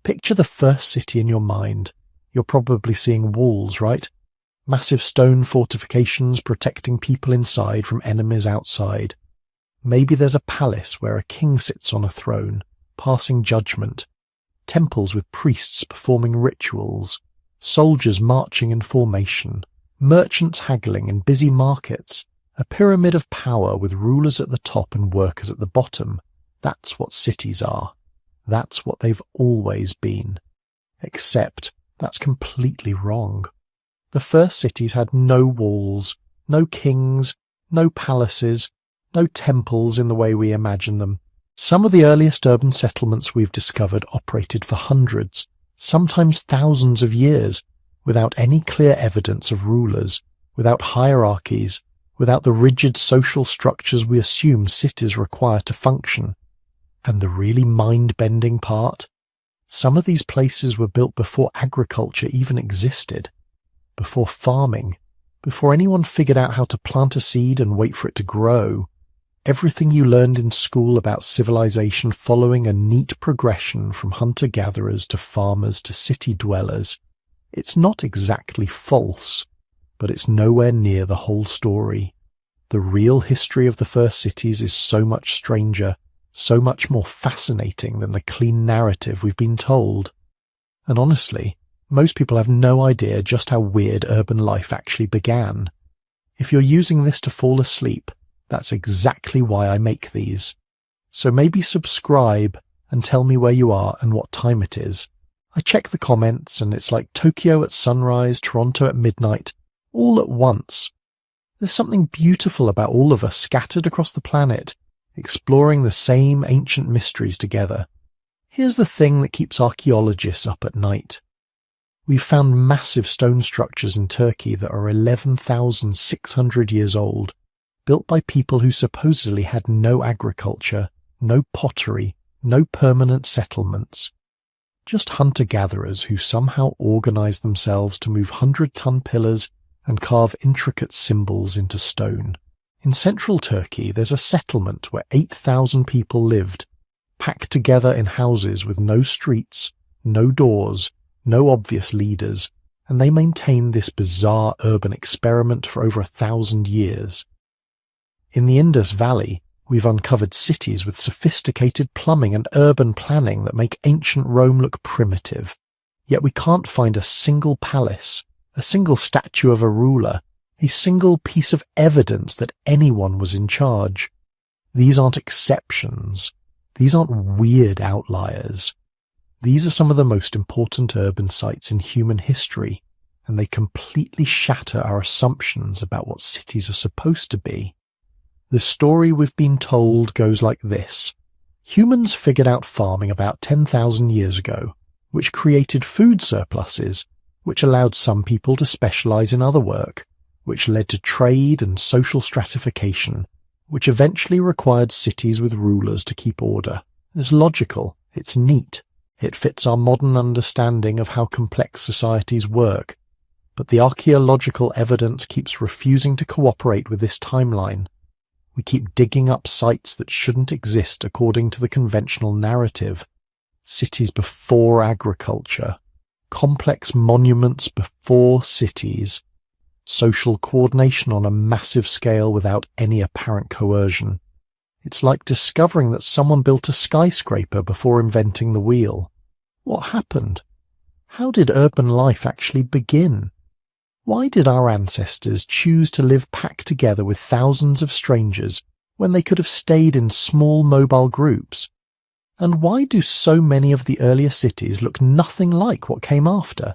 Picture the first city in your mind. You're probably seeing walls, right? Massive stone fortifications protecting people inside from enemies outside. Maybe there's a palace where a king sits on a throne, passing judgment. Temples with priests performing rituals. Soldiers marching in formation. Merchants haggling in busy markets. A pyramid of power with rulers at the top and workers at the bottom. That's what cities are. That's what they've always been. Except that's completely wrong. The first cities had no walls, no kings, no palaces, no temples in the way we imagine them. Some of the earliest urban settlements we've discovered operated for hundreds, sometimes thousands of years, without any clear evidence of rulers, without hierarchies, without the rigid social structures we assume cities require to function. And the really mind-bending part? Some of these places were built before agriculture even existed, before farming, before anyone figured out how to plant a seed and wait for it to grow. Everything you learned in school about civilization following a neat progression from hunter-gatherers to farmers to city dwellers. It's not exactly false, but it's nowhere near the whole story. The real history of the first cities is so much stranger, so much more fascinating than the clean narrative we've been told. And honestly, most people have no idea just how weird urban life actually began. If you're using this to fall asleep, that's exactly why I make these. So maybe subscribe and tell me where you are and what time it is. I check the comments and it's like Tokyo at sunrise, Toronto at midnight, all at once. There's something beautiful about all of us scattered across the planet, exploring the same ancient mysteries together. Here's the thing that keeps archaeologists up at night. We've found massive stone structures in Turkey that are 11,600 years old, built by people who supposedly had no agriculture, no pottery, no permanent settlements. Just hunter-gatherers who somehow organized themselves to move 100-ton pillars and carve intricate symbols into stone. In central Turkey, there's a settlement where 8,000 people lived, packed together in houses with no streets, no doors, no obvious leaders, and they maintained this bizarre urban experiment for over 1,000 years. In the Indus Valley, we've uncovered cities with sophisticated plumbing and urban planning that make ancient Rome look primitive. Yet we can't find a single palace, a single statue of a ruler, a single piece of evidence that anyone was in charge. These aren't exceptions. These aren't weird outliers. These are some of the most important urban sites in human history, and they completely shatter our assumptions about what cities are supposed to be. The story we've been told goes like this. Humans figured out farming about 10,000 years ago, which created food surpluses, which allowed some people to specialize in other work, which led to trade and social stratification, which eventually required cities with rulers to keep order. It's logical, it's neat, it fits our modern understanding of how complex societies work, but the archaeological evidence keeps refusing to cooperate with this timeline. We keep digging up sites that shouldn't exist according to the conventional narrative. Cities before agriculture, complex monuments before cities, social coordination on a massive scale without any apparent coercion. It's like discovering that someone built a skyscraper before inventing the wheel. What happened? How did urban life actually begin? Why did our ancestors choose to live packed together with thousands of strangers when they could have stayed in small mobile groups? And why do so many of the earlier cities look nothing like what came after?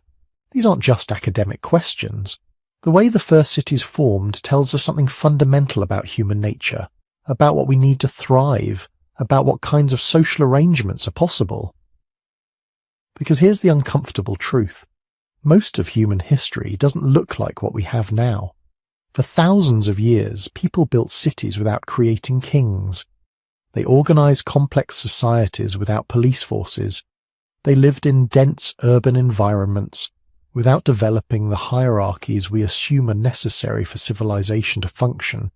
These aren't just academic questions. The way the first cities formed tells us something fundamental about human nature, about what we need to thrive, about what kinds of social arrangements are possible. Because here's the uncomfortable truth. Most of human history doesn't look like what we have now. For thousands of years, people built cities without creating kings. They organized complex societies without police forces. They lived in dense urban environments without developing the hierarchies we assume are necessary for civilization to function.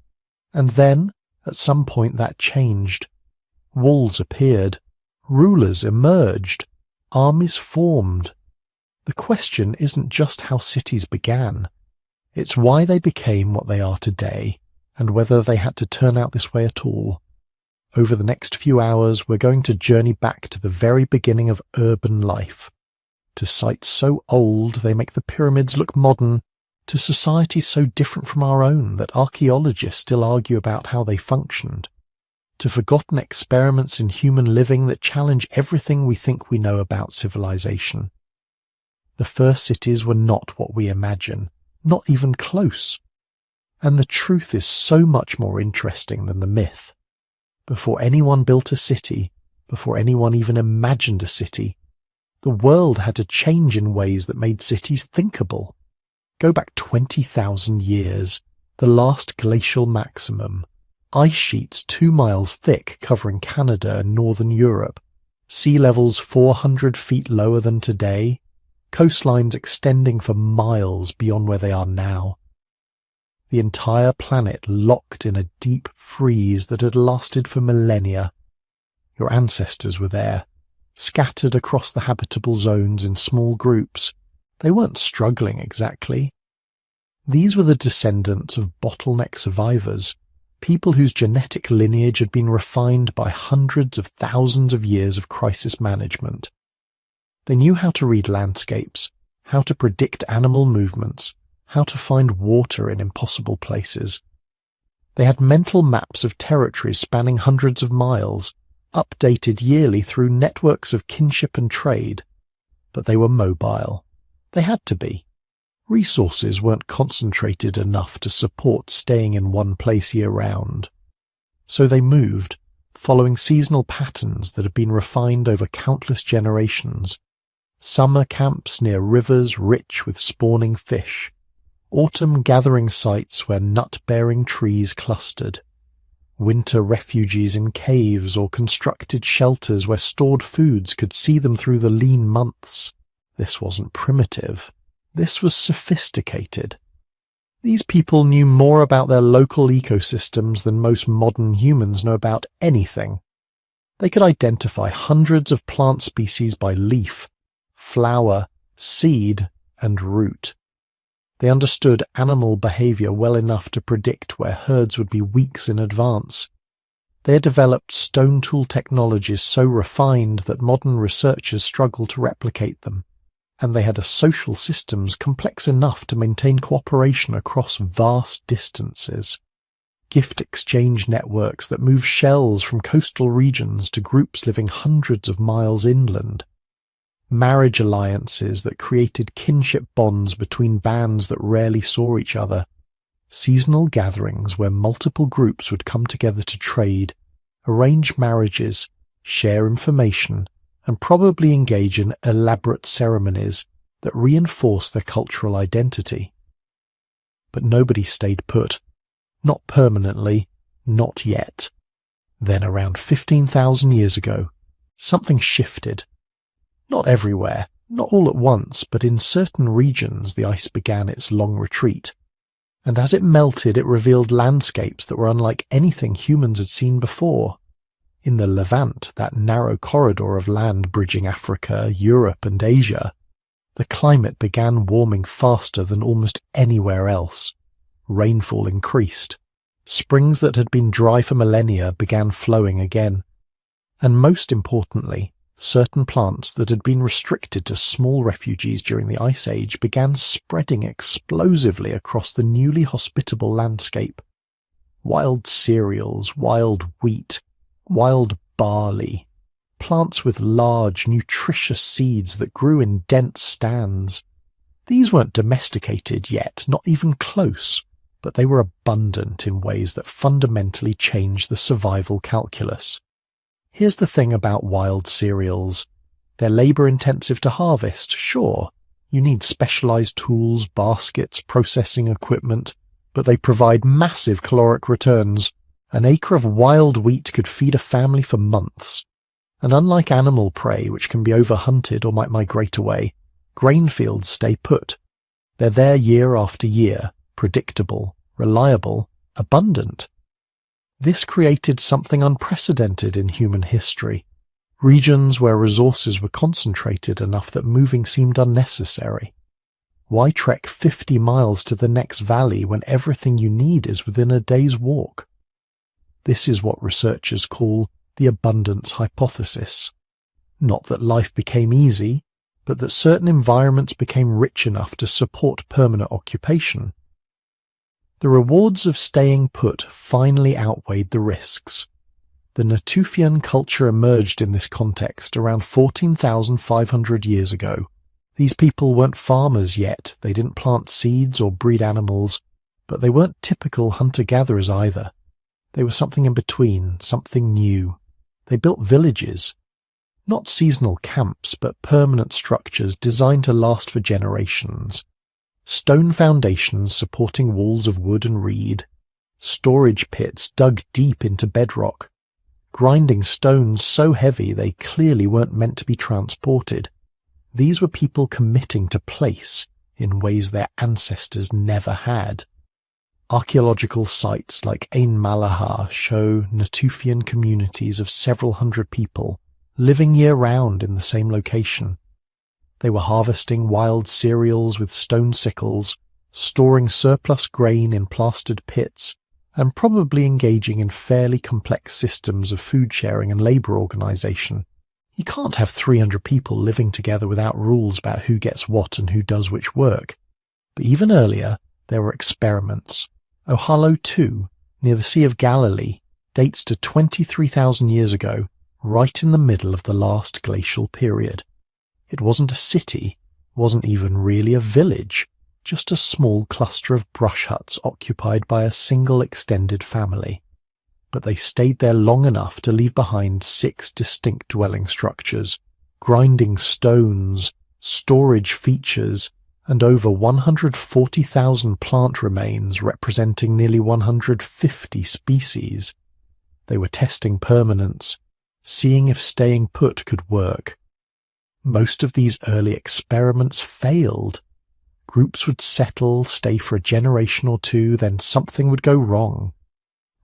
And then, at some point, that changed. Walls appeared. Rulers emerged. Armies formed. The question isn't just how cities began. It's why they became what they are today, and whether they had to turn out this way at all. Over the next few hours, we're going to journey back to the very beginning of urban life, to sites so old they make the pyramids look modern, to societies so different from our own that archaeologists still argue about how they functioned, to forgotten experiments in human living that challenge everything we think we know about civilization. The first cities were not what we imagine, not even close. And the truth is so much more interesting than the myth. Before anyone built a city, before anyone even imagined a city, the world had to change in ways that made cities thinkable. Go back 20,000 years, the last glacial maximum, ice sheets 2 miles thick covering Canada and northern Europe, sea levels 400 feet lower than today, coastlines extending for miles beyond where they are now. The entire planet locked in a deep freeze that had lasted for millennia. Your ancestors were there, scattered across the habitable zones in small groups. They weren't struggling exactly. These were the descendants of bottleneck survivors, people whose genetic lineage had been refined by hundreds of thousands of years of crisis management. They knew how to read landscapes, how to predict animal movements, how to find water in impossible places. They had mental maps of territories spanning hundreds of miles, updated yearly through networks of kinship and trade. But they were mobile. They had to be. Resources weren't concentrated enough to support staying in one place year-round. So they moved, following seasonal patterns that had been refined over countless generations. Summer camps near rivers rich with spawning fish. Autumn gathering sites where nut-bearing trees clustered. Winter refuges in caves or constructed shelters where stored foods could see them through the lean months. This wasn't primitive. This was sophisticated. These people knew more about their local ecosystems than most modern humans know about anything. They could identify hundreds of plant species by leaf, flower, seed, and root. They understood animal behavior well enough to predict where herds would be weeks in advance. They had developed stone tool technologies so refined that modern researchers struggle to replicate them. And they had a social systems complex enough to maintain cooperation across vast distances. Gift exchange networks that move shells from coastal regions to groups living hundreds of miles inland. Marriage alliances that created kinship bonds between bands that rarely saw each other. Seasonal gatherings where multiple groups would come together to trade, arrange marriages, share information, and probably engage in elaborate ceremonies that reinforce their cultural identity. But nobody stayed put. Not permanently, not yet. Then around 15,000 years ago, something shifted. Not everywhere, not all at once, but in certain regions the ice began its long retreat. And as it melted, it revealed landscapes that were unlike anything humans had seen before. In the Levant, that narrow corridor of land bridging Africa, Europe, and Asia, the climate began warming faster than almost anywhere else. Rainfall increased. Springs that had been dry for millennia began flowing again. And most importantly, certain plants that had been restricted to small refuges during the Ice Age began spreading explosively across the newly hospitable landscape. Wild cereals, wild wheat, wild barley, plants with large, nutritious seeds that grew in dense stands. These weren't domesticated yet, not even close, but they were abundant in ways that fundamentally changed the survival calculus. Here's the thing about wild cereals. They're labor-intensive to harvest, sure. You need specialized tools, baskets, processing equipment, but they provide massive caloric returns. An acre of wild wheat could feed a family for months. And unlike animal prey, which can be overhunted or might migrate away, grain fields stay put. They're there year after year, predictable, reliable, abundant. This created something unprecedented in human history. regions where resources were concentrated enough that moving seemed unnecessary. Why trek 50 miles to the next valley when everything you need is within a day's walk? This is what researchers call the abundance hypothesis. Not that life became easy, but that certain environments became rich enough to support permanent occupation. The rewards of staying put finally outweighed the risks. The Natufian culture emerged in this context around 14,500 years ago. These people weren't farmers yet, they didn't plant seeds or breed animals, but they weren't typical hunter-gatherers either. They were something in between, something new. They built villages. Not seasonal camps, but permanent structures designed to last for generations. Stone foundations supporting walls of wood and reed. Storage pits dug deep into bedrock. Grinding stones so heavy they clearly weren't meant to be transported. These were people committing to place in ways their ancestors never had. Archaeological sites like Ain Malahar show Natufian communities of several hundred people living year-round in the same location. They were harvesting wild cereals with stone sickles, storing surplus grain in plastered pits, and probably engaging in fairly complex systems of food sharing and labour organisation. You can't have 300 people living together without rules about who gets what and who does which work. But even earlier, there were experiments. Ohalo II, near the Sea of Galilee, dates to 23,000 years ago, right in the middle of the last glacial period. It wasn't a city, wasn't even really a village, just a small cluster of brush huts occupied by a single extended family. But they stayed there long enough to leave behind 6 distinct dwelling structures, grinding stones, storage features, and over 140,000 plant remains representing nearly 150 species. They were testing permanence, seeing if staying put could work. Most of these early experiments failed. Groups would settle, stay for a generation or two, then something would go wrong.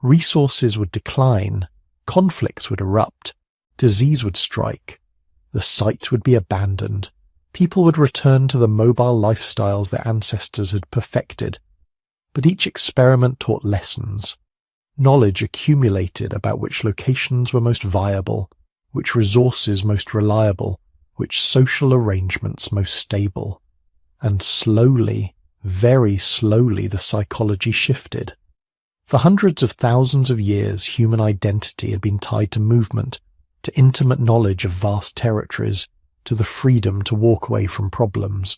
Resources would decline, conflicts would erupt, disease would strike, the site would be abandoned, people would return to the mobile lifestyles their ancestors had perfected. But each experiment taught lessons. Knowledge accumulated about which locations were most viable, which resources most reliable, which social arrangements most stable. And slowly, very slowly, the psychology shifted. For hundreds of thousands of years, human identity had been tied to movement, to intimate knowledge of vast territories, to the freedom to walk away from problems.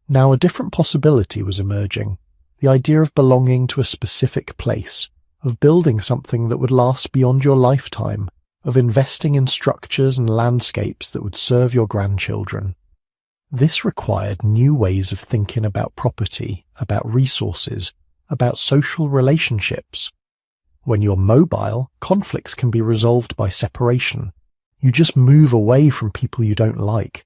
Now a different possibility was emerging, the idea of belonging to a specific place, of building something that would last beyond your lifetime, of investing in structures and landscapes that would serve your grandchildren. This required new ways of thinking about property, about resources, about social relationships. When you're mobile, conflicts can be resolved by separation. You just move away from people you don't like.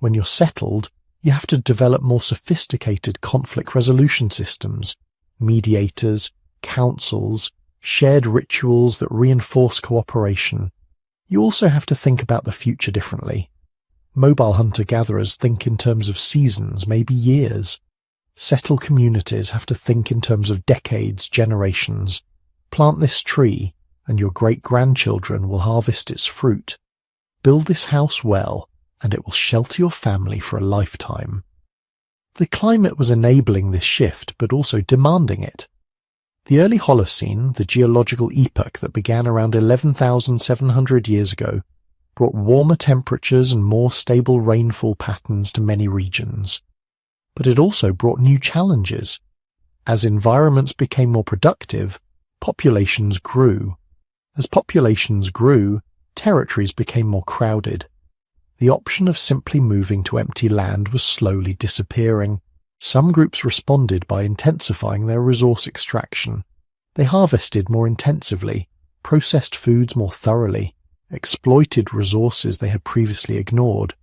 When you're settled, you have to develop more sophisticated conflict resolution systems, mediators, councils, shared rituals that reinforce cooperation. You also have to think about the future differently. Mobile hunter-gatherers think in terms of seasons, maybe years. Settled communities have to think in terms of decades, generations. Plant this tree, and your great-grandchildren will harvest its fruit. Build this house well, and it will shelter your family for a lifetime. The climate was enabling this shift, but also demanding it. The early Holocene, the geological epoch that began around 11,700 years ago, brought warmer temperatures and more stable rainfall patterns to many regions. But it also brought new challenges. As environments became more productive, populations grew. As populations grew, territories became more crowded. The option of simply moving to empty land was slowly disappearing. Some groups responded by intensifying their resource extraction. They harvested more intensively, processed foods more thoroughly, exploited resources they had previously ignored.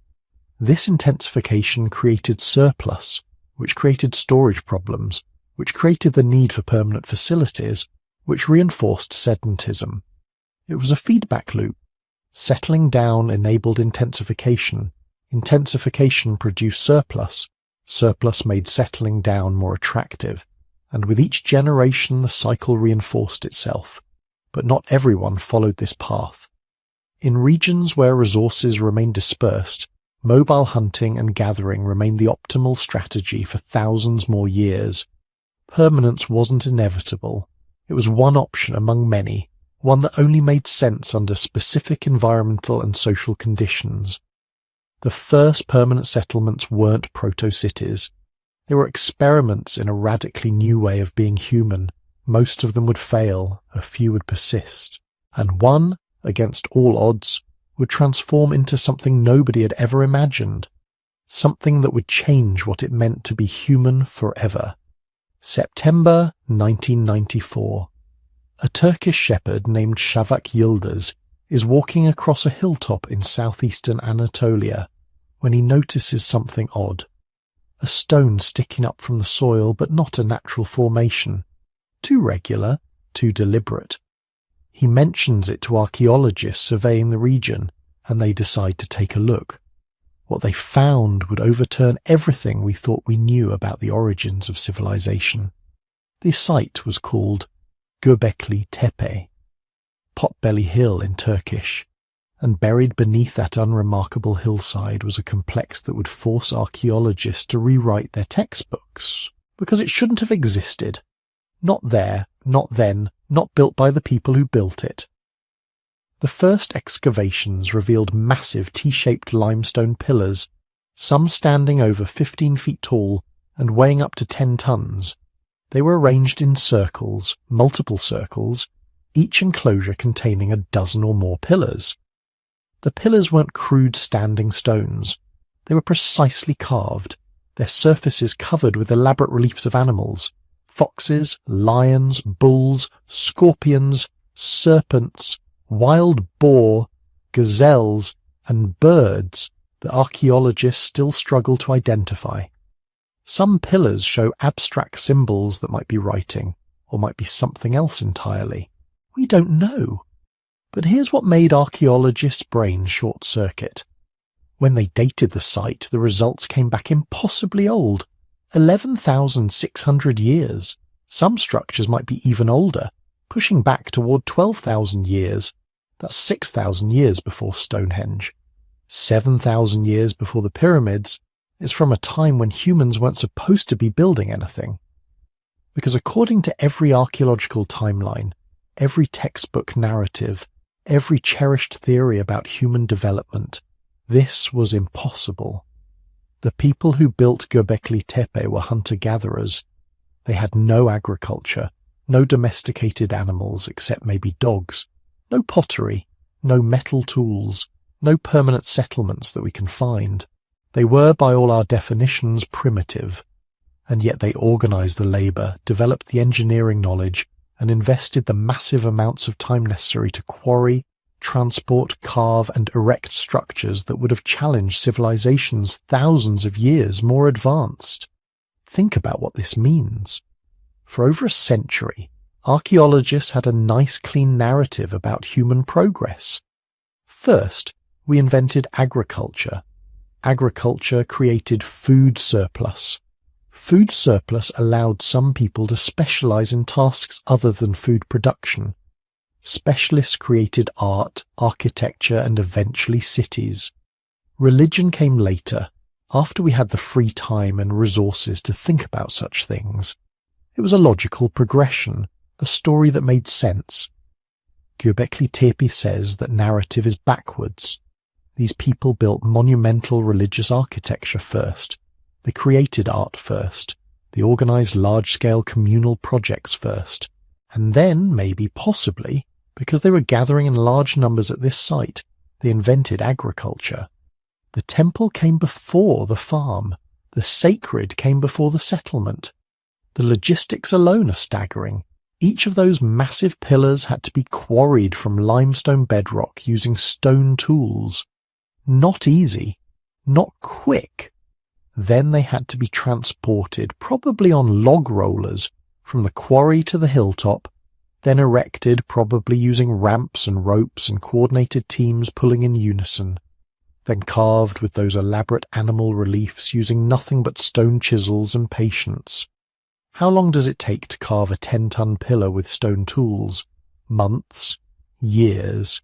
This intensification created surplus, which created storage problems, which created the need for permanent facilities, which reinforced sedentism. It was a feedback loop. Settling down enabled intensification. Intensification produced surplus. Surplus made settling down more attractive. And with each generation the cycle reinforced itself. But not everyone followed this path. In regions where resources remained dispersed, mobile hunting and gathering remained the optimal strategy for thousands more years. Permanence wasn't inevitable. It was one option among many, one that only made sense under specific environmental and social conditions. The first permanent settlements weren't proto-cities. They were experiments in a radically new way of being human. Most of them would fail, a few would persist. And one, against all odds, would transform into something nobody had ever imagined. Something that would change what it meant to be human forever. September 1994. A Turkish shepherd named Şafak Yıldız is walking across a hilltop in southeastern Anatolia when he notices something odd. A stone sticking up from the soil, but not a natural formation. Too regular, too deliberate. He mentions it to archaeologists surveying the region, and they decide to take a look. What they found would overturn everything we thought we knew about the origins of civilization. The site was called Göbekli Tepe, Potbelly Hill in Turkish, and buried beneath that unremarkable hillside was a complex that would force archaeologists to rewrite their textbooks, because it shouldn't have existed. Not there, not then, not built by the people who built it. The first excavations revealed massive T-shaped limestone pillars, some standing over 15 feet tall and weighing up to 10 tons. They were arranged in circles, multiple circles, each enclosure containing a dozen or more pillars. The pillars weren't crude standing stones. They were precisely carved, their surfaces covered with elaborate reliefs of animals. Foxes, lions, bulls, scorpions, serpents, wild boar, gazelles, and birds that archaeologists still struggle to identify. Some pillars show abstract symbols that might be writing, or might be something else entirely. We don't know. But here's what made archaeologists' brains short-circuit. When they dated the site, the results came back impossibly old. 11,600 years. Some structures might be even older, pushing back toward 12,000 years. That's 6,000 years before Stonehenge. 7,000 years before the pyramids is from a time when humans weren't supposed to be building anything. Because according to every archaeological timeline, every textbook narrative, every cherished theory about human development, this was impossible. The people who built Göbekli Tepe were hunter-gatherers. They had no agriculture, no domesticated animals except maybe dogs, no pottery, no metal tools, no permanent settlements that we can find. They were, by all our definitions, primitive, and yet they organized the labor, developed the engineering knowledge, and invested the massive amounts of time necessary to quarry, transport, carve, and erect structures that would have challenged civilizations thousands of years more advanced. Think about what this means. For over a century, archaeologists had a nice clean narrative about human progress. First, we invented agriculture. Agriculture created food surplus. Food surplus allowed some people to specialize in tasks other than food production. Specialists created art, architecture, and eventually cities. Religion came later, after we had the free time and resources to think about such things. It was a logical progression, a story that made sense. Göbekli Tepe says that narrative is backwards. These people built monumental religious architecture first. They created art first. They organized large-scale communal projects first. And then, maybe, possibly, because they were gathering in large numbers at this site, they invented agriculture. The temple came before the farm. The sacred came before the settlement. The logistics alone are staggering. Each of those massive pillars had to be quarried from limestone bedrock using stone tools. Not easy. Not quick. Then they had to be transported, probably on log rollers, from the quarry to the hilltop, then erected probably using ramps and ropes and coordinated teams pulling in unison, then carved with those elaborate animal reliefs using nothing but stone chisels and patience. How long does it take to carve a 10-ton pillar with stone tools? Months? Years?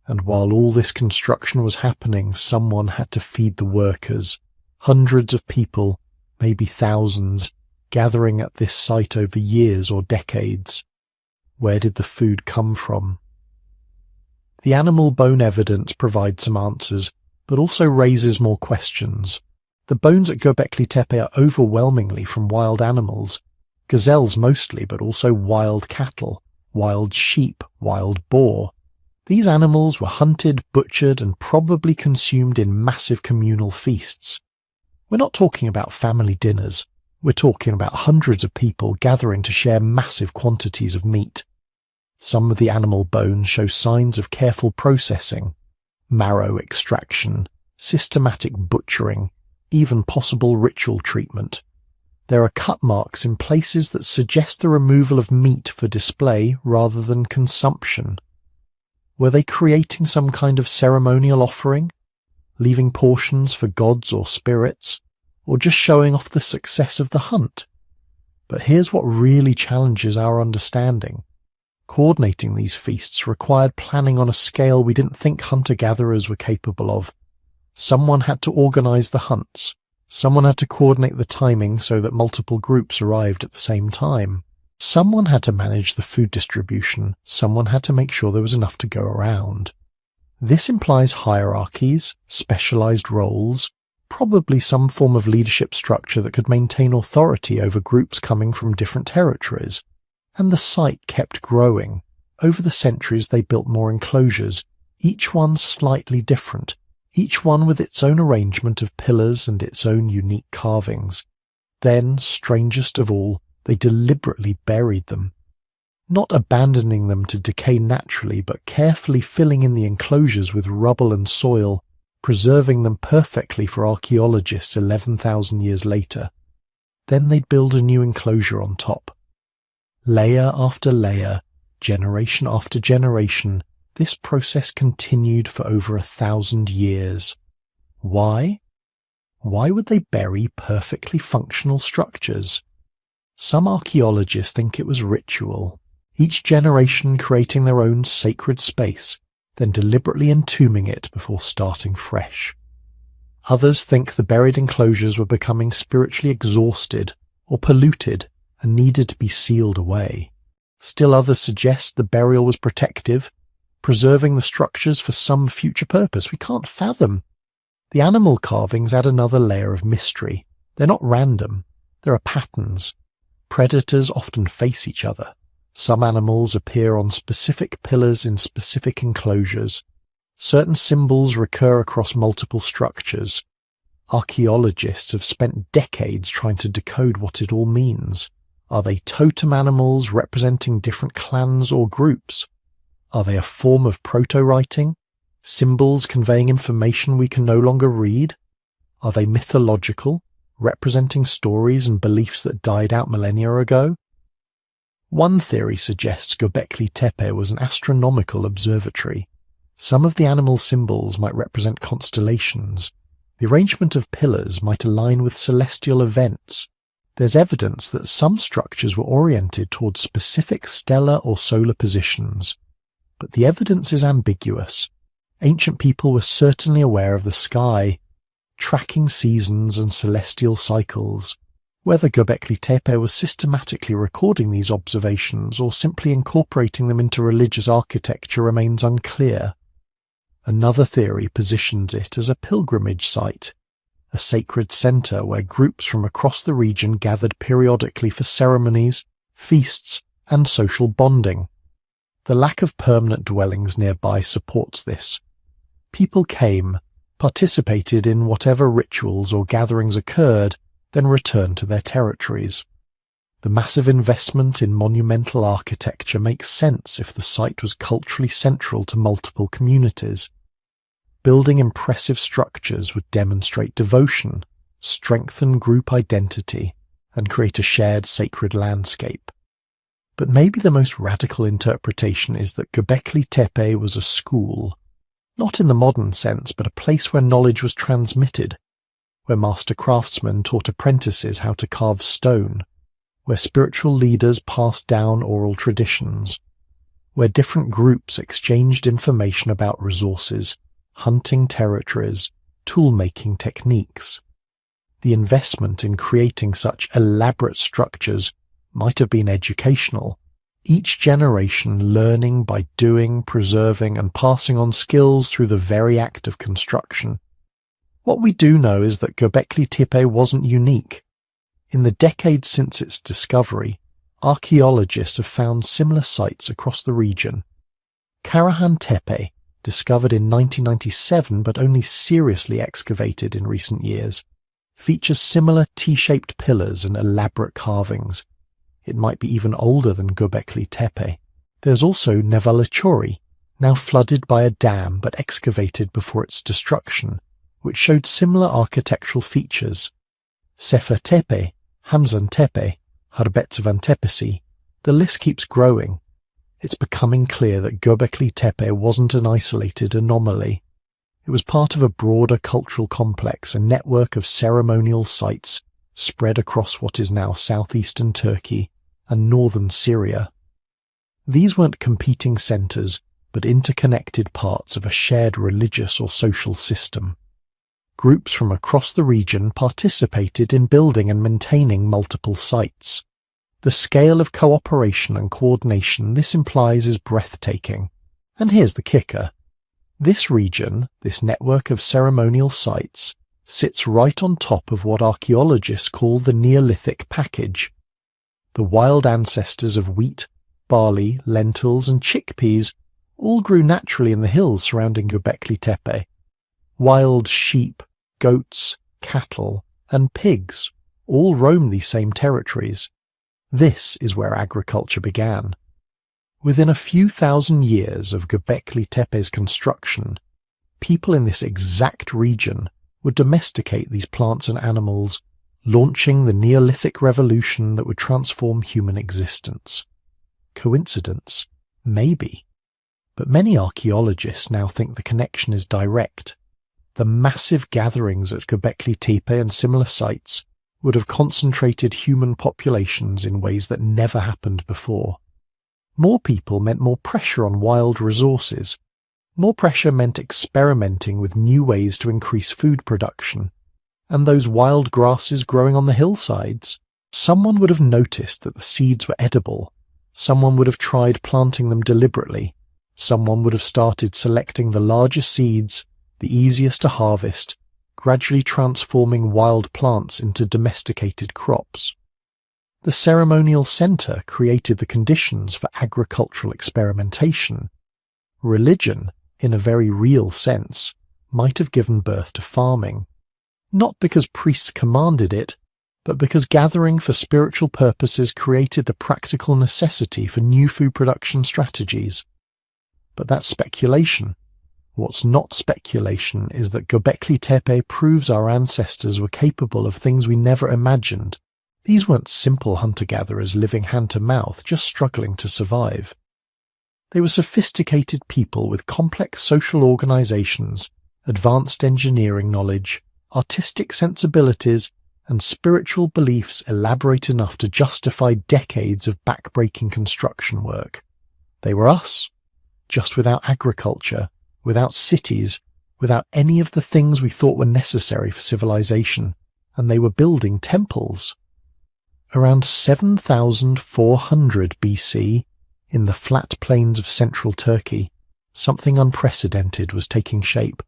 And while all this construction was happening, someone had to feed the workers. Hundreds of people, maybe thousands, gathering at this site over years or decades. Where did the food come from? The animal bone evidence provides some answers, but also raises more questions. The bones at Göbekli Tepe are overwhelmingly from wild animals, gazelles mostly, but also wild cattle, wild sheep, wild boar. These animals were hunted, butchered, and probably consumed in massive communal feasts. We're not talking about family dinners. We're talking about hundreds of people gathering to share massive quantities of meat. Some of the animal bones show signs of careful processing, marrow extraction, systematic butchering, even possible ritual treatment. There are cut marks in places that suggest the removal of meat for display rather than consumption. Were they creating some kind of ceremonial offering, leaving portions for gods or spirits, or just showing off the success of the hunt? But here's what really challenges our understanding. Coordinating these feasts required planning on a scale we didn't think hunter-gatherers were capable of. Someone had to organize the hunts. Someone had to coordinate the timing so that multiple groups arrived at the same time. Someone had to manage the food distribution. Someone had to make sure there was enough to go around. This implies hierarchies, specialized roles, probably some form of leadership structure that could maintain authority over groups coming from different territories. And the site kept growing. Over the centuries they built more enclosures, each one slightly different, each one with its own arrangement of pillars and its own unique carvings. Then, strangest of all, they deliberately buried them. Not abandoning them to decay naturally, but carefully filling in the enclosures with rubble and soil, preserving them perfectly for archaeologists 11,000 years later. Then they'd build a new enclosure on top. Layer after layer, generation after generation, this process continued for over 1,000 years. Why? Why would they bury perfectly functional structures? Some archaeologists think it was ritual, each generation creating their own sacred space, then deliberately entombing it before starting fresh. Others think the buried enclosures were becoming spiritually exhausted or polluted and needed to be sealed away. Still others suggest the burial was protective, preserving the structures for some future purpose we can't fathom. The animal carvings add another layer of mystery. They're not random. There are patterns. Predators often face each other. Some animals appear on specific pillars in specific enclosures. Certain symbols recur across multiple structures. Archaeologists have spent decades trying to decode what it all means. Are they totem animals representing different clans or groups? Are they a form of proto-writing? Symbols conveying information we can no longer read? Are they mythological, representing stories and beliefs that died out millennia ago? One theory suggests Göbekli Tepe was an astronomical observatory. Some of the animal symbols might represent constellations. The arrangement of pillars might align with celestial events. There's evidence that some structures were oriented towards specific stellar or solar positions. But the evidence is ambiguous. Ancient people were certainly aware of the sky, tracking seasons and celestial cycles. Whether Göbekli Tepe was systematically recording these observations or simply incorporating them into religious architecture remains unclear. Another theory positions it as a pilgrimage site, a sacred center where groups from across the region gathered periodically for ceremonies, feasts, and social bonding. The lack of permanent dwellings nearby supports this. People came, participated in whatever rituals or gatherings occurred, then returned to their territories. The massive investment in monumental architecture makes sense if the site was culturally central to multiple communities. Building impressive structures would demonstrate devotion, strengthen group identity, and create a shared sacred landscape. But maybe the most radical interpretation is that Göbekli Tepe was a school, not in the modern sense, but a place where knowledge was transmitted, where master craftsmen taught apprentices how to carve stone, where spiritual leaders passed down oral traditions, where different groups exchanged information about resources, hunting territories, tool-making techniques. The investment in creating such elaborate structures might have been educational, each generation learning by doing, preserving, and passing on skills through the very act of construction. What we do know is that Göbekli Tepe wasn't unique. In the decades since its discovery, archaeologists have found similar sites across the region. Karahan Tepe, discovered in 1997 but only seriously excavated in recent years, features similar T-shaped pillars and elaborate carvings. It might be even older than Göbekli Tepe. There's also Nevalachori, now flooded by a dam but excavated before its destruction, which showed similar architectural features. Sefer Tepe, Hamzan Tepe, Harbetsavan Tepesi, the list keeps growing. It's becoming clear that Göbekli Tepe wasn't an isolated anomaly. It was part of a broader cultural complex, a network of ceremonial sites spread across what is now southeastern Turkey and northern Syria. These weren't competing centers, but interconnected parts of a shared religious or social system. Groups from across the region participated in building and maintaining multiple sites. The scale of cooperation and coordination this implies is breathtaking. And here's the kicker. This region, this network of ceremonial sites, sits right on top of what archaeologists call the Neolithic package. The wild ancestors of wheat, barley, lentils, and chickpeas all grew naturally in the hills surrounding Göbekli Tepe. Wild sheep, goats, cattle, and pigs all roam these same territories. This is where agriculture began. Within a few thousand years of Göbekli Tepe's construction, people in this exact region would domesticate these plants and animals, launching the Neolithic revolution that would transform human existence. Coincidence? Maybe. But many archaeologists now think the connection is direct. The massive gatherings at Göbekli Tepe and similar sites would have concentrated human populations in ways that never happened before. More people meant more pressure on wild resources. More pressure meant experimenting with new ways to increase food production. And those wild grasses growing on the hillsides, someone would have noticed that the seeds were edible. Someone would have tried planting them deliberately. Someone would have started selecting the largest seeds, the easiest to harvest, gradually transforming wild plants into domesticated crops. The ceremonial center created the conditions for agricultural experimentation. Religion, in a very real sense, might have given birth to farming. Not because priests commanded it, but because gathering for spiritual purposes created the practical necessity for new food production strategies. But that's speculation. What's not speculation is that Göbekli Tepe proves our ancestors were capable of things we never imagined. These weren't simple hunter-gatherers living hand-to-mouth, just struggling to survive. They were sophisticated people with complex social organizations, advanced engineering knowledge, artistic sensibilities, and spiritual beliefs elaborate enough to justify decades of back-breaking construction work. They were us, just without agriculture, without cities, without any of the things we thought were necessary for civilization, and they were building temples. Around 7,400 BC, in the flat plains of central Turkey, something unprecedented was taking shape.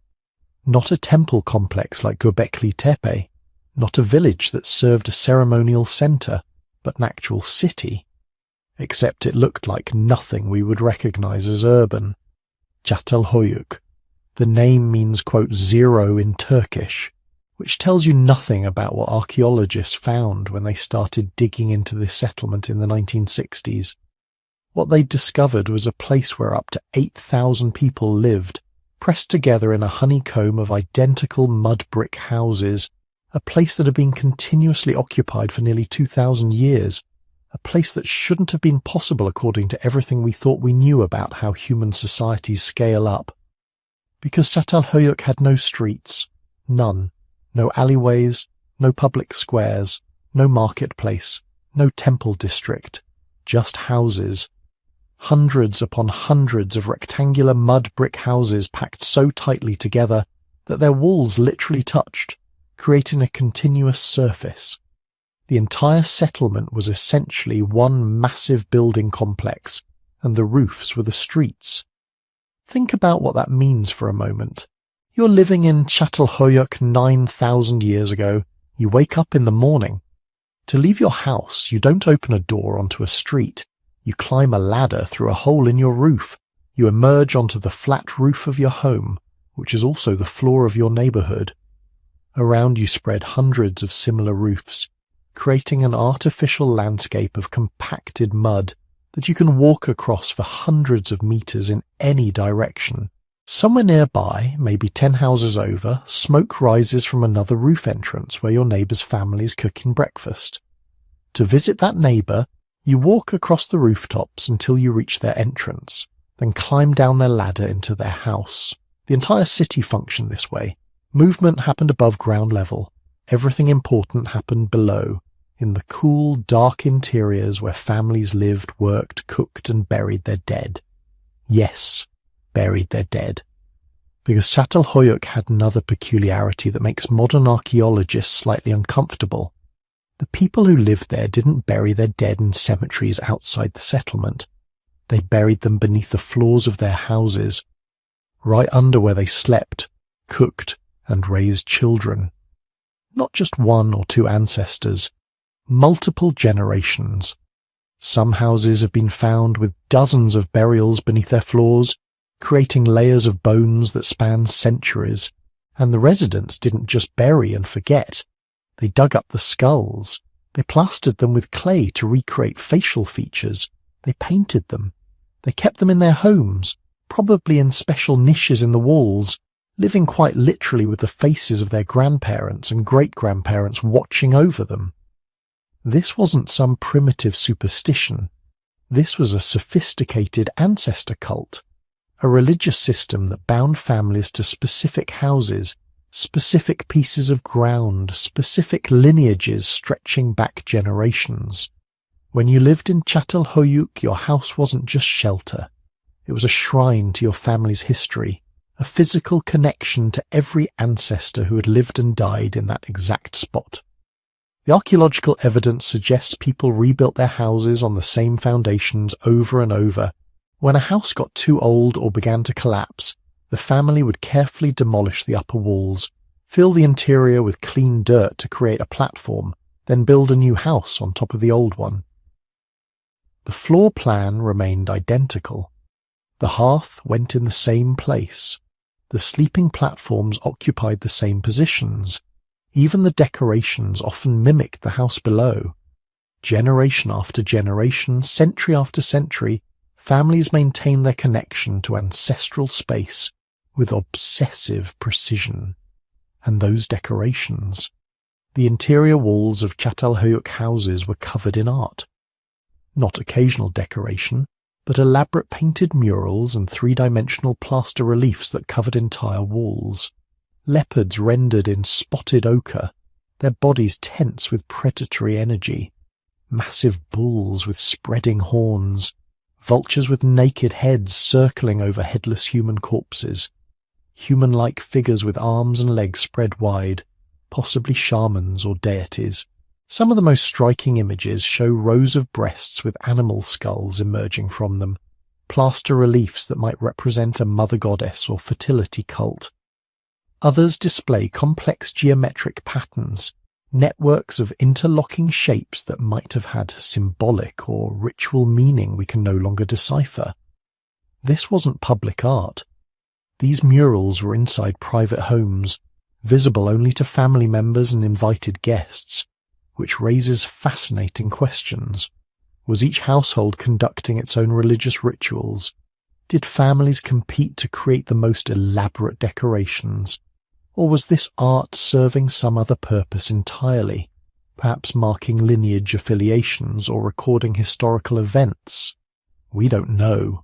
Not a temple complex like Göbekli Tepe, not a village that served a ceremonial center, but an actual city. Except it looked like nothing we would recognize as urban. Çatalhöyük. The name means, quote, zero in Turkish, which tells you nothing about what archaeologists found when they started digging into this settlement in the 1960s. What they discovered was a place where up to 8,000 people lived, pressed together in a honeycomb of identical mud brick houses, a place that had been continuously occupied for nearly 2,000 years, a place that shouldn't have been possible according to everything we thought we knew about how human societies scale up. Because Çatalhöyük had no streets, none, no alleyways, no public squares, no marketplace, no temple district, just houses. Hundreds upon hundreds of rectangular mud brick houses packed so tightly together that their walls literally touched, creating a continuous surface. The entire settlement was essentially one massive building complex, and the roofs were the streets. Think about what that means for a moment. You're living in Çatalhöyük 9,000 years ago. You wake up in the morning. To leave your house, you don't open a door onto a street. You climb a ladder through a hole in your roof. You emerge onto the flat roof of your home, which is also the floor of your neighborhood. Around you spread hundreds of similar roofs, creating an artificial landscape of compacted mud that you can walk across for hundreds of meters in any direction. Somewhere nearby, maybe 10 houses over, smoke rises from another roof entrance where your neighbor's family is cooking breakfast. To visit that neighbor, you walk across the rooftops until you reach their entrance, then climb down their ladder into their house. The entire city functioned this way. Movement happened above ground level. Everything important happened below, in the cool, dark interiors where families lived, worked, cooked, and buried their dead. Yes, buried their dead. Because Çatalhöyük had another peculiarity that makes modern archaeologists slightly uncomfortable. The people who lived there didn't bury their dead in cemeteries outside the settlement. They buried them beneath the floors of their houses, right under where they slept, cooked, and raised children. Not just one or two ancestors, multiple generations. Some houses have been found with dozens of burials beneath their floors, creating layers of bones that span centuries. And the residents didn't just bury and forget. They dug up the skulls. They plastered them with clay to recreate facial features. They painted them. They kept them in their homes, probably in special niches in the walls, living quite literally with the faces of their grandparents and great-grandparents watching over them. This wasn't some primitive superstition. This was a sophisticated ancestor cult, a religious system that bound families to specific houses, specific pieces of ground, specific lineages stretching back generations. When you lived in Çatalhöyük, your house wasn't just shelter. It was a shrine to your family's history, a physical connection to every ancestor who had lived and died in that exact spot. The archaeological evidence suggests people rebuilt their houses on the same foundations over and over. When a house got too old or began to collapse, the family would carefully demolish the upper walls, fill the interior with clean dirt to create a platform, then build a new house on top of the old one. The floor plan remained identical. The hearth went in the same place. The sleeping platforms occupied the same positions. Even the decorations often mimicked the house below. Generation after generation, century after century, families maintained their connection to ancestral space with obsessive precision. And those decorations. The interior walls of Çatalhöyük houses were covered in art. Not occasional decoration, but elaborate painted murals and three-dimensional plaster reliefs that covered entire walls. Leopards rendered in spotted ochre, their bodies tense with predatory energy. Massive bulls with spreading horns. Vultures with naked heads circling over headless human corpses. Human-like figures with arms and legs spread wide, possibly shamans or deities. Some of the most striking images show rows of breasts with animal skulls emerging from them, plaster reliefs that might represent a mother goddess or fertility cult. Others display complex geometric patterns, networks of interlocking shapes that might have had symbolic or ritual meaning we can no longer decipher. This wasn't public art. These murals were inside private homes, visible only to family members and invited guests, which raises fascinating questions. Was each household conducting its own religious rituals? Did families compete to create the most elaborate decorations? Or was this art serving some other purpose entirely? perhaps marking lineage affiliations or recording historical events. We don't know.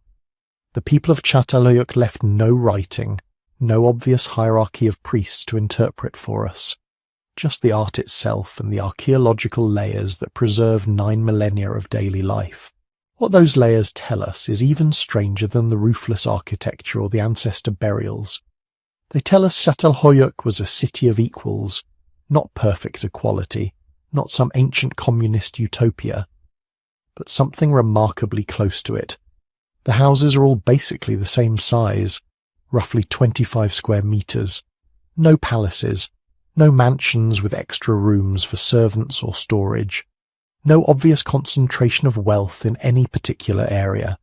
The people of Çatalhöyük left no writing, no obvious hierarchy of priests to interpret for us, just the art itself and the archaeological layers that preserve 9 millennia of daily life. What those layers tell us is even stranger than the roofless architecture or the ancestor burials. They tell us Çatalhöyük was a city of equals, not perfect equality, not some ancient communist utopia, but something remarkably close to it. The houses are all basically the same size, roughly 25 square meters. No palaces, no mansions with extra rooms for servants or storage. No obvious concentration of wealth in any particular area.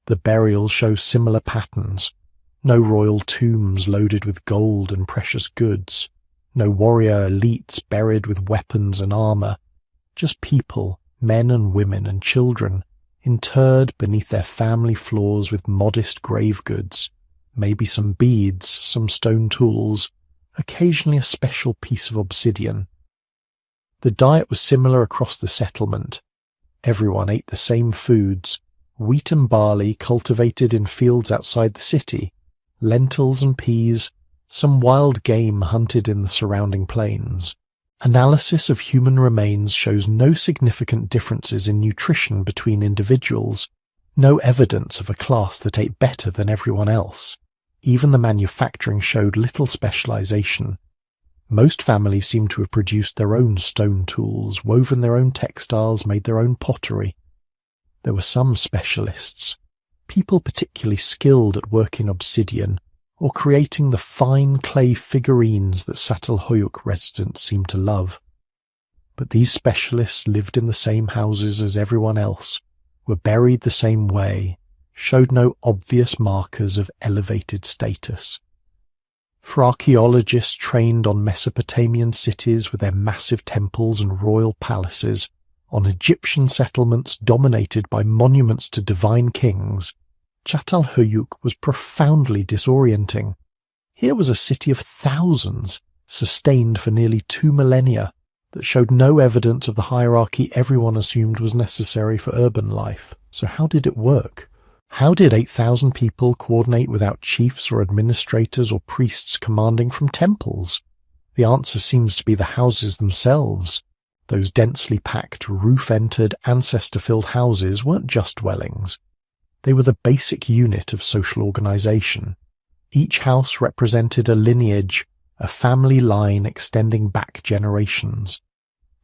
The burials show similar patterns. No royal tombs loaded with gold and precious goods. No warrior elites buried with weapons and armor. Just people, men and women and children, interred beneath their family floors with modest grave goods. Maybe some beads, some stone tools, occasionally a special piece of obsidian. The diet was similar across the settlement. Everyone ate the same foods, wheat and barley cultivated in fields outside the city, lentils and peas, some wild game hunted in the surrounding plains. Analysis of human remains shows no significant differences in nutrition between individuals, no evidence of a class that ate better than everyone else. Even the manufacturing showed little specialization. Most families seem to have produced their own stone tools, woven their own textiles, made their own pottery. There were some specialists, people particularly skilled at working obsidian or creating the fine clay figurines that Çatalhöyük residents seem to love. But these specialists lived in the same houses as everyone else, were buried the same way, showed no obvious markers of elevated status. For archaeologists trained on Mesopotamian cities with their massive temples and royal palaces, on Egyptian settlements dominated by monuments to divine kings, Çatalhöyük was profoundly disorienting. Here was a city of thousands, sustained for nearly 2 millennia, that showed no evidence of the hierarchy everyone assumed was necessary for urban life. So how did it work? How did 8,000 people coordinate without chiefs or administrators or priests commanding from temples? The answer seems to be the houses themselves. Those densely packed, roof-entered, ancestor-filled houses weren't just dwellings. They were the basic unit of social organization. Each house represented a lineage, a family line extending back generations.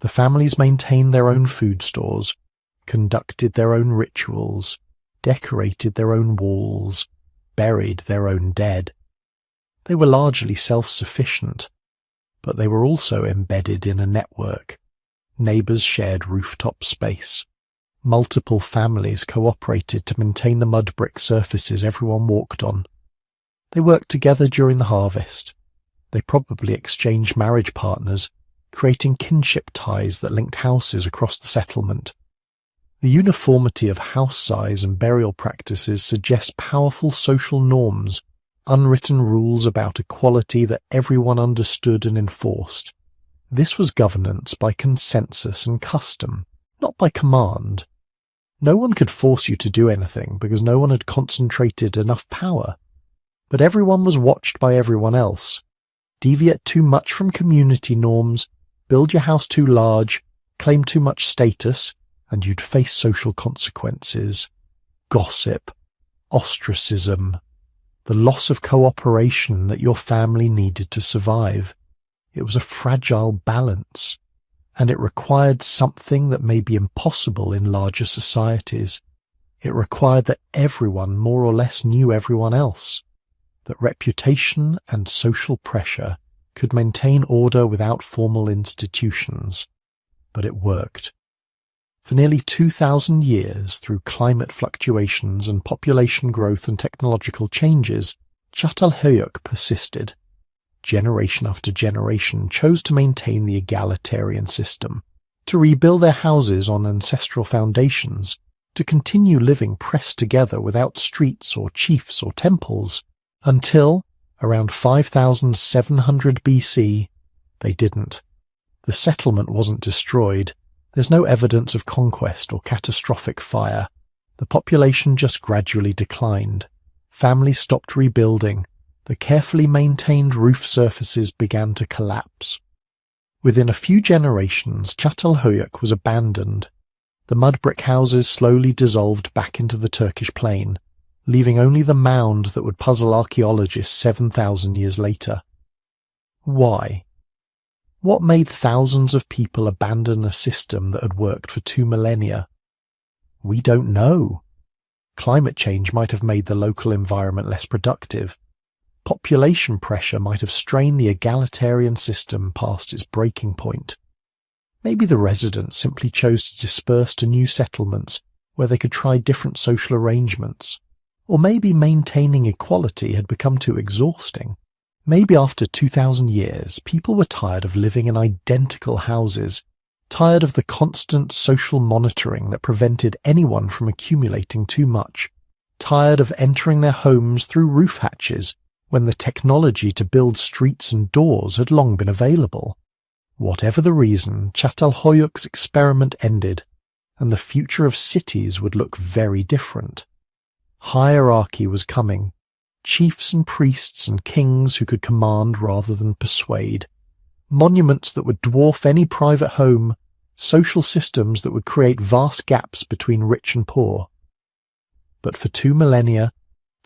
The families maintained their own food stores, conducted their own rituals, decorated their own walls, buried their own dead. They were largely self-sufficient, but they were also embedded in a network. Neighbors shared rooftop space. Multiple families cooperated to maintain the mud brick surfaces everyone walked on. They worked together during the harvest. They probably exchanged marriage partners, creating kinship ties that linked houses across the settlement. The uniformity of house size and burial practices suggests powerful social norms, unwritten rules about equality that everyone understood and enforced. This was governance by consensus and custom, not by command. No one could force you to do anything because no one had concentrated enough power. But everyone was watched by everyone else. Deviate too much from community norms, build your house too large, claim too much status, and you'd face social consequences. Gossip, ostracism, the loss of cooperation that your family needed to survive. It was a fragile balance, and it required something that may be impossible in larger societies. It required that everyone more or less knew everyone else, that reputation and social pressure could maintain order without formal institutions. But it worked. For nearly 2,000 years, through climate fluctuations and population growth and technological changes, Çatalhöyük persisted. Generation after generation chose to maintain the egalitarian system, to rebuild their houses on ancestral foundations, to continue living pressed together without streets or chiefs or temples, until, around 5,700 BC, they didn't. The settlement wasn't destroyed. There's no evidence of conquest or catastrophic fire. The population just gradually declined. Families stopped rebuilding. The carefully maintained roof surfaces began to collapse. Within a few generations, Çatalhöyük was abandoned. The mud brick houses slowly dissolved back into the Turkish plain, leaving only the mound that would puzzle archaeologists 7,000 years later. Why? What made thousands of people abandon a system that had worked for 2 millennia? We don't know. Climate change might have made the local environment less productive. Population pressure might have strained the egalitarian system past its breaking point. Maybe the residents simply chose to disperse to new settlements where they could try different social arrangements. Or maybe maintaining equality had become too exhausting. Maybe after 2,000 years, people were tired of living in identical houses, tired of the constant social monitoring that prevented anyone from accumulating too much, tired of entering their homes through roof hatches when the technology to build streets and doors had long been available. Whatever the reason, Çatalhöyük's experiment ended, and the future of cities would look very different. Hierarchy was coming. Chiefs and priests and kings who could command rather than persuade. Monuments that would dwarf any private home. Social systems that would create vast gaps between rich and poor. But for 2 millennia,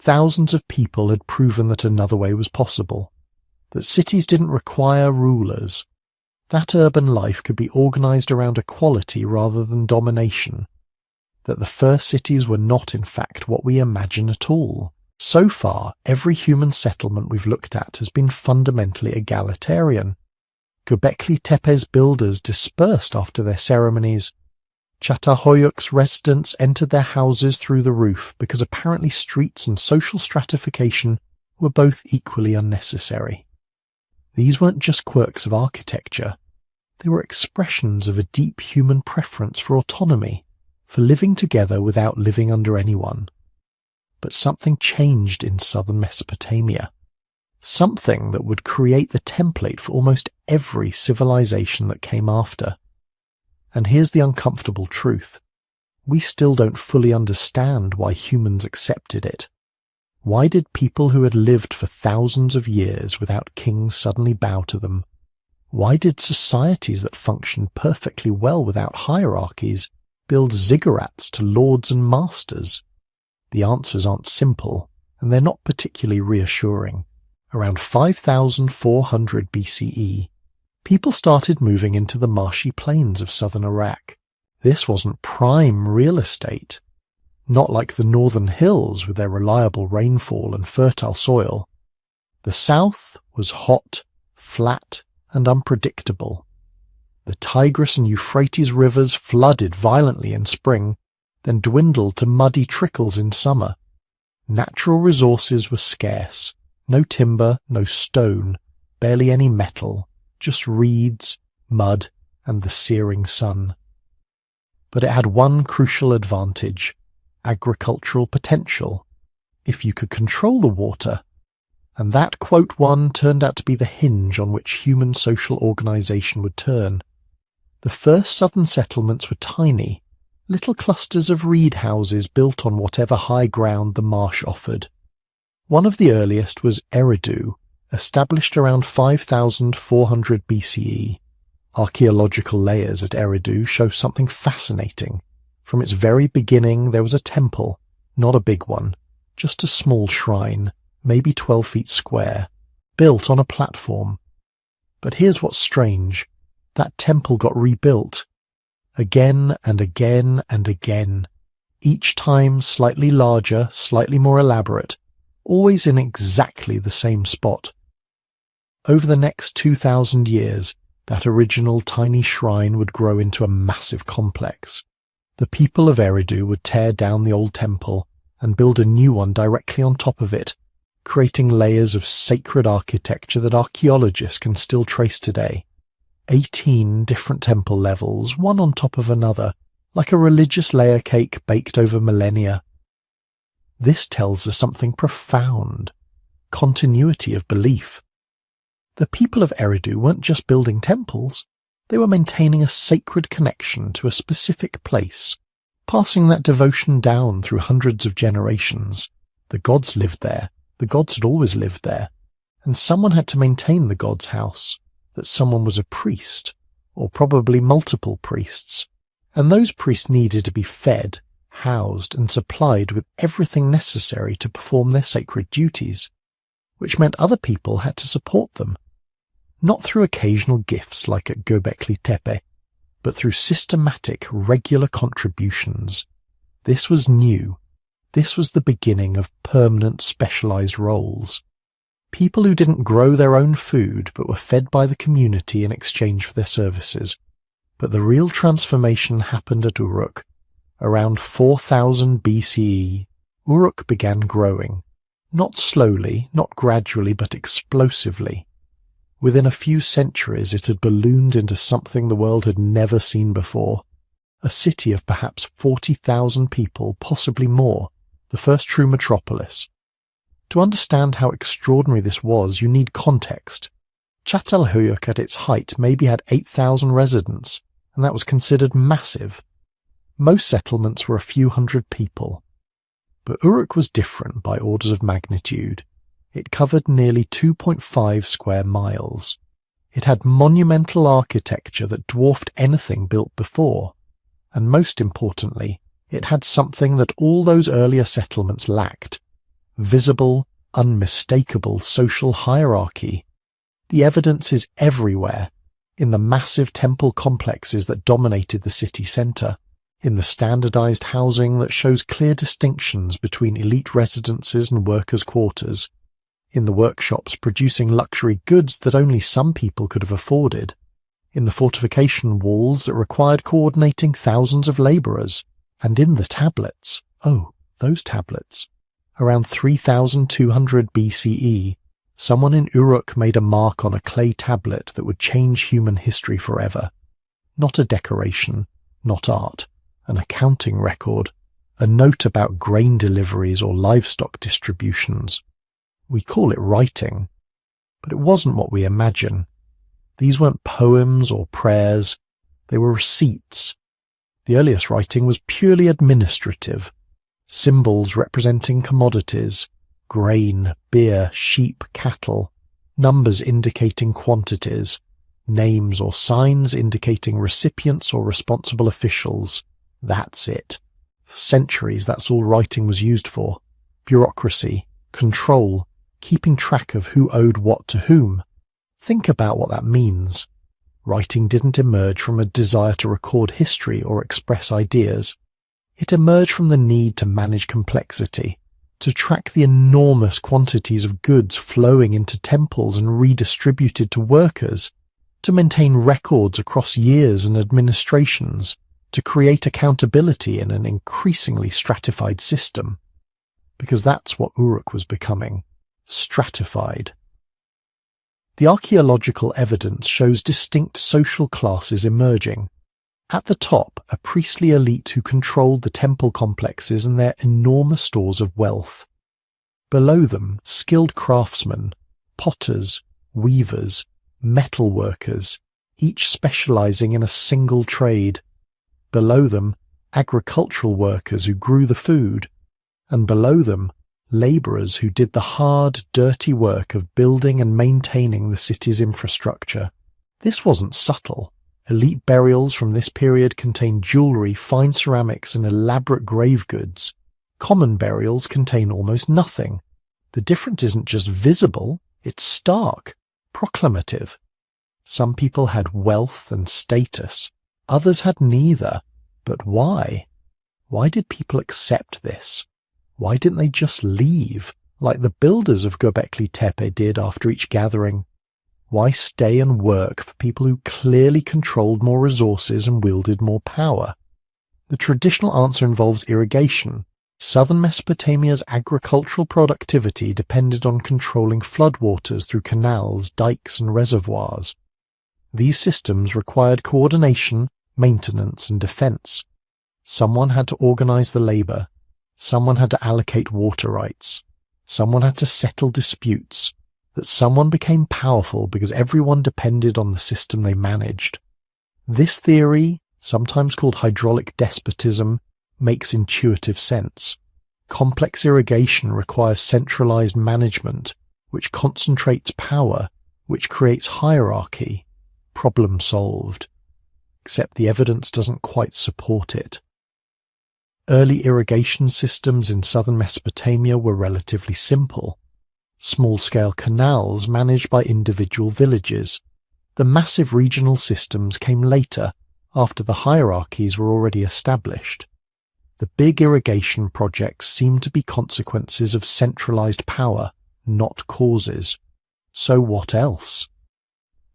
thousands of people had proven that another way was possible. That cities didn't require rulers. That urban life could be organized around equality rather than domination. That the first cities were not in fact what we imagine at all. So far, every human settlement we've looked at has been fundamentally egalitarian. Göbekli Tepe's builders dispersed after their ceremonies. Çatalhöyük's residents entered their houses through the roof because apparently streets and social stratification were both equally unnecessary. These weren't just quirks of architecture. They were expressions of a deep human preference for autonomy, for living together without living under anyone. But something changed in southern Mesopotamia. Something that would create the template for almost every civilization that came after. And here's the uncomfortable truth. We still don't fully understand why humans accepted it. Why did people who had lived for thousands of years without kings suddenly bow to them? Why did societies that functioned perfectly well without hierarchies build ziggurats to lords and masters? The answers aren't simple, and they're not particularly reassuring. Around 5,400 BCE, people started moving into the marshy plains of southern Iraq. This wasn't prime real estate. Not like the northern hills with their reliable rainfall and fertile soil. The south was hot, flat, and unpredictable. The Tigris and Euphrates rivers flooded violently in spring, then dwindled to muddy trickles in summer. Natural resources were scarce. No timber, no stone, barely any metal, just reeds, mud, and the searing sun. But it had one crucial advantage: agricultural potential, if you could control the water. And that, quote one, turned out to be the hinge on which human social organization would turn. The first southern settlements were tiny, little clusters of reed houses built on whatever high ground the marsh offered. One of the earliest was Eridu, established around 5,400 BCE. Archaeological layers at Eridu show something fascinating. From its very beginning there was a temple, not a big one, just a small shrine, maybe 12 feet square, built on a platform. But here's what's strange. That temple got rebuilt. Again and again and again. Each time slightly larger, slightly more elaborate, always in exactly the same spot. Over the next 2,000 years, that original tiny shrine would grow into a massive complex. The people of Eridu would tear down the old temple and build a new one directly on top of it, creating layers of sacred architecture that archaeologists can still trace today. 18 different temple levels, one on top of another, like a religious layer cake baked over millennia. This tells us something profound: continuity of belief. The people of Eridu weren't just building temples, They were maintaining a sacred connection to a specific place, passing that devotion down through hundreds of generations. The gods lived there. The gods had always lived there. And someone had to maintain the god's house. That someone was a priest, or probably multiple priests. And those priests needed to be fed, housed, and supplied with everything necessary to perform their sacred duties, which meant other people had to support them. Not through occasional gifts like at Göbekli Tepe, but through systematic, regular contributions. This was new. This was the beginning of permanent specialized roles. People who didn't grow their own food but were fed by the community in exchange for their services. But the real transformation happened at Uruk. Around 4000 BCE, Uruk began growing. Not slowly, not gradually, but explosively. Within a few centuries it had ballooned into something the world had never seen before. A city of perhaps 40,000 people, possibly more, the first true metropolis. To understand how extraordinary this was, you need context. Çatalhöyük at its height maybe had 8,000 residents, and that was considered massive. Most settlements were a few hundred people. But Uruk was different by orders of magnitude. It covered nearly 2.5 square miles. It had monumental architecture that dwarfed anything built before. And most importantly, it had something that all those earlier settlements lacked. Visible, unmistakable social hierarchy. The evidence is everywhere, in the massive temple complexes that dominated the city centre, in the standardized housing that shows clear distinctions between elite residences and workers' quarters, in the workshops producing luxury goods that only some people could have afforded, in the fortification walls that required coordinating thousands of labourers, and in the tablets. Oh, those tablets. Around 3200 BCE, someone in Uruk made a mark on a clay tablet that would change human history forever. Not a decoration, not art, an accounting record, a note about grain deliveries or livestock distributions. We call it writing, but it wasn't what we imagine. These weren't poems or prayers, they were receipts. The earliest writing was purely administrative, symbols representing commodities, grain, beer, sheep, cattle, numbers indicating quantities, names or signs indicating recipients or responsible officials. That's it. For centuries, that's all writing was used for. Bureaucracy, control, keeping track of who owed what to whom. Think about what that means. Writing didn't emerge from a desire to record history or express ideas. It emerged from the need to manage complexity, to track the enormous quantities of goods flowing into temples and redistributed to workers, to maintain records across years and administrations, to create accountability in an increasingly stratified system. Because that's what Uruk was becoming. Stratified. The archaeological evidence shows distinct social classes emerging. At the top, a priestly elite who controlled the temple complexes and their enormous stores of wealth. Below them, skilled craftsmen, potters, weavers, metal workers, each specializing in a single trade. Below them, agricultural workers who grew the food. And below them, labourers who did the hard, dirty work of building and maintaining the city's infrastructure. This wasn't subtle. Elite burials from this period contain jewellery, fine ceramics and elaborate grave goods. Common burials contain almost nothing. The difference isn't just visible, it's stark, proclamative. Some people had wealth and status. Others had neither. But why? Why did people accept this? Why didn't they just leave, like the builders of Göbekli Tepe did after each gathering? Why stay and work for people who clearly controlled more resources and wielded more power? The traditional answer involves irrigation. Southern Mesopotamia's agricultural productivity depended on controlling floodwaters through canals, dikes, and reservoirs. These systems required coordination, maintenance, and defense. Someone had to organize the labor. Someone had to allocate water rights. Someone had to settle disputes. That someone became powerful because everyone depended on the system they managed. This theory, sometimes called hydraulic despotism, makes intuitive sense. Complex irrigation requires centralized management, which concentrates power, which creates hierarchy. Problem solved. Except the evidence doesn't quite support it. Early irrigation systems in southern Mesopotamia were relatively simple. Small-scale canals managed by individual villages. The massive regional systems came later, after the hierarchies were already established. The big irrigation projects seem to be consequences of centralized power, not causes. So what else?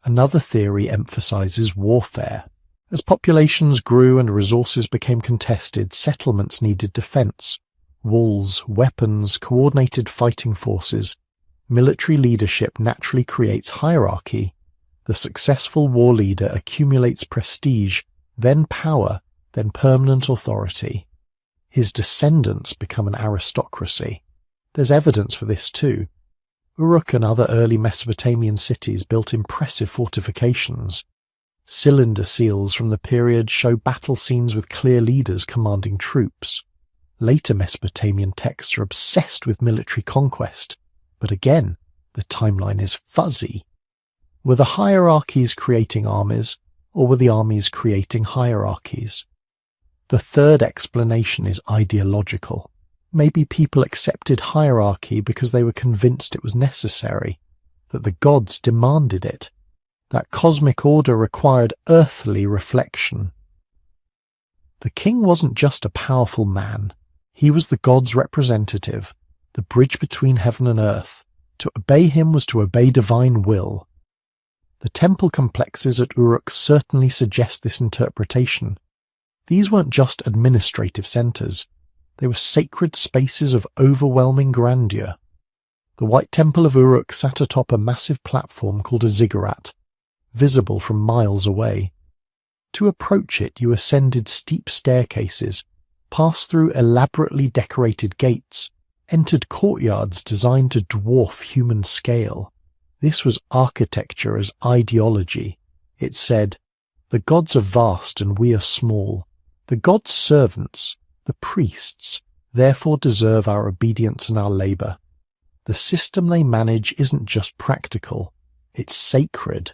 Another theory emphasizes warfare. As populations grew and resources became contested, settlements needed defense. Walls, weapons, coordinated fighting forces. Military leadership naturally creates hierarchy. The successful war leader accumulates prestige, then power, then permanent authority. His descendants become an aristocracy. There's evidence for this too. Uruk and other early Mesopotamian cities built impressive fortifications. Cylinder seals from the period show battle scenes with clear leaders commanding troops. Later Mesopotamian texts are obsessed with military conquest, but again, the timeline is fuzzy. Were the hierarchies creating armies, or were the armies creating hierarchies? The third explanation is ideological. Maybe people accepted hierarchy because they were convinced it was necessary, that the gods demanded it. That cosmic order required earthly reflection. The king wasn't just a powerful man. He was the god's representative, the bridge between heaven and earth. To obey him was to obey divine will. The temple complexes at Uruk certainly suggest this interpretation. These weren't just administrative centers. They were sacred spaces of overwhelming grandeur. The White Temple of Uruk sat atop a massive platform called a ziggurat, visible from miles away. To approach it, you ascended steep staircases, passed through elaborately decorated gates, entered courtyards designed to dwarf human scale. This was architecture as ideology. It said, "The gods are vast and we are small. The gods' servants, the priests, therefore deserve our obedience and our labor. The system they manage isn't just practical, it's sacred."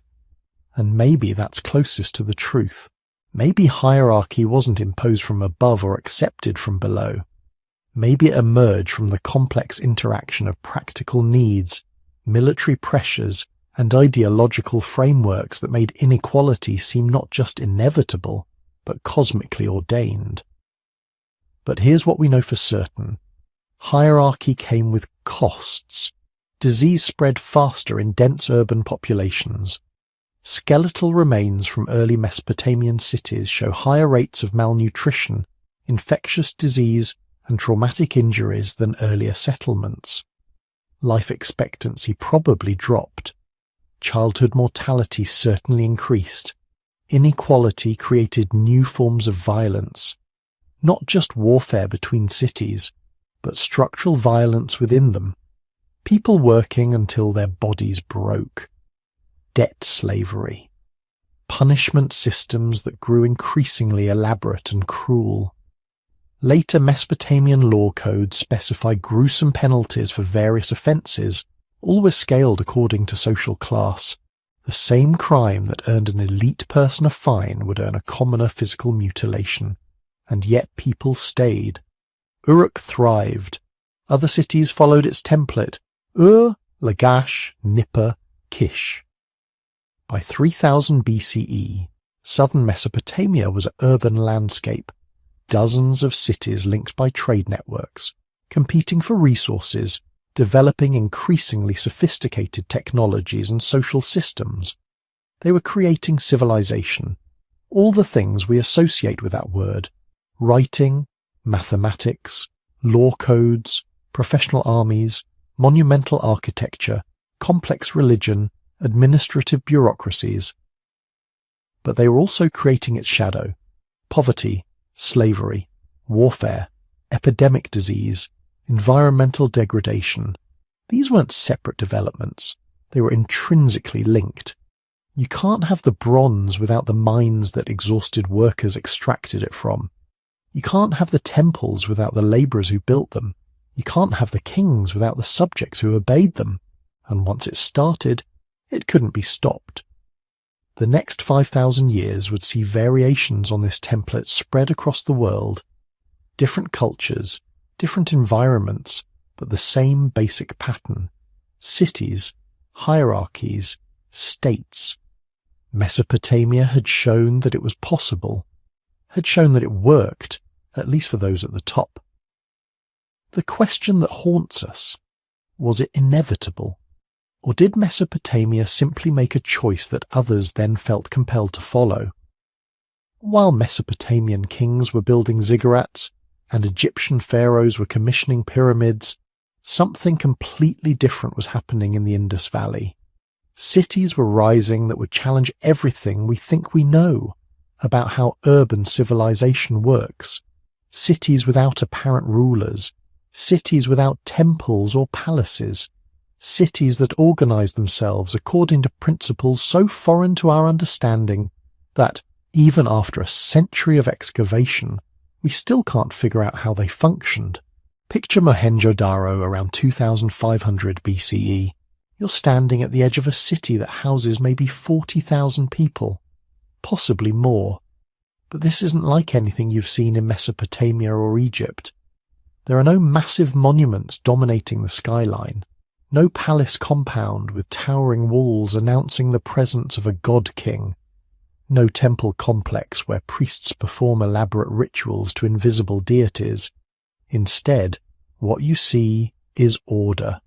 And maybe that's closest to the truth. Maybe hierarchy wasn't imposed from above or accepted from below. Maybe it emerged from the complex interaction of practical needs, military pressures, and ideological frameworks that made inequality seem not just inevitable, but cosmically ordained. But here's what we know for certain. Hierarchy came with costs. Disease spread faster in dense urban populations. Skeletal remains from early Mesopotamian cities show higher rates of malnutrition, infectious disease, and traumatic injuries than earlier settlements. Life expectancy probably dropped. Childhood mortality certainly increased. Inequality created new forms of violence. Not just warfare between cities, but structural violence within them. People working until their bodies broke. Debt slavery. Punishment systems that grew increasingly elaborate and cruel. Later Mesopotamian law codes specify gruesome penalties for various offences, always scaled according to social class. The same crime that earned an elite person a fine would earn a commoner physical mutilation. And yet people stayed. Uruk thrived. Other cities followed its template: Ur, Lagash, Nippur, Kish. By 3000 BCE, southern Mesopotamia was an urban landscape. Dozens of cities linked by trade networks, competing for resources, developing increasingly sophisticated technologies and social systems. They were creating civilization. All the things we associate with that word: writing, mathematics, law codes, professional armies, monumental architecture, complex religion, administrative bureaucracies. But they were also creating its shadow: poverty, slavery, warfare, epidemic disease, environmental degradation. These weren't separate developments. They were intrinsically linked. You can't have the bronze without the mines that exhausted workers extracted it from. You can't have the temples without the labourers who built them. You can't have the kings without the subjects who obeyed them. And once it started, it couldn't be stopped. The next 5,000 years would see variations on this template spread across the world. Different cultures, different environments, but the same basic pattern. Cities, hierarchies, states. Mesopotamia had shown that it was possible, had shown that it worked, at least for those at the top. The question that haunts us, was it inevitable? Or did Mesopotamia simply make a choice that others then felt compelled to follow? While Mesopotamian kings were building ziggurats and Egyptian pharaohs were commissioning pyramids, something completely different was happening in the Indus Valley. Cities were rising that would challenge everything we think we know about how urban civilization works. Cities without apparent rulers, cities without temples or palaces, cities that organize themselves according to principles so foreign to our understanding that, even after a century of excavation, we still can't figure out how they functioned. Picture Mohenjo-Daro around 2500 BCE. You're standing at the edge of a city that houses maybe 40,000 people, possibly more. But this isn't like anything you've seen in Mesopotamia or Egypt. There are no massive monuments dominating the skyline, no palace compound with towering walls announcing the presence of a god-king, no temple complex where priests perform elaborate rituals to invisible deities. Instead, what you see is order.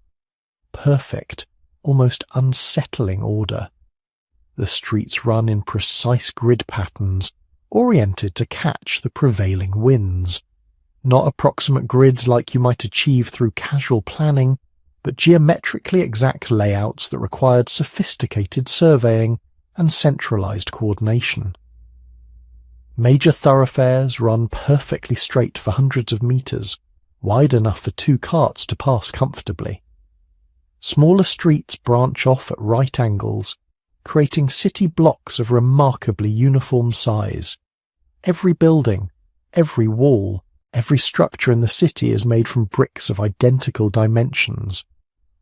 Perfect, almost unsettling order. The streets run in precise grid patterns, oriented to catch the prevailing winds. Not approximate grids like you might achieve through casual planning, but geometrically exact layouts that required sophisticated surveying and centralized coordination. Major thoroughfares run perfectly straight for hundreds of meters, wide enough for 2 carts to pass comfortably. Smaller streets branch off at right angles, creating city blocks of remarkably uniform size. Every building, every wall, every structure in the city is made from bricks of identical dimensions.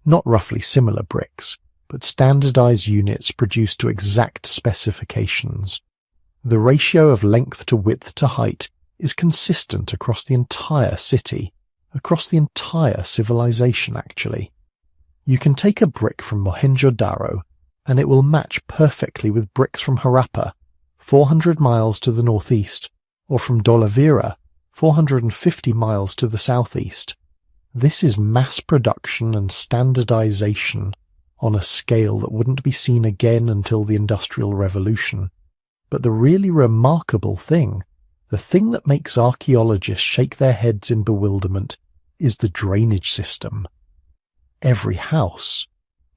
Not roughly similar bricks, but standardized units produced to exact specifications. The ratio of length to width to height is consistent across the entire city, across the entire civilization actually. You can take a brick from Mohenjo-Daro and it will match perfectly with bricks from Harappa, 400 miles to the northeast, or from Dolavira, 450 miles to the southeast. This is mass production and standardization on a scale that wouldn't be seen again until the Industrial Revolution. But the really remarkable thing, the thing that makes archaeologists shake their heads in bewilderment, is the drainage system. Every house,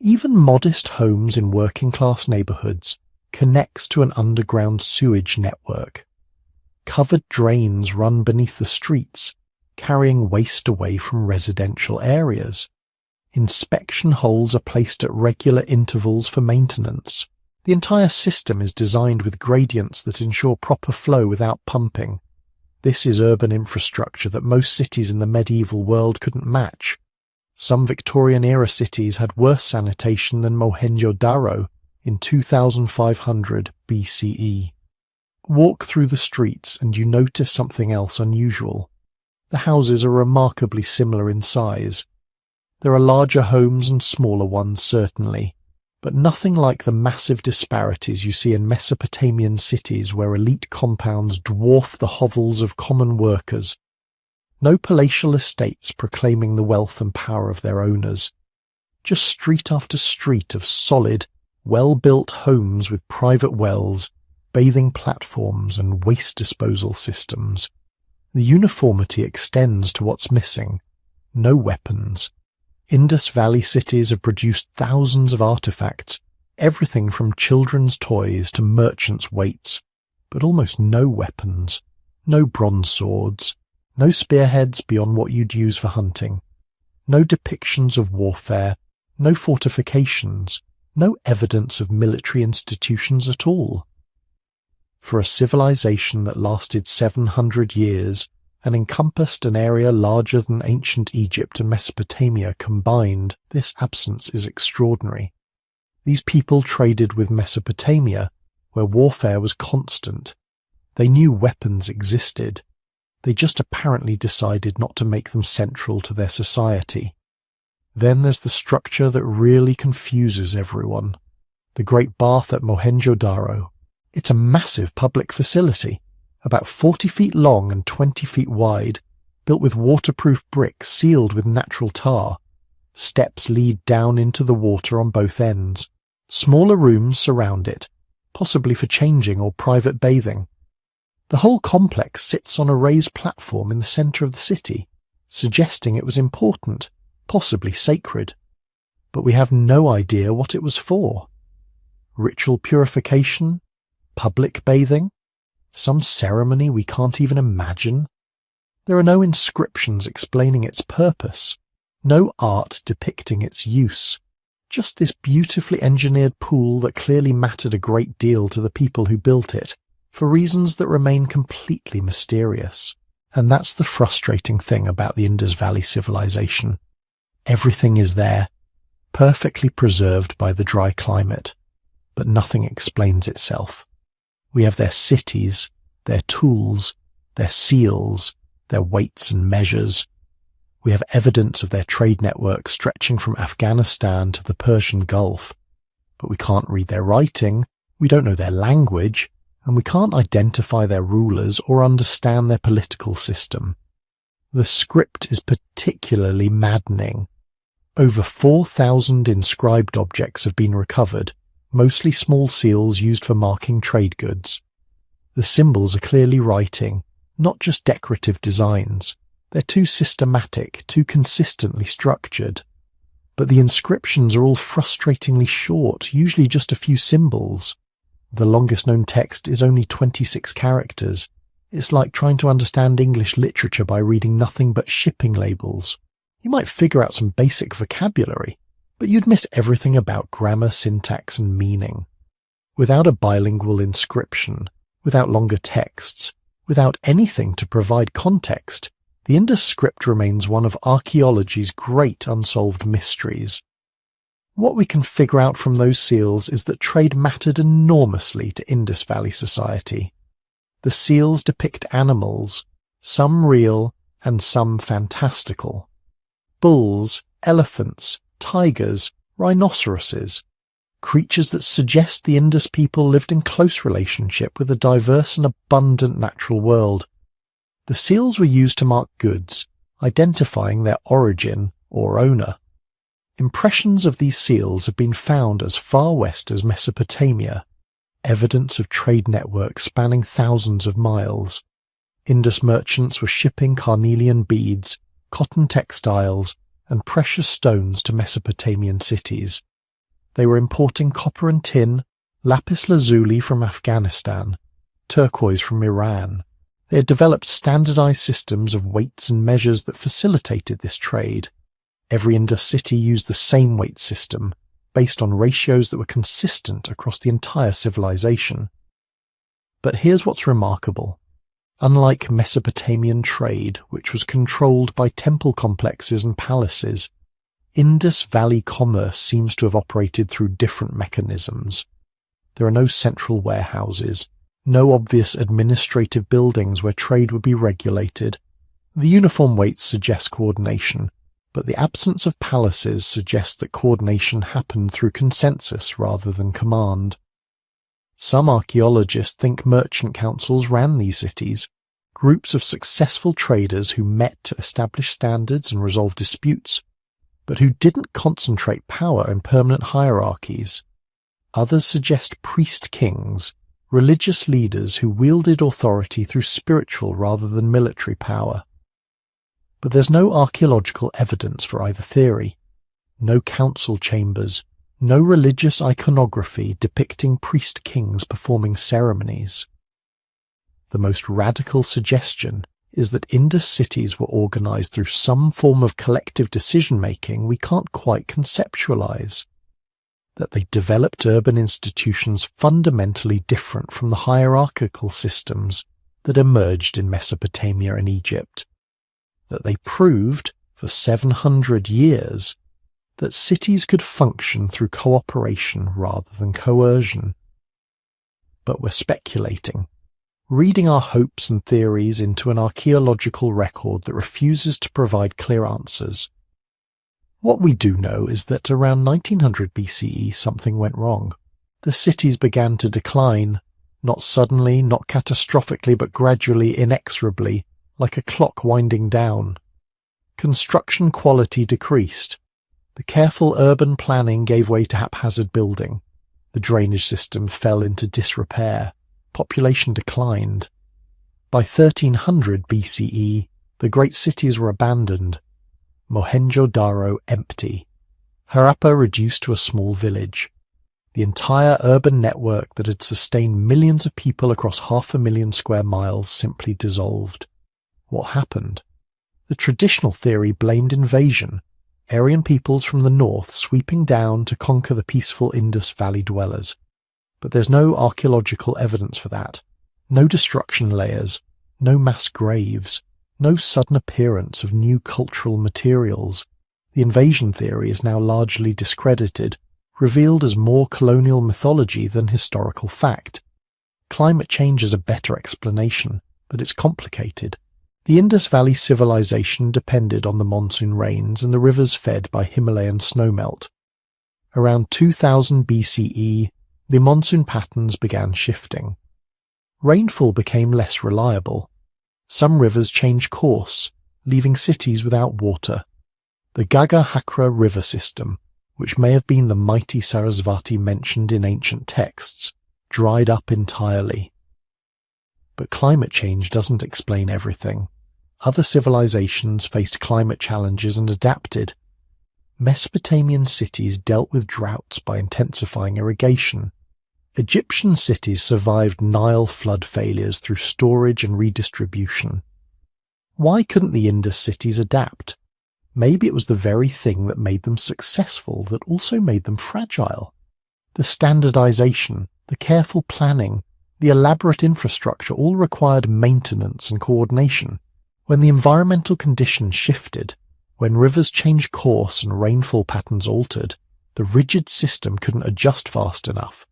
even modest homes in working-class neighborhoods, connects to an underground sewage network. Covered drains run beneath the streets, carrying waste away from residential areas. Inspection holes are placed at regular intervals for maintenance. The entire system is designed with gradients that ensure proper flow without pumping. This is urban infrastructure that most cities in the medieval world couldn't match. Some Victorian-era cities had worse sanitation than Mohenjo-Daro in 2500 BCE. Walk through the streets and you notice something else unusual. The houses are remarkably similar in size. There are larger homes and smaller ones certainly, but nothing like the massive disparities you see in Mesopotamian cities where elite compounds dwarf the hovels of common workers. No palatial estates proclaiming the wealth and power of their owners. Just street after street of solid, well-built homes with private wells, bathing platforms and waste disposal systems. The uniformity extends to what's missing. No weapons. Indus Valley cities have produced thousands of artifacts, everything from children's toys to merchants' weights, but almost no weapons, no bronze swords, no spearheads beyond what you'd use for hunting, no depictions of warfare, no fortifications, No evidence of military institutions at all. For a civilization that lasted 700 years and encompassed an area larger than ancient Egypt and Mesopotamia combined, this absence is extraordinary. These people traded with Mesopotamia, where warfare was constant. They knew weapons existed. They just apparently decided not to make them central to their society. Then there's the structure that really confuses everyone. The Great Bath at Mohenjo-Daro. It's a massive public facility, about 40 feet long and 20 feet wide, built with waterproof bricks sealed with natural tar. Steps lead down into the water on both ends. Smaller rooms surround it, possibly for changing or private bathing. The whole complex sits on a raised platform in the centre of the city, suggesting it was important, possibly sacred. But we have no idea what it was for. Ritual purification? Public bathing? Some ceremony we can't even imagine? There are no inscriptions explaining its purpose, no art depicting its use, just this beautifully engineered pool that clearly mattered a great deal to the people who built it, for reasons that remain completely mysterious. And that's the frustrating thing about the Indus Valley civilization. Everything is there, perfectly preserved by the dry climate, but nothing explains itself. We have their cities, their tools, their seals, their weights and measures. We have evidence of their trade network stretching from Afghanistan to the Persian Gulf, but we can't read their writing, we don't know their language, and we can't identify their rulers or understand their political system. The script is particularly maddening. Over 4,000 inscribed objects have been recovered, mostly small seals used for marking trade goods. The symbols are clearly writing, not just decorative designs. They're too systematic, too consistently structured. But the inscriptions are all frustratingly short, usually just a few symbols. The longest known text is only 26 characters. It's like trying to understand English literature by reading nothing but shipping labels. You might figure out some basic vocabulary, but you'd miss everything about grammar, syntax, and meaning. Without a bilingual inscription, without longer texts, without anything to provide context, the Indus script remains one of archaeology's great unsolved mysteries. What we can figure out from those seals is that trade mattered enormously to Indus Valley society. The seals depict animals, some real and some fantastical. Bulls, elephants, tigers, rhinoceroses, creatures that suggest the Indus people lived in close relationship with a diverse and abundant natural world. The seals were used to mark goods, identifying their origin or owner. Impressions of these seals have been found as far west as Mesopotamia, evidence of trade networks spanning thousands of miles. Indus merchants were shipping carnelian beads, cotton textiles, and precious stones to Mesopotamian cities. They were importing copper and tin, lapis lazuli from Afghanistan, turquoise from Iran. They had developed standardized systems of weights and measures that facilitated this trade. Every Indus city used the same weight system, based on ratios that were consistent across the entire civilization. But here's what's remarkable. Unlike Mesopotamian trade, which was controlled by temple complexes and palaces, Indus Valley commerce seems to have operated through different mechanisms. There are no central warehouses, no obvious administrative buildings where trade would be regulated. The uniform weights suggest coordination, but the absence of palaces suggests that coordination happened through consensus rather than command. Some archaeologists think merchant councils ran these cities, groups of successful traders who met to establish standards and resolve disputes, but who didn't concentrate power in permanent hierarchies. Others suggest priest-kings, religious leaders who wielded authority through spiritual rather than military power. But there's no archaeological evidence for either theory. No council chambers, no religious iconography depicting priest-kings performing ceremonies. The most radical suggestion is that Indus cities were organized through some form of collective decision-making we can't quite conceptualize. that they developed urban institutions fundamentally different from the hierarchical systems that emerged in Mesopotamia and Egypt, that they proved for 700 years that cities could function through cooperation rather than coercion. But we're speculating, reading our hopes and theories into an archaeological record that refuses to provide clear answers. What we do know is that around 1900 BCE something went wrong. The cities began to decline, not suddenly, not catastrophically, but gradually, inexorably, like a clock winding down. Construction quality decreased. The careful urban planning gave way to haphazard building. The drainage system fell into disrepair. Population declined. By 1300 BCE, the great cities were abandoned. Mohenjo-Daro empty. Harappa reduced to a small village. The entire urban network that had sustained millions of people across 500,000 square miles simply dissolved. What happened? The traditional theory blamed invasion, Aryan peoples from the north sweeping down to conquer the peaceful Indus Valley dwellers. But there's no archaeological evidence for that. No destruction layers, no mass graves, no sudden appearance of new cultural materials. The invasion theory is now largely discredited, revealed as more colonial mythology than historical fact. Climate change is a better explanation, but it's complicated. The Indus Valley civilization depended on the monsoon rains and the rivers fed by Himalayan snowmelt. Around 2000 BCE, the monsoon patterns began shifting. Rainfall became less reliable. Some rivers changed course, leaving cities without water. The Gagga-Hakra river system, which may have been the mighty Sarasvati mentioned in ancient texts, dried up entirely. But climate change doesn't explain everything. Other civilizations faced climate challenges and adapted. Mesopotamian cities dealt with droughts by intensifying irrigation. Egyptian cities survived Nile flood failures through storage and redistribution. Why couldn't the Indus cities adapt? Maybe it was the very thing that made them successful that also made them fragile. The standardization, the careful planning, the elaborate infrastructure all required maintenance and coordination. When the environmental conditions shifted, when rivers changed course and rainfall patterns altered, the rigid system couldn't adjust fast enough.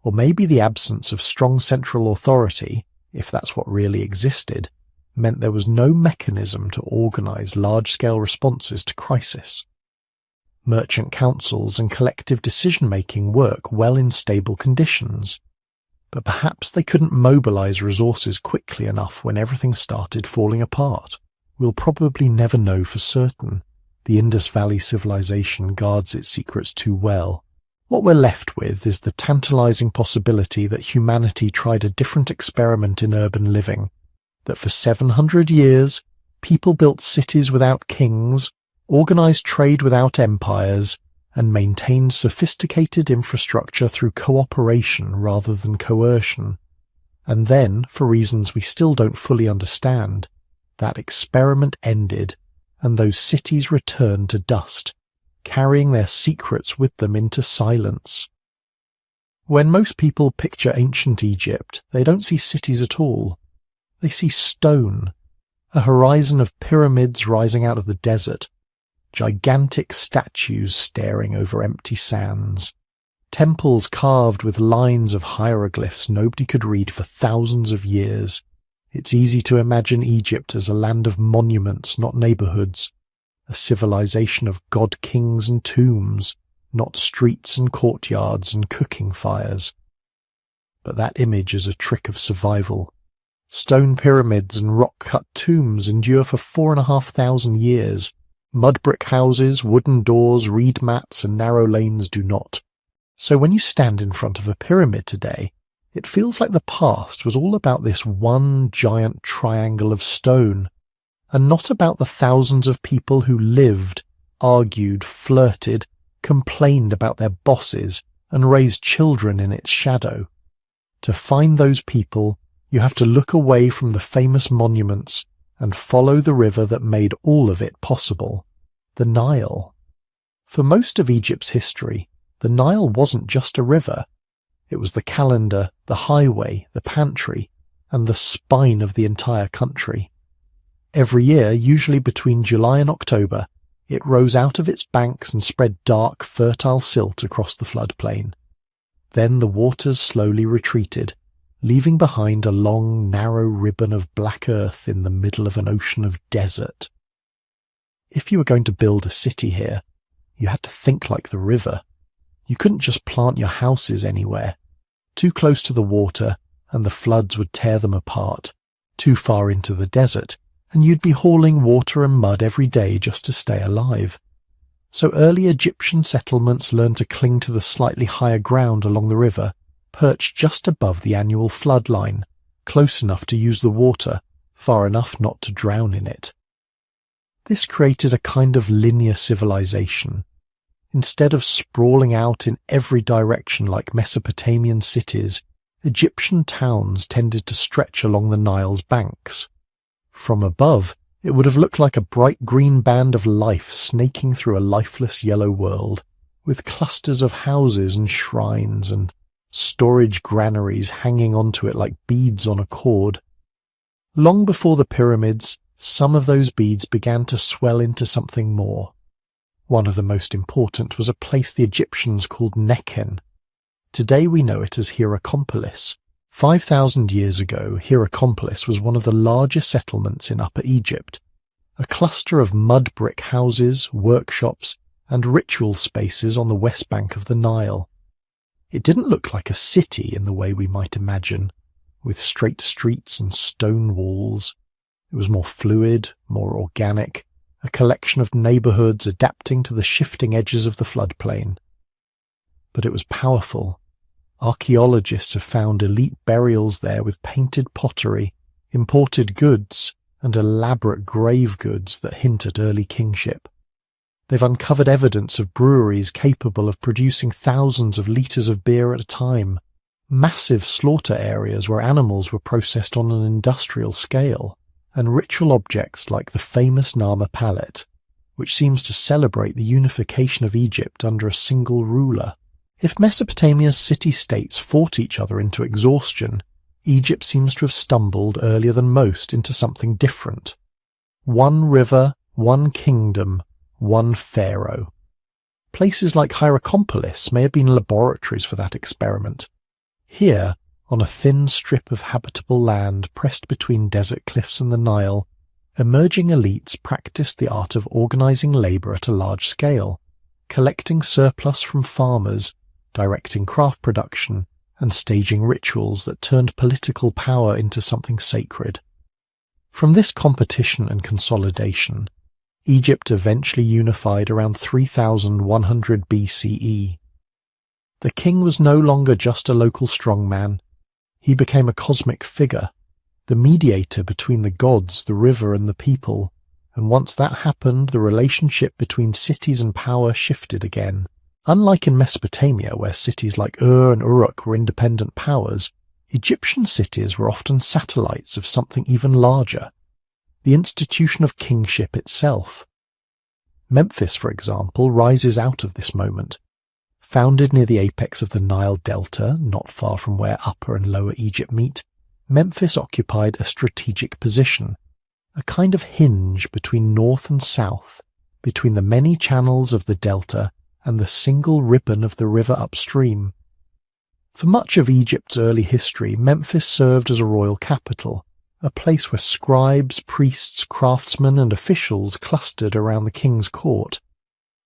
Or maybe the absence of strong central authority, if that's what really existed, meant there was no mechanism to organize large-scale responses to crisis. Merchant councils and collective decision-making work well in stable conditions, but perhaps they couldn't mobilize resources quickly enough when everything started falling apart. We'll probably never know for certain. The Indus Valley civilization guards its secrets too well. What we're left with is the tantalizing possibility that humanity tried a different experiment in urban living, that for 700 years people built cities without kings, organized trade without empires, and maintained sophisticated infrastructure through cooperation rather than coercion. And then, for reasons we still don't fully understand, that experiment ended and those cities returned to dust, carrying their secrets with them into silence. When most people picture ancient Egypt, they don't see cities at all. They see stone, a horizon of pyramids rising out of the desert, gigantic statues staring over empty sands, temples carved with lines of hieroglyphs nobody could read for thousands of years. It's easy to imagine Egypt as a land of monuments, not neighborhoods, a civilization of god-kings and tombs, not streets and courtyards and cooking fires. But that image is a trick of survival. Stone pyramids and rock-cut tombs endure for 4,500 years. Mud brick houses, wooden doors, reed mats, and narrow lanes do not. So when you stand in front of a pyramid today, it feels like the past was all about this one giant triangle of stone, and not about the thousands of people who lived, argued, flirted, complained about their bosses, and raised children in its shadow. To find those people, you have to look away from the famous monuments and follow the river that made all of it possible, the Nile. For most of Egypt's history, The Nile wasn't just a river. It was the calendar, the highway, the pantry, and the spine of the entire country. Every year, usually between July and October, it rose out of its banks and spread dark, fertile silt across the floodplain. Then the waters slowly retreated, leaving behind a long, narrow ribbon of black earth in the middle of an ocean of desert. If you were going to build a city here, you had to think like the river. You couldn't just plant your houses anywhere. Too close to the water, and the floods would tear them apart. Too far into the desert, and you'd be hauling water and mud every day just to stay alive. So early Egyptian settlements learned to cling to the slightly higher ground along the river, perched just above the annual flood line, close enough to use the water, far enough not to drown in it. This created a kind of linear civilization. Instead of sprawling out in every direction like Mesopotamian cities, Egyptian towns tended to stretch along the Nile's banks. From above, it would have looked like a bright green band of life snaking through a lifeless yellow world, with clusters of houses and shrines and storage granaries hanging onto it like beads on a cord. Long before the pyramids, some of those beads began to swell into something more. One of the most important was a place the Egyptians called Nekhen. Today we know it as Hierakonpolis. 5,000 years ago, Hierakonpolis was one of the largest settlements in Upper Egypt, a cluster of mud brick houses, workshops, and ritual spaces on the west bank of the Nile. It didn't look like a city in the way we might imagine, with straight streets and stone walls. It was more fluid, more organic, a collection of neighborhoods adapting to the shifting edges of the floodplain. But it was powerful. Archaeologists have found elite burials there with painted pottery, imported goods, and elaborate grave goods that hint at early kingship. They've uncovered evidence of breweries capable of producing thousands of litres of beer at a time, massive slaughter areas where animals were processed on an industrial scale, and ritual objects like the famous Nama palette, which seems to celebrate the unification of Egypt under a single ruler. If Mesopotamia's city-states fought each other into exhaustion, Egypt seems to have stumbled earlier than most into something different. One river, one kingdom, one pharaoh. Places like Hierakonpolis may have been laboratories for that experiment. Here, on a thin strip of habitable land pressed between desert cliffs and the Nile, emerging elites practiced the art of organizing labor at a large scale, collecting surplus from farmers, directing craft production, and staging rituals that turned political power into something sacred. From this competition and consolidation, Egypt eventually unified around 3100 BCE. The king was no longer just a local strongman. He became a cosmic figure, the mediator between the gods, the river, and the people, and once that happened, the relationship between cities and power shifted again. Unlike in Mesopotamia, where cities like Ur and Uruk were independent powers, Egyptian cities were often satellites of something even larger, the institution of kingship itself. Memphis, for example, rises out of this moment. Founded near the apex of the Nile Delta, not far from where Upper and Lower Egypt meet, Memphis occupied a strategic position, a kind of hinge between north and south, between the many channels of the delta and the single ribbon of the river upstream. For much of Egypt's early history, Memphis served as a royal capital, a place where scribes, priests, craftsmen, and officials clustered around the king's court.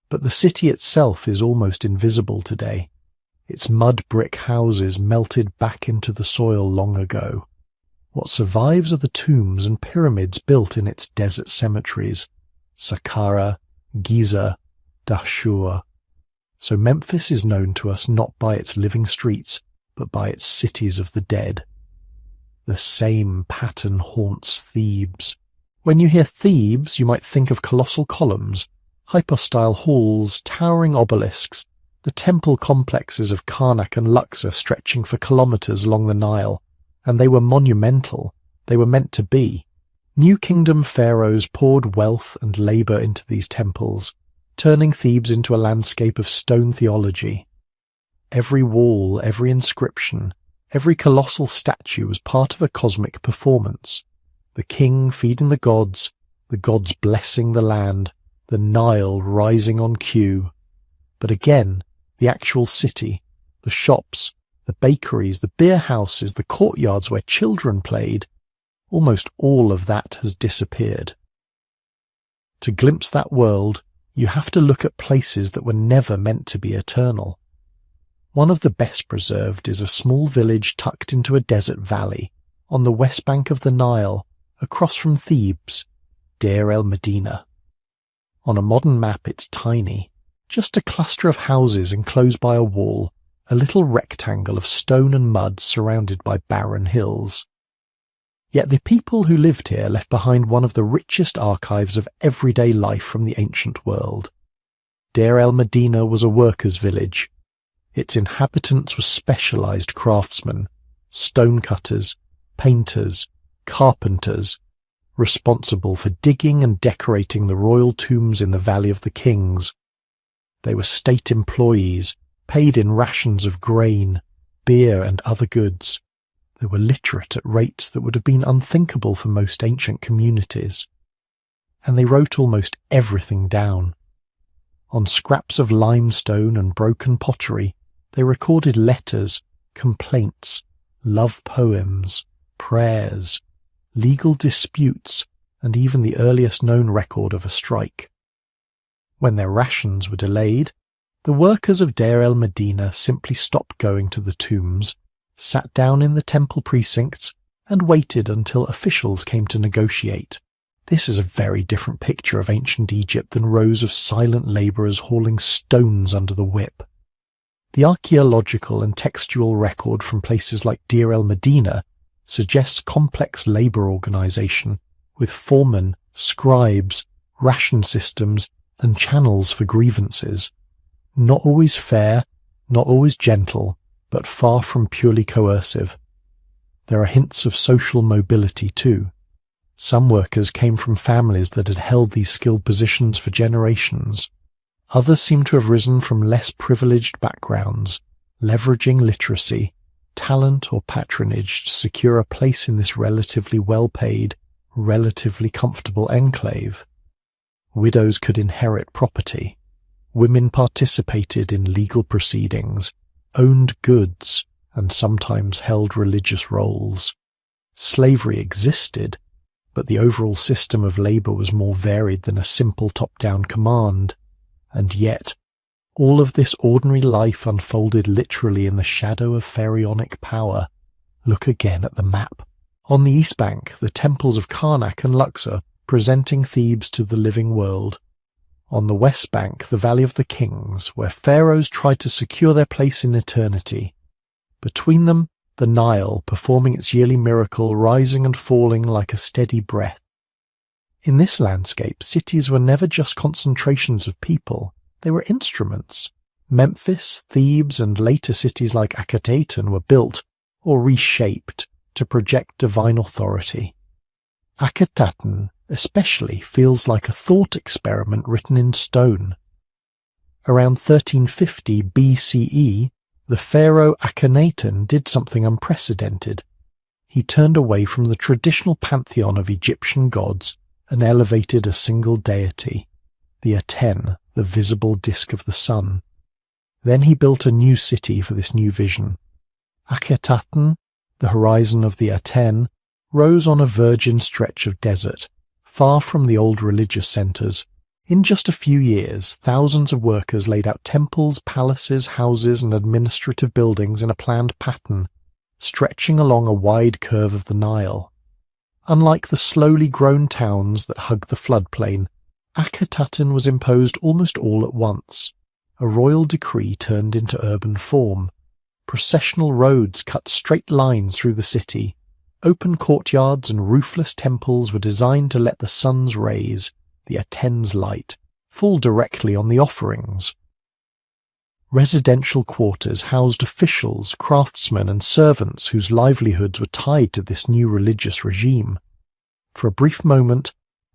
But the city itself is almost invisible today, its mud brick houses melted back into the soil long ago. What survives are the tombs and pyramids built in its desert cemeteries, Saqqara, Giza, Dahshur. So Memphis is known to us not by its living streets, but by its cities of the dead. The same pattern haunts Thebes. When you hear Thebes, you might think of colossal columns, hypostyle halls, towering obelisks, the temple complexes of Karnak and Luxor stretching for kilometers along the Nile, and they were monumental. They were meant to be. New Kingdom pharaohs poured wealth and labor into these temples, turning Thebes into a landscape of stone theology. every wall, every inscription, every colossal statue was part of a cosmic performance. The king feeding the gods blessing the land, the Nile rising on cue. But again, the actual city, the shops, the bakeries, the beer houses, the courtyards where children played, almost all of that has disappeared. To glimpse that world, you have to look at places that were never meant to be eternal. One of the best preserved is a small village tucked into a desert valley on the west bank of the Nile, across from Thebes, Deir el-Medina. On a modern map it's tiny, just a cluster of houses enclosed by a wall, a little rectangle of stone and mud surrounded by barren hills. Yet the people who lived here left behind one of the richest archives of everyday life from the ancient world. Deir el-Medina was a workers' village. Its inhabitants were specialized craftsmen, stonecutters, painters, carpenters, responsible for digging and decorating the royal tombs in the Valley of the Kings. They were state employees, paid in rations of grain, beer and other goods. They were literate at rates that would have been unthinkable for most ancient communities. And they wrote almost everything down. On scraps of limestone and broken pottery, they recorded letters, complaints, love poems, prayers, legal disputes, and even the earliest known record of a strike. When their rations were delayed, the workers of Deir el-Medina simply stopped going to the tombs, sat down in the temple precincts, and waited until officials came to negotiate. This is a very different picture of ancient Egypt than rows of silent labourers hauling stones under the whip. The archaeological and textual record from places like Deir el-Medina suggests complex labour organisation, with foremen, scribes, ration systems, and channels for grievances. Not always fair, not always gentle, but far from purely coercive. There are hints of social mobility too. Some workers came from families that had held these skilled positions for generations. Others seem to have risen from less privileged backgrounds, leveraging literacy, talent or patronage to secure a place in this relatively well-paid, relatively comfortable enclave. Widows could inherit property. Women participated in legal proceedings, owned goods, and sometimes held religious roles. Slavery existed, but the overall system of labour was more varied than a simple top-down command. And yet, all of this ordinary life unfolded literally in the shadow of pharaonic power. Look again at the map. On the east bank, the temples of Karnak and Luxor, presenting Thebes to the living world. On the west bank, the Valley of the Kings, where pharaohs tried to secure their place in eternity. Between them, the Nile, performing its yearly miracle, rising and falling like a steady breath. In this landscape, cities were never just concentrations of people, they were instruments. Memphis, Thebes, and later cities like Akhetaten were built, or reshaped, to project divine authority. Akhetaten especially feels like a thought experiment written in stone. Around 1350 BCE, the pharaoh Akhenaten did something unprecedented. He turned away from the traditional pantheon of Egyptian gods and elevated a single deity, the Aten, the visible disk of the sun. Then he built a new city for this new vision. Akhetaten, the horizon of the Aten, rose on a virgin stretch of desert, far from the old religious centres. In just a few years, thousands of workers laid out temples, palaces, houses, and administrative buildings in a planned pattern, stretching along a wide curve of the Nile. Unlike the slowly grown towns that hug the floodplain, Akhetaten was imposed almost all at once. A royal decree turned into urban form. Processional roads cut straight lines through the city. Open courtyards and roofless temples were designed to let the sun's rays, the Aten's light, fall directly on the offerings. Residential quarters housed officials, craftsmen, and servants whose livelihoods were tied to this new religious regime. For a brief moment,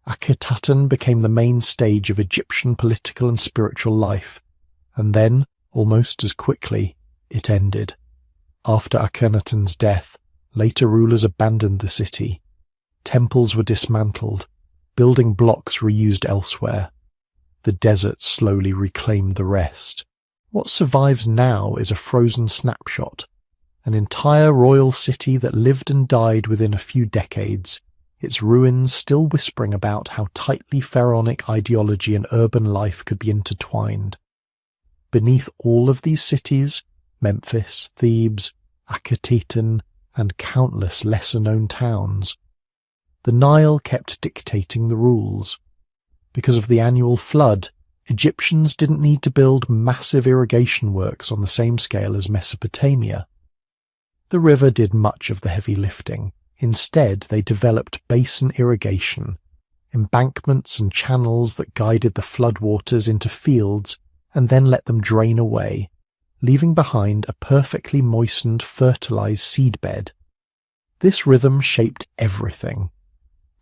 Akhetaten became the main stage of Egyptian political and spiritual life, and then, almost as quickly, it ended. After Akhenaten's death, later rulers abandoned the city. Temples were dismantled, building blocks reused elsewhere. The desert slowly reclaimed the rest. What survives now is a frozen snapshot, an entire royal city that lived and died within a few decades, its ruins still whispering about how tightly pharaonic ideology and urban life could be intertwined. Beneath all of these cities, Memphis, Thebes, Akhetaten, and countless lesser-known towns, the Nile kept dictating the rules. Because of the annual flood, Egyptians didn't need to build massive irrigation works on the same scale as Mesopotamia. The river did much of the heavy lifting. Instead, they developed basin irrigation, embankments and channels that guided the floodwaters into fields and then let them drain away, leaving behind a perfectly moistened, fertilized seedbed. This rhythm shaped everything.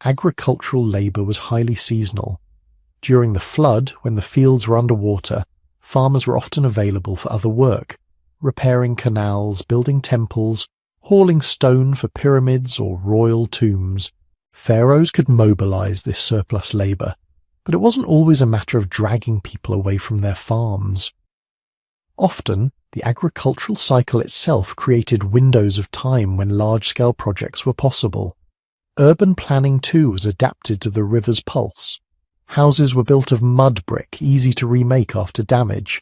Agricultural labor was highly seasonal. During the flood, when the fields were underwater, farmers were often available for other work, repairing canals, building temples, hauling stone for pyramids or royal tombs. Pharaohs could mobilize this surplus labor, but it wasn't always a matter of dragging people away from their farms. Often, the agricultural cycle itself created windows of time when large-scale projects were possible. Urban planning too was adapted to the river's pulse. Houses were built of mud brick, easy to remake after damage.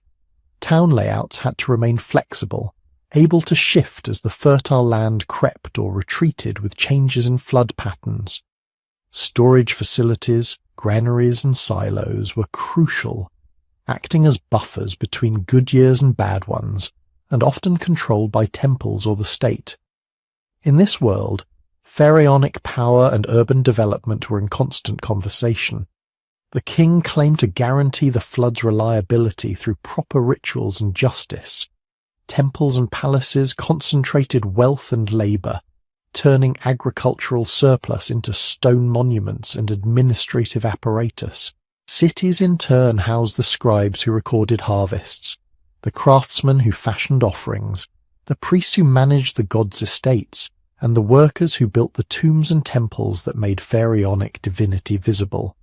Town layouts had to remain flexible, able to shift as the fertile land crept or retreated with changes in flood patterns. Storage facilities, granaries and silos were crucial, acting as buffers between good years and bad ones, and often controlled by temples or the state. In this world, pharaonic power and urban development were in constant conversation. The king claimed to guarantee the flood's reliability through proper rituals and justice. Temples and palaces concentrated wealth and labor, turning agricultural surplus into stone monuments and administrative apparatus. Cities in turn housed the scribes who recorded harvests, the craftsmen who fashioned offerings, the priests who managed the gods' estates, and the workers who built the tombs and temples that made pharaonic divinity visible.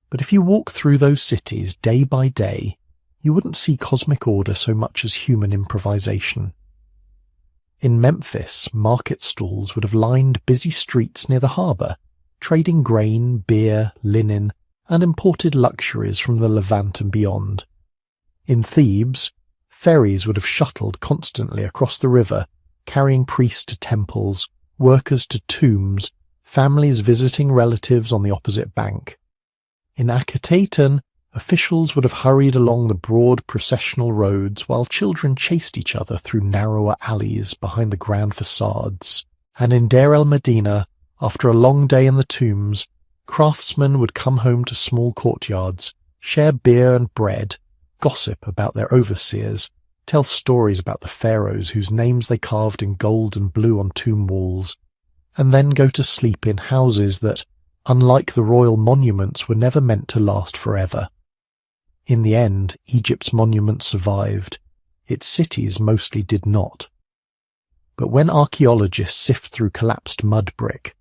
But if you walk through those cities day by day, you wouldn't see cosmic order so much as human improvisation. In Memphis, market stalls would have lined busy streets near the harbour, trading grain, beer, linen, and imported luxuries from the Levant and beyond. In Thebes, ferries would have shuttled constantly across the river, carrying priests to temples, workers to tombs, families visiting relatives on the opposite bank. In Akhetaten, officials would have hurried along the broad processional roads while children chased each other through narrower alleys behind the grand facades. And in Deir el-Medina, after a long day in the tombs, craftsmen would come home to small courtyards, share beer and bread, gossip about their overseers, tell stories about the pharaohs whose names they carved in gold and blue on tomb walls, and then go to sleep in houses that, unlike the royal monuments, were never meant to last forever. In the end, Egypt's monuments survived. Its cities mostly did not. But when archaeologists sift through collapsed mud brick,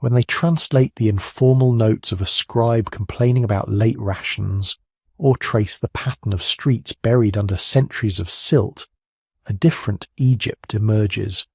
when they translate the informal notes of a scribe complaining about late rations, or trace the pattern of streets buried under centuries of silt, a different Egypt emerges.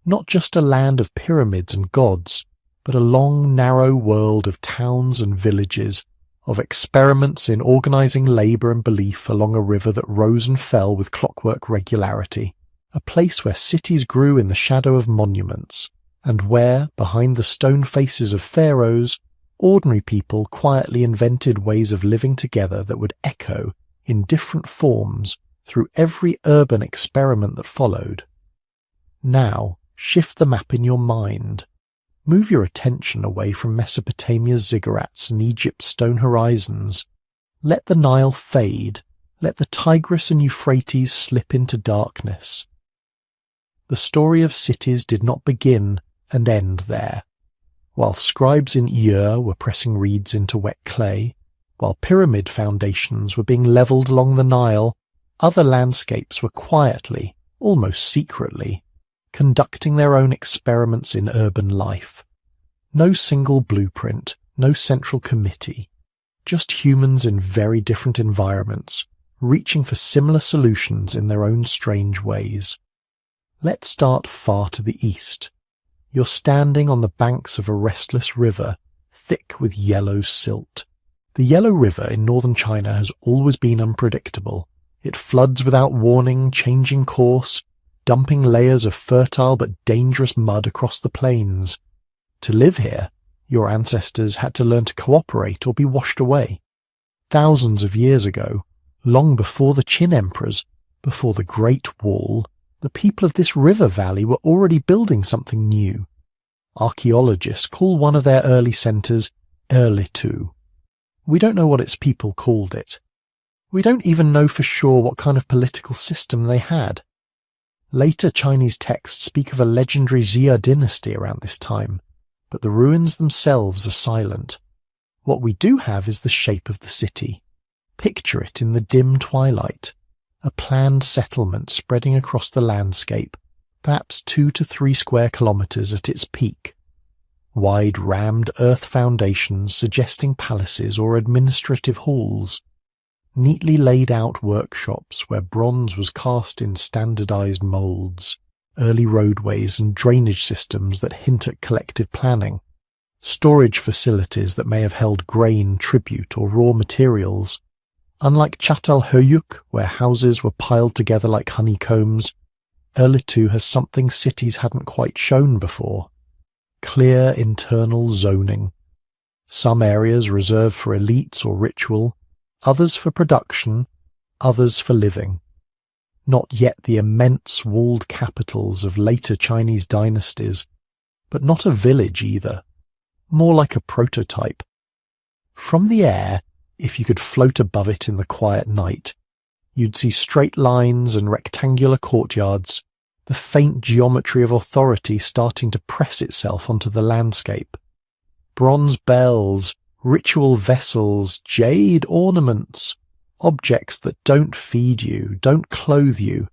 Not just a land of pyramids and gods, but a long, narrow world of towns and villages, of experiments in organizing labor and belief along a river that rose and fell with clockwork regularity, a place where cities grew in the shadow of monuments, and where, behind the stone faces of pharaohs, ordinary people quietly invented ways of living together that would echo, in different forms, through every urban experiment that followed. Now, shift the map in your mind. Move your attention away from Mesopotamia's ziggurats and Egypt's stone horizons. Let the Nile fade. Let the Tigris and Euphrates slip into darkness. The story of cities did not begin and end there. While scribes in Ur were pressing reeds into wet clay, while pyramid foundations were being levelled along the Nile, other landscapes were quietly, almost secretly, conducting their own experiments in urban life. No single blueprint, no central committee, just humans in very different environments, reaching for similar solutions in their own strange ways. Let's start far to the east. You're standing on the banks of a restless river, thick with yellow silt. The Yellow River in northern China has always been unpredictable. It floods without warning, changing course, dumping layers of fertile but dangerous mud across the plains. To live here, your ancestors had to learn to cooperate or be washed away. Thousands of years ago, long before the Qin emperors, before the Great Wall, the people of this river valley were already building something new. Archaeologists call one of their early centres Erlitou. We don't know what its people called it. We don't even know for sure what kind of political system they had. Later Chinese texts speak of a legendary Xia dynasty around this time, but the ruins themselves are silent. What we do have is the shape of the city. Picture it in the dim twilight. A planned settlement spreading across the landscape, perhaps 2 to 3 square kilometres at its peak. Wide rammed earth foundations suggesting palaces or administrative halls. Neatly laid out workshops where bronze was cast in standardized moulds. Early roadways and drainage systems that hint at collective planning. Storage facilities that may have held grain, tribute or raw materials. Unlike Çatalhöyük, where houses were piled together like honeycombs, Erlitou has something cities hadn't quite shown before. Clear internal zoning. Some areas reserved for elites or ritual, others for production, others for living. Not yet the immense walled capitals of later Chinese dynasties, but not a village either, more like a prototype. From the air, if you could float above it in the quiet night, you'd see straight lines and rectangular courtyards, the faint geometry of authority starting to press itself onto the landscape. Bronze bells, ritual vessels, jade ornaments, objects that don't feed you, don't clothe you,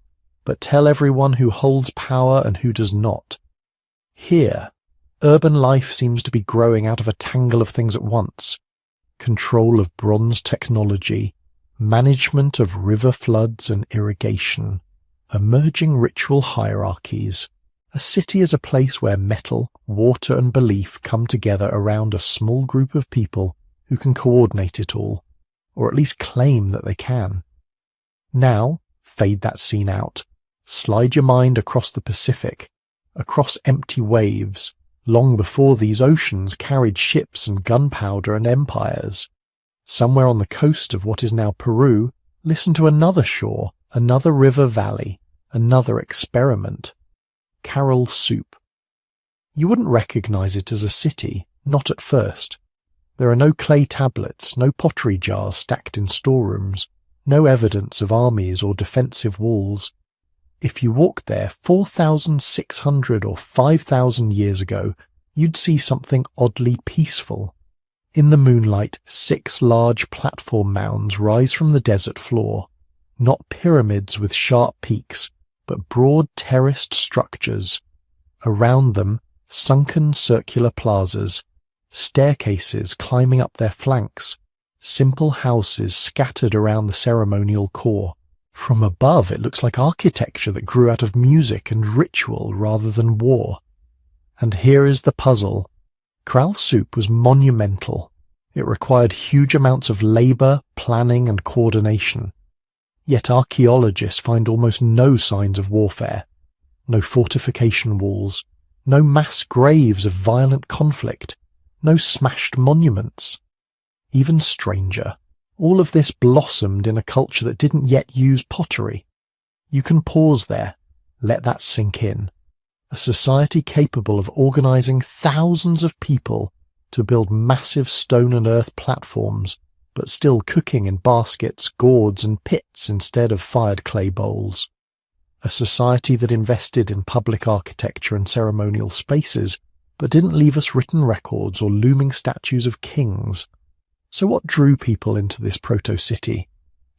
but tell everyone who holds power and who does not. Here, urban life seems to be growing out of a tangle of things at once. Control of bronze technology, management of river floods and irrigation, emerging ritual hierarchies. A city is a place where metal, water and belief come together around a small group of people who can coordinate it all, or at least claim that they can. Now, fade that scene out. Slide your mind across the Pacific, across empty waves, long before these oceans carried ships and gunpowder and empires. Somewhere on the coast of what is now Peru, listen to another shore, another river valley, another experiment. Caral Soup. You wouldn't recognize it as a city, not at first. There are no clay tablets, no pottery jars stacked in storerooms, no evidence of armies or defensive walls. If you walked there 4,600 or 5,000 years ago, you'd see something oddly peaceful. In the moonlight, 6 large platform mounds rise from the desert floor, not pyramids with sharp peaks, but broad terraced structures. Around them, sunken circular plazas, staircases climbing up their flanks, simple houses scattered around the ceremonial core. From above, it looks like architecture that grew out of music and ritual rather than war. And here is the puzzle. Caral Soup was monumental. It required huge amounts of labour, planning and coordination. Yet archaeologists find almost no signs of warfare, no fortification walls, no mass graves of violent conflict, no smashed monuments. Even stranger, all of this blossomed in a culture that didn't yet use pottery. You can pause there, let that sink in. A society capable of organising thousands of people to build massive stone and earth platforms, but still cooking in baskets, gourds and pits instead of fired clay bowls. A society that invested in public architecture and ceremonial spaces, but didn't leave us written records or looming statues of kings. So what drew people into this proto-city?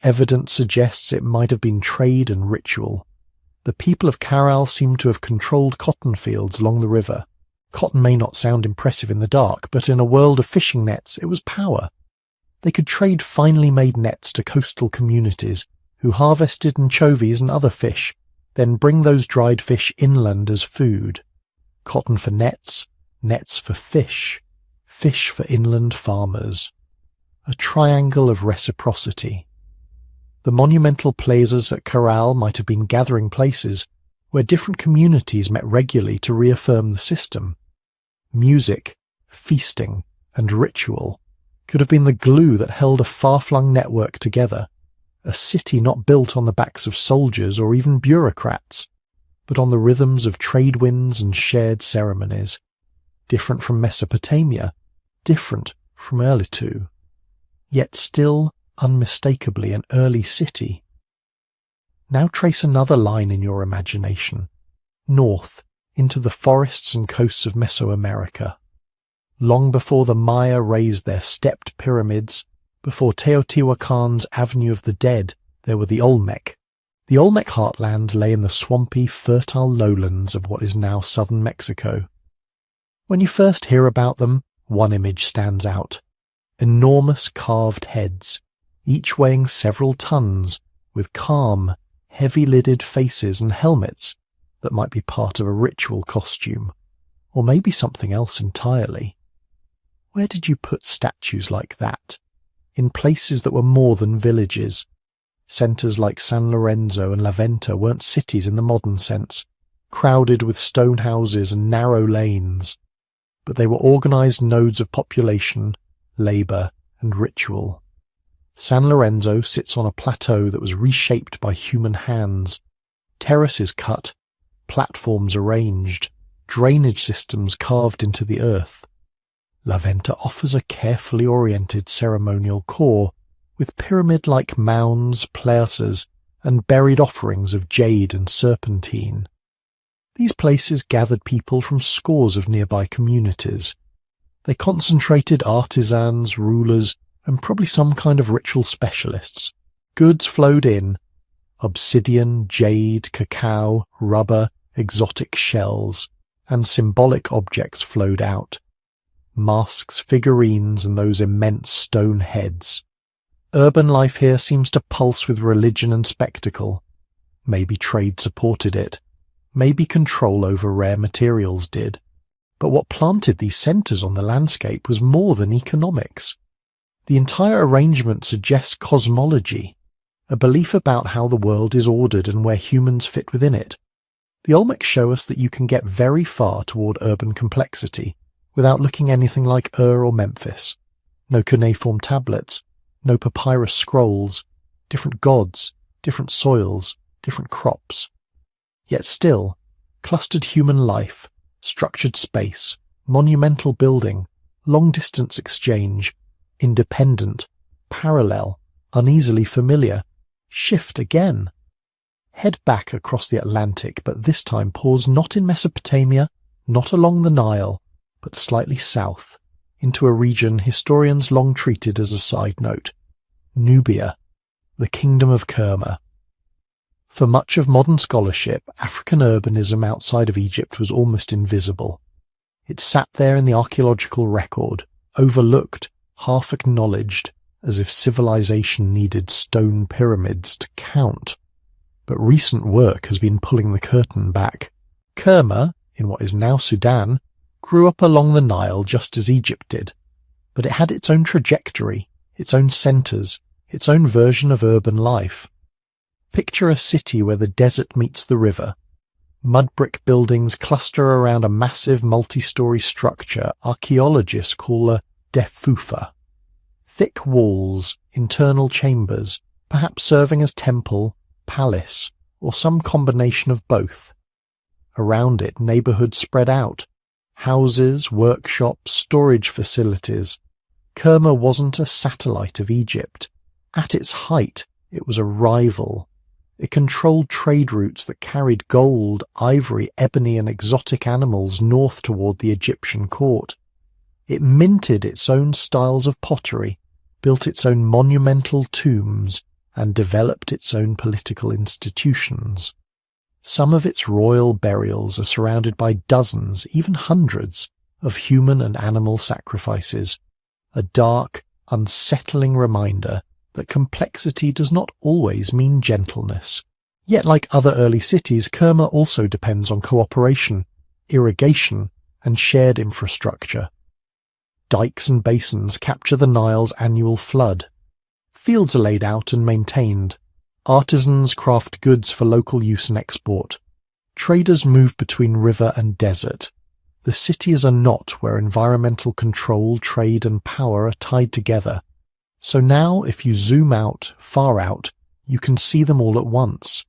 Evidence suggests it might have been trade and ritual. The people of Caral seem to have controlled cotton fields along the river. Cotton may not sound impressive in the dark, but in a world of fishing nets, it was power. They could trade finely made nets to coastal communities who harvested anchovies and other fish, then bring those dried fish inland as food. Cotton for nets, nets for fish, fish for inland farmers. A triangle of reciprocity. The monumental plazas at Caral might have been gathering places where different communities met regularly to reaffirm the system. Music, feasting, and ritual could have been the glue that held a far-flung network together, a city not built on the backs of soldiers or even bureaucrats, but on the rhythms of trade winds and shared ceremonies, different from Mesopotamia, different from Erlitou, yet still unmistakably an early city. Now trace another line in your imagination, north into the forests and coasts of Mesoamerica. Long before the Maya raised their stepped pyramids, before Teotihuacan's Avenue of the Dead, there were the Olmec. The Olmec heartland lay in the swampy, fertile lowlands of what is now southern Mexico. When you first hear about them, one image stands out. Enormous carved heads, each weighing several tons, with calm, heavy-lidded faces and helmets that might be part of a ritual costume, or maybe something else entirely. Where did you put statues like that? In places that were more than villages. Centres like San Lorenzo and La Venta weren't cities in the modern sense, crowded with stone houses and narrow lanes, but they were organised nodes of population, labour, and ritual. San Lorenzo sits on a plateau that was reshaped by human hands, terraces cut, platforms arranged, drainage systems carved into the earth. La Venta offers a carefully oriented ceremonial core, with pyramid-like mounds, plazas, and buried offerings of jade and serpentine. These places gathered people from scores of nearby communities. They concentrated artisans, rulers, and probably some kind of ritual specialists. Goods flowed in: obsidian, jade, cacao, rubber, exotic shells, and symbolic objects flowed out. Masks, figurines, and those immense stone heads. Urban life here seems to pulse with religion and spectacle. Maybe trade supported it. Maybe control over rare materials did. But what planted these centres on the landscape was more than economics. The entire arrangement suggests cosmology, a belief about how the world is ordered and where humans fit within it. The Olmecs show us that you can get very far toward urban complexity without looking anything like Ur or Memphis. No cuneiform tablets, no papyrus scrolls, different gods, different soils, different crops. Yet still, clustered human life, structured space, monumental building, long-distance exchange, independent, parallel, uneasily familiar, shift again. Head back across the Atlantic, but this time pause not in Mesopotamia, not along the Nile, but slightly south, into a region historians long treated as a side note, Nubia, the Kingdom of Kerma. For much of modern scholarship, African urbanism outside of Egypt was almost invisible. It sat there in the archaeological record, overlooked, half acknowledged, as if civilization needed stone pyramids to count. But recent work has been pulling the curtain back. Kerma, in what is now Sudan, grew up along the Nile just as Egypt did, but it had its own trajectory, its own centres, its own version of urban life. Picture a city where the desert meets the river. Mud brick buildings cluster around a massive multi-storey structure archaeologists call a defufa. Thick walls, internal chambers, perhaps serving as temple, palace, or some combination of both. Around it, neighbourhoods spread out. Houses, workshops, storage facilities. Kerma wasn't a satellite of Egypt. At its height, it was a rival. It controlled trade routes that carried gold, ivory, ebony, and exotic animals north toward the Egyptian court. It minted its own styles of pottery, built its own monumental tombs, and developed its own political institutions. Some of its royal burials are surrounded by dozens, even hundreds, of human and animal sacrifices, a dark, unsettling reminder that complexity does not always mean gentleness. Yet like other early cities, Kerma also depends on cooperation, irrigation, and shared infrastructure. Dikes and basins capture the Nile's annual flood. Fields are laid out and maintained. Artisans craft goods for local use and export. Traders move between river and desert. The city is a knot where environmental control, trade, and power are tied together. So now, if you zoom out, far out, you can see them all at once.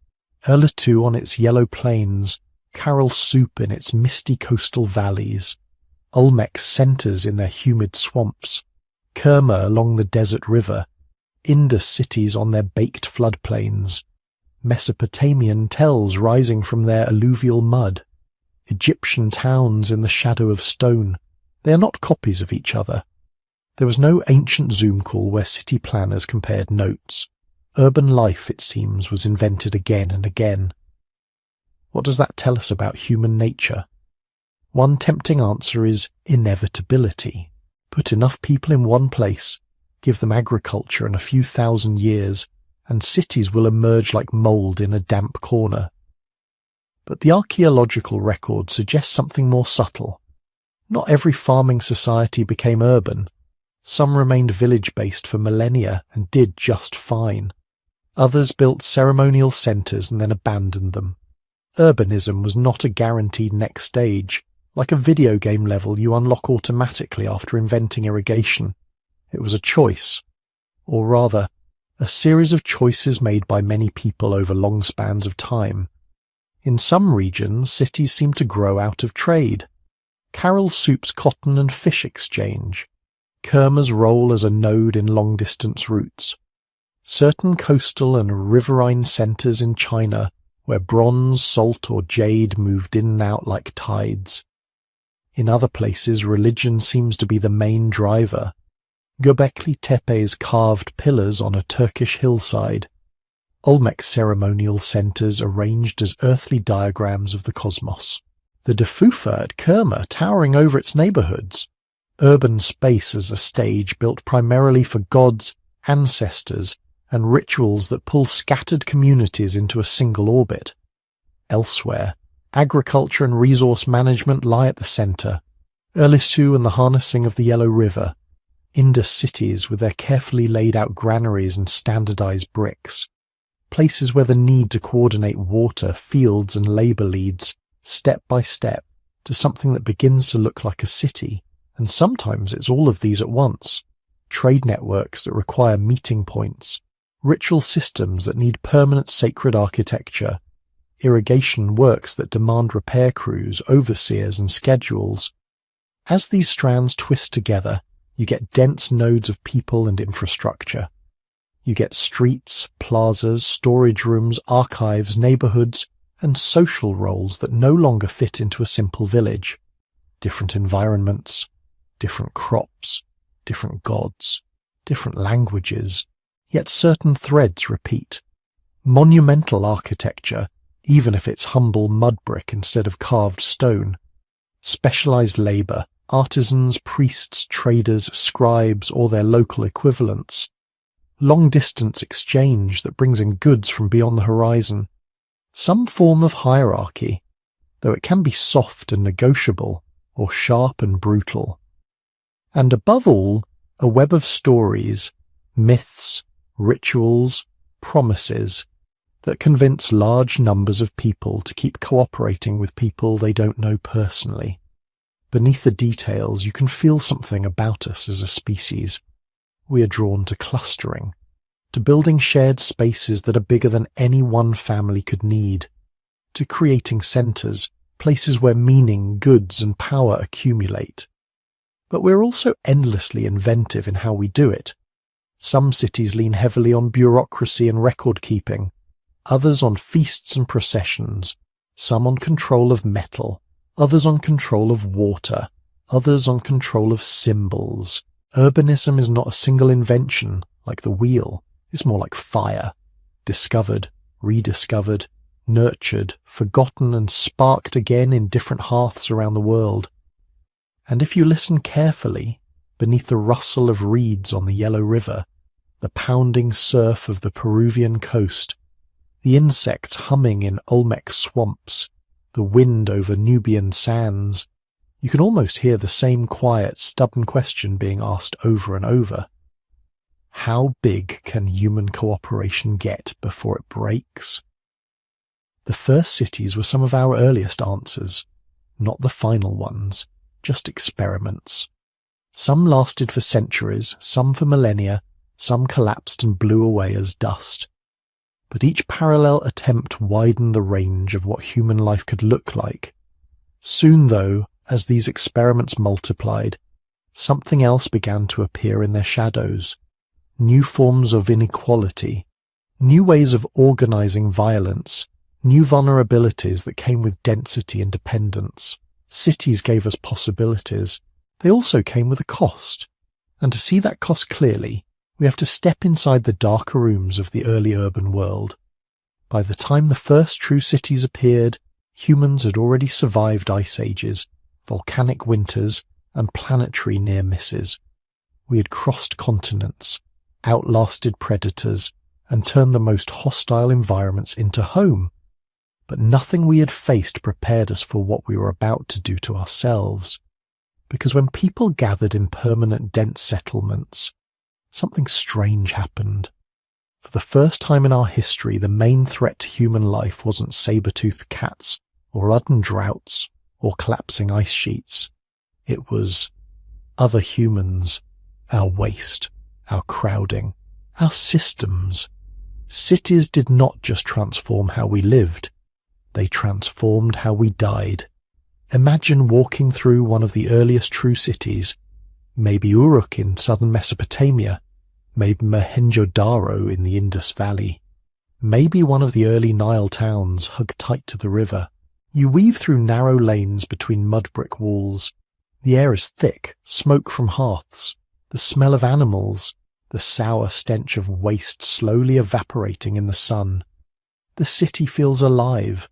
Erletu on its yellow plains, Caral Soup in its misty coastal valleys, Olmec's centres in their humid swamps, Kerma along the desert river, Indus cities on their baked floodplains, Mesopotamian tells rising from their alluvial mud, Egyptian towns in the shadow of stone. They are not copies of each other. There was no ancient Zoom call where city planners compared notes. Urban life, it seems, was invented again and again. What does that tell us about human nature? One tempting answer is inevitability. Put enough people in one place, give them agriculture and a few thousand years, and cities will emerge like mould in a damp corner. But the archaeological record suggests something more subtle. Not every farming society became urban. Some remained village-based for millennia and did just fine. Others built ceremonial centres and then abandoned them. Urbanism was not a guaranteed next stage. Like a video game level you unlock automatically after inventing irrigation. It was a choice. Or rather, a series of choices made by many people over long spans of time. In some regions, cities seem to grow out of trade. Caral Soup's cotton and fish exchange. Kerma's role as a node in long-distance routes. Certain coastal and riverine centres in China where bronze, salt or jade moved in and out like tides. In other places, religion seems to be the main driver. Göbekli Tepe's carved pillars on a Turkish hillside. Olmec's ceremonial centres arranged as earthly diagrams of the cosmos. The Defufa at Kerma towering over its neighbourhoods. Urban space as a stage built primarily for gods, ancestors, and rituals that pull scattered communities into a single orbit. Elsewhere, agriculture and resource management lie at the centre. Erletu and the harnessing of the Yellow River. Indus cities with their carefully laid out granaries and standardised bricks. Places where the need to coordinate water, fields and labour leads, step by step, to something that begins to look like a city. And sometimes it's all of these at once. Trade networks that require meeting points. Ritual systems that need permanent sacred architecture. Irrigation works that demand repair crews, overseers and schedules. As these strands twist together, you get dense nodes of people and infrastructure. You get streets, plazas, storage rooms, archives, neighbourhoods, and social roles that no longer fit into a simple village. Different environments, different crops, different gods, different languages, yet certain threads repeat. Monumental architecture, even if it's humble mud brick instead of carved stone. Specialised labour, artisans, priests, traders, scribes, or their local equivalents. Long-distance exchange that brings in goods from beyond the horizon. Some form of hierarchy, though it can be soft and negotiable, or sharp and brutal. And above all, a web of stories, myths, rituals, promises, that convince large numbers of people to keep cooperating with people they don't know personally. Beneath the details, you can feel something about us as a species. We are drawn to clustering, to building shared spaces that are bigger than any one family could need, to creating centres, places where meaning, goods and power accumulate. But we're also endlessly inventive in how we do it. Some cities lean heavily on bureaucracy and record-keeping, others on feasts and processions, some on control of metal, others on control of water, others on control of symbols. Urbanism is not a single invention, like the wheel. It's more like fire. Discovered, rediscovered, nurtured, forgotten and sparked again in different hearths around the world. And if you listen carefully, beneath the rustle of reeds on the Yellow River, the pounding surf of the Peruvian coast, the insects humming in Olmec swamps, the wind over Nubian sands, you can almost hear the same quiet, stubborn question being asked over and over. How big can human cooperation get before it breaks? The first cities were some of our earliest answers, not the final ones, just experiments. Some lasted for centuries, some for millennia, some collapsed and blew away as dust. But each parallel attempt widened the range of what human life could look like. Soon, though, as these experiments multiplied, something else began to appear in their shadows. New forms of inequality, new ways of organizing violence, new vulnerabilities that came with density and dependence. Cities gave us possibilities. They also came with a cost. And to see that cost clearly, we have to step inside the darker rooms of the early urban world. By the time the first true cities appeared, humans had already survived ice ages, volcanic winters, and planetary near misses. We had crossed continents, outlasted predators, and turned the most hostile environments into home. But nothing we had faced prepared us for what we were about to do to ourselves. Because when people gathered in permanent dense settlements, something strange happened. For the first time in our history, the main threat to human life wasn't saber-toothed cats, or sudden droughts, or collapsing ice sheets. It was other humans, our waste, our crowding, our systems. Cities did not just transform how we lived, they transformed how we died. Imagine walking through one of the earliest true cities, maybe Uruk in southern Mesopotamia, maybe Mohenjo-Daro in the Indus Valley, maybe one of the early Nile towns hugged tight to the river. You weave through narrow lanes between mud brick walls. The air is thick, smoke from hearths, the smell of animals, the sour stench of waste slowly evaporating in the sun. The city feels alive,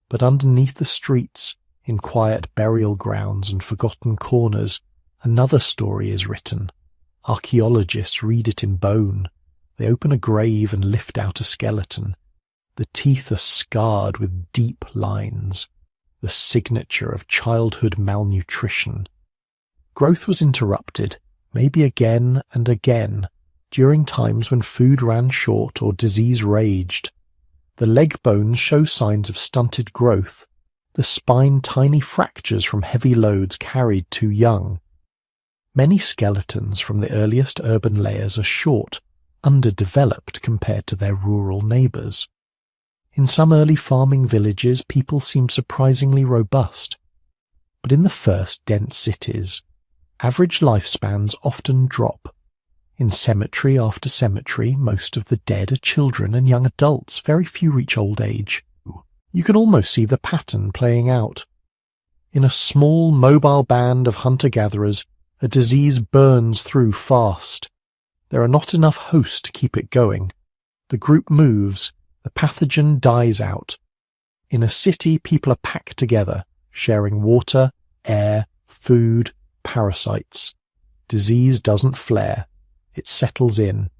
but underneath the streets, in quiet burial grounds and forgotten corners, another story is written. Archaeologists read it in bone. They open a grave and lift out a skeleton. The teeth are scarred with deep lines, the signature of childhood malnutrition. Growth was interrupted, maybe again and again, during times when food ran short or disease raged. The leg bones show signs of stunted growth, the spine tiny fractures from heavy loads carried too young. Many skeletons from the earliest urban layers are short, underdeveloped compared to their rural neighbours. In some early farming villages, people seem surprisingly robust. But in the first dense cities, average lifespans often drop. In cemetery after cemetery, most of the dead are children and young adults. Very few reach old age. You can almost see the pattern playing out. In a small, mobile band of hunter-gatherers, a disease burns through fast. There are not enough hosts to keep it going. The group moves, the pathogen dies out. In a city, people are packed together, sharing water, air, food, parasites. Disease doesn't flare. It settles in.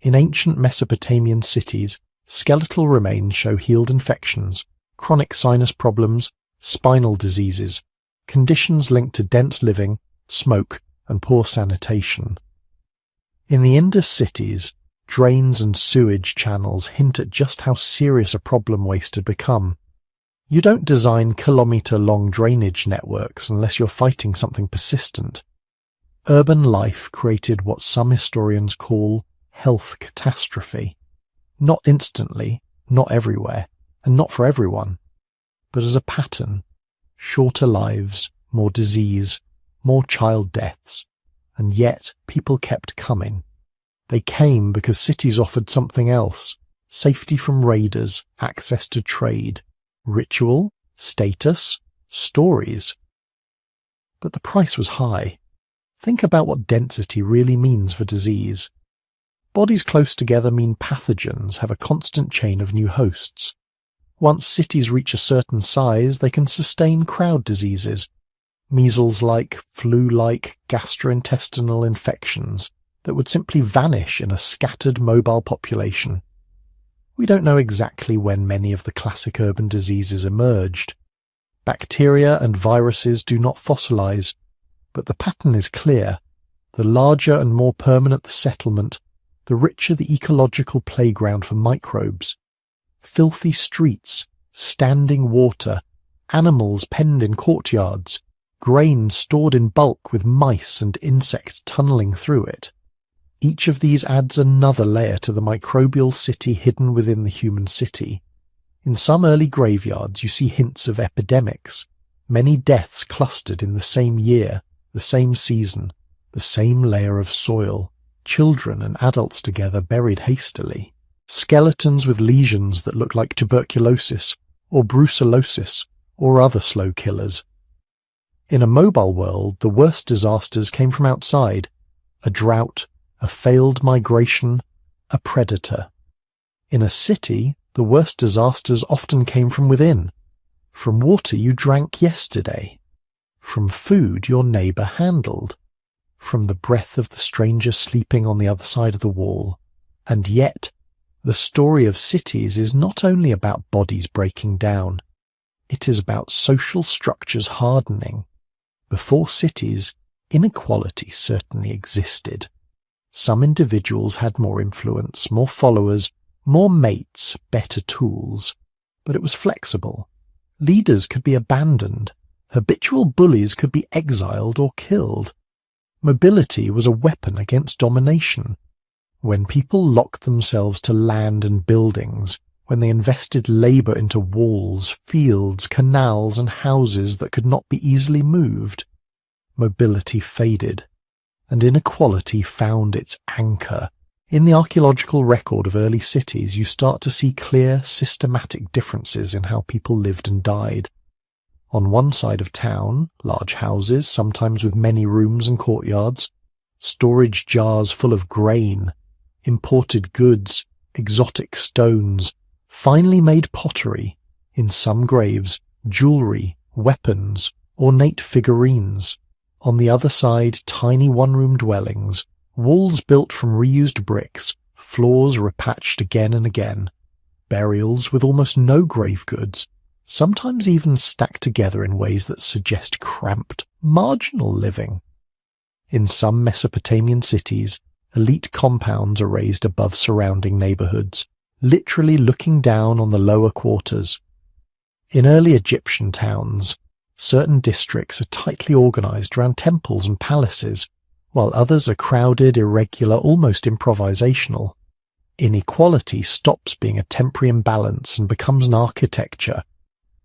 In ancient Mesopotamian cities, skeletal remains show healed infections, chronic sinus problems, spinal diseases, conditions linked to dense living, smoke, and poor sanitation. In the Indus cities, drains and sewage channels hint at just how serious a problem waste had become. You don't design kilometre-long drainage networks unless you're fighting something persistent. Urban life created what some historians call health catastrophe. Not instantly, not everywhere, and not for everyone, but as a pattern. Shorter lives, more disease, more child deaths, and yet people kept coming. They came because cities offered something else: safety from raiders, access to trade, ritual, status, stories. But the price was high. Think about what density really means for disease. Bodies close together mean pathogens have a constant chain of new hosts. Once cities reach a certain size, they can sustain crowd diseases, measles-like, flu-like gastrointestinal infections that would simply vanish in a scattered mobile population. We don't know exactly when many of the classic urban diseases emerged. Bacteria and viruses do not fossilize, but the pattern is clear. The larger and more permanent the settlement, the richer the ecological playground for microbes. Filthy streets, standing water, animals penned in courtyards, grain stored in bulk with mice and insects tunneling through it. Each of these adds another layer to the microbial city hidden within the human city. In some early graveyards you see hints of epidemics, many deaths clustered in the same year, the same season, the same layer of soil, children and adults together buried hastily, skeletons with lesions that look like tuberculosis or brucellosis or other slow killers. In a mobile world, the worst disasters came from outside, a drought, a failed migration, a predator. In a city, the worst disasters often came from within, from water you drank yesterday, from food your neighbour handled, from the breath of the stranger sleeping on the other side of the wall. And yet, the story of cities is not only about bodies breaking down, it is about social structures hardening. Before cities, inequality certainly existed. Some individuals had more influence, more followers, more mates, better tools. But it was flexible. Leaders could be abandoned. Habitual bullies could be exiled or killed. Mobility was a weapon against domination. When people locked themselves to land and buildings, when they invested labour into walls, fields, canals and houses that could not be easily moved, mobility faded, and inequality found its anchor. In the archaeological record of early cities, you start to see clear, systematic differences in how people lived and died. On one side of town, large houses, sometimes with many rooms and courtyards, storage jars full of grain, imported goods, exotic stones, finely made pottery, in some graves, jewellery, weapons, ornate figurines. On the other side, tiny one-room dwellings, walls built from reused bricks, floors repatched again and again, burials with almost no grave goods, sometimes even stacked together in ways that suggest cramped, marginal living. In some Mesopotamian cities, elite compounds are raised above surrounding neighbourhoods, literally looking down on the lower quarters. In early Egyptian towns, certain districts are tightly organised around temples and palaces, while others are crowded, irregular, almost improvisational. Inequality stops being a temporary imbalance and becomes an architecture.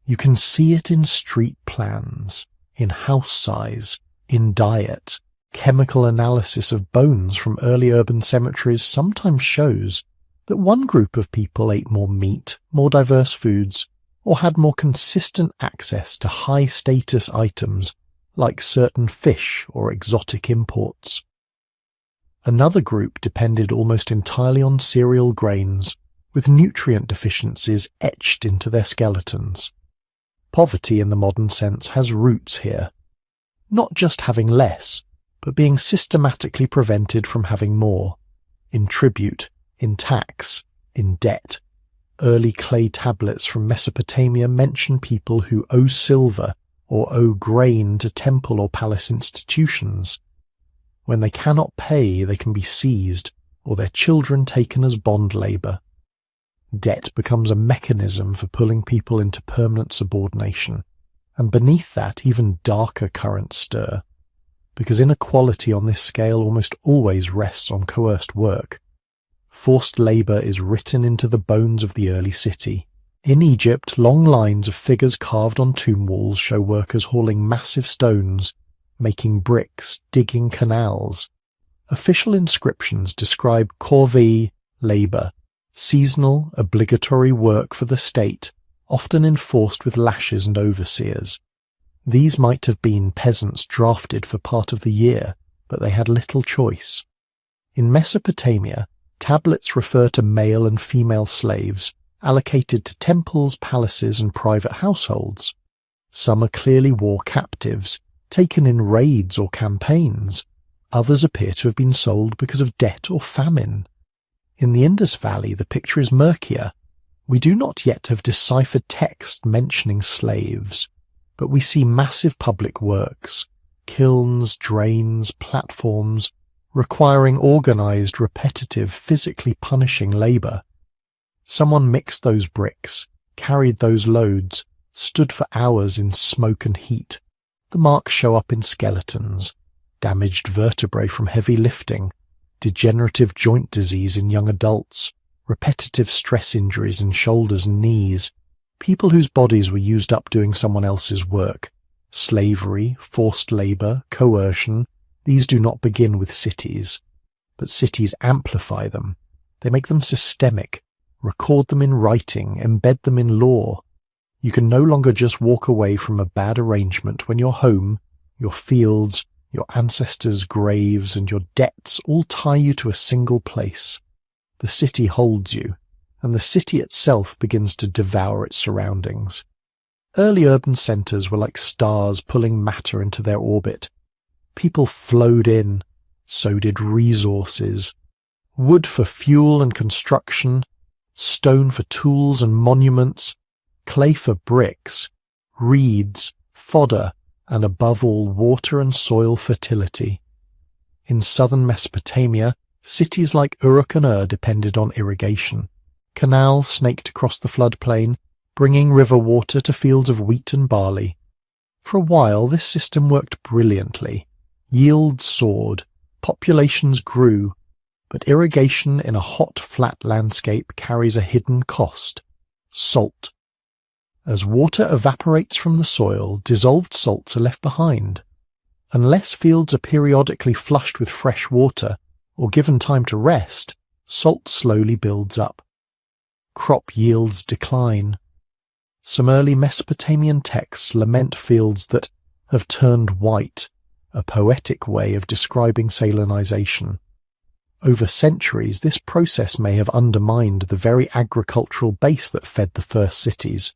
You can see it in street plans, in house size, in diet. Chemical analysis of bones from early urban cemeteries sometimes shows that one group of people ate more meat, more diverse foods, or had more consistent access to high-status items like certain fish or exotic imports. Another group depended almost entirely on cereal grains, with nutrient deficiencies etched into their skeletons. Poverty in the modern sense has roots here. Not just having less, but being systematically prevented from having more, in tribute, in tax, in debt. Early clay tablets from Mesopotamia mention people who owe silver or owe grain to temple or palace institutions. When they cannot pay, they can be seized or their children taken as bond labour. Debt becomes a mechanism for pulling people into permanent subordination, and beneath that even darker currents stir, because inequality on this scale almost always rests on coerced work. Forced labour is written into the bones of the early city. In Egypt, long lines of figures carved on tomb walls show workers hauling massive stones, making bricks, digging canals. Official inscriptions describe corvée, labour, seasonal, obligatory work for the state, often enforced with lashes and overseers. These might have been peasants drafted for part of the year, but they had little choice. In Mesopotamia, tablets refer to male and female slaves, allocated to temples, palaces, and private households. Some are clearly war captives, taken in raids or campaigns. Others appear to have been sold because of debt or famine. In the Indus Valley, the picture is murkier. We do not yet have deciphered text mentioning slaves, but we see massive public works, kilns, drains, platforms, requiring organized, repetitive, physically punishing labor. Someone mixed those bricks, carried those loads, stood for hours in smoke and heat. The marks show up in skeletons, damaged vertebrae from heavy lifting, degenerative joint disease in young adults, repetitive stress injuries in shoulders and knees, people whose bodies were used up doing someone else's work. Slavery, forced labor, coercion, these do not begin with cities, but cities amplify them. They make them systemic, record them in writing, embed them in law. You can no longer just walk away from a bad arrangement when your home, your fields, your ancestors' graves, and your debts all tie you to a single place. The city holds you, and the city itself begins to devour its surroundings. Early urban centres were like stars pulling matter into their orbit. People flowed in, so did resources. Wood for fuel and construction, stone for tools and monuments, clay for bricks, reeds, fodder, and above all water and soil fertility. In southern Mesopotamia, cities like Uruk and Ur depended on irrigation. Canals snaked across the floodplain, bringing river water to fields of wheat and barley. For a while this system worked brilliantly. Yields soared, populations grew, but irrigation in a hot, flat landscape carries a hidden cost: salt. As water evaporates from the soil, dissolved salts are left behind. Unless fields are periodically flushed with fresh water or given time to rest, salt slowly builds up. Crop yields decline. Some early Mesopotamian texts lament fields that have turned white, a poetic way of describing salinization. Over centuries, this process may have undermined the very agricultural base that fed the first cities.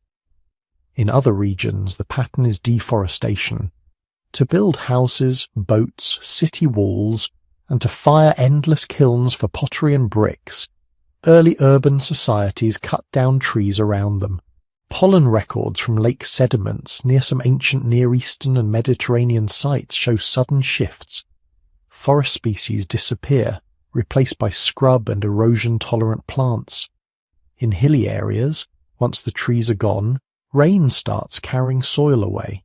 In other regions, the pattern is deforestation. To build houses, boats, city walls, and to fire endless kilns for pottery and bricks, early urban societies cut down trees around them. Pollen records from lake sediments near some ancient Near Eastern and Mediterranean sites show sudden shifts. Forest species disappear, replaced by scrub and erosion-tolerant plants. In hilly areas, once the trees are gone, rain starts carrying soil away.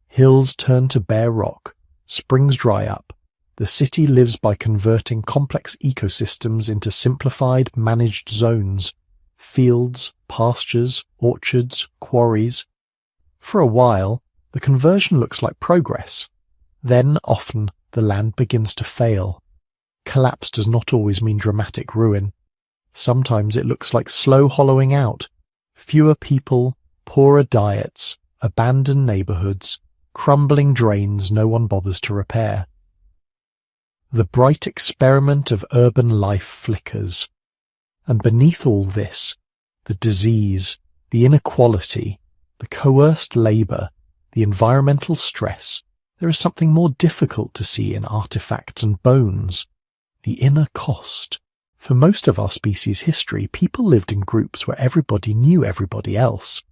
Hills turn to bare rock, springs dry up. The city lives by converting complex ecosystems into simplified, managed zones. Fields, pastures, orchards, quarries. For a while, the conversion looks like progress. Then, often, the land begins to fail. Collapse does not always mean dramatic ruin. Sometimes it looks like slow hollowing out. Fewer people, poorer diets, abandoned neighbourhoods, crumbling drains no one bothers to repair. The bright experiment of urban life flickers. And beneath all this, the disease, the inequality, the coerced labour, the environmental stress, there is something more difficult to see in artefacts and bones: the inner cost. For most of our species' history, people lived in groups where everybody knew everybody else.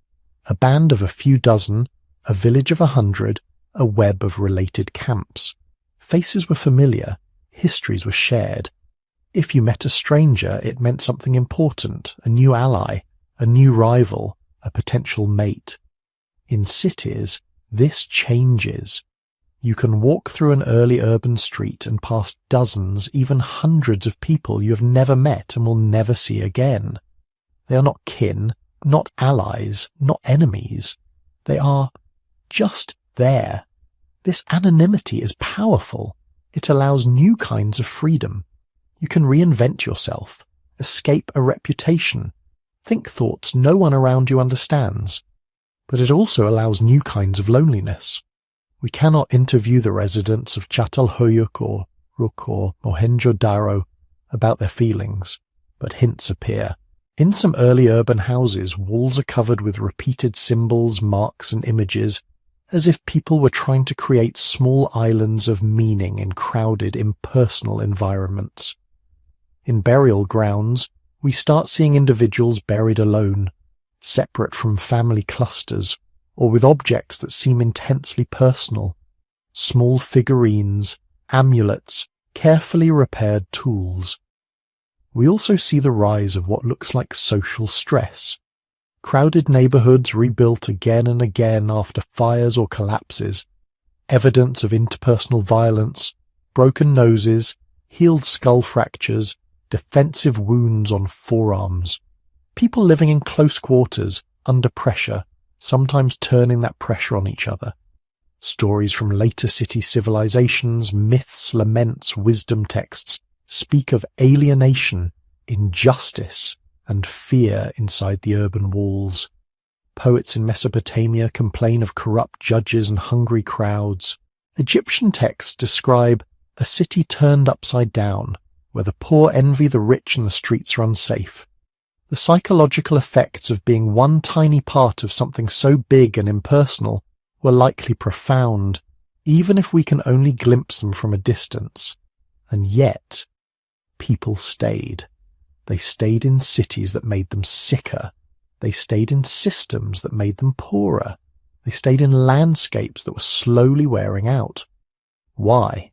A band of a few dozen, a village of 100, a web of related camps. Faces were familiar, histories were shared. If you met a stranger, it meant something important, a new ally, a new rival, a potential mate. In cities, this changes. You can walk through an early urban street and pass dozens, even hundreds of people you have never met and will never see again. They are not kin, not allies, not enemies. They are just there. This anonymity is powerful. It allows new kinds of freedom. You can reinvent yourself, escape a reputation, think thoughts no one around you understands. But it also allows new kinds of loneliness. We cannot interview the residents of Çatalhöyük or Ruk or Mohenjo-Daro about their feelings, but hints appear. In some early urban houses, walls are covered with repeated symbols, marks, and images, as if people were trying to create small islands of meaning in crowded, impersonal environments. In burial grounds, we start seeing individuals buried alone, separate from family clusters, or with objects that seem intensely personal. Small figurines, amulets, carefully repaired tools. We also see the rise of what looks like social stress. Crowded neighborhoods rebuilt again and again after fires or collapses. Evidence of interpersonal violence, broken noses, healed skull fractures, defensive wounds on forearms. People living in close quarters, under pressure, sometimes turning that pressure on each other. Stories from later city civilizations, myths, laments, wisdom texts speak of alienation, injustice, and fear inside the urban walls. Poets in Mesopotamia complain of corrupt judges and hungry crowds. Egyptian texts describe a city turned upside down, where the poor envy the rich and the streets are unsafe. The psychological effects of being one tiny part of something so big and impersonal were likely profound, even if we can only glimpse them from a distance. And yet, people stayed. They stayed in cities that made them sicker. They stayed in systems that made them poorer. They stayed in landscapes that were slowly wearing out. Why?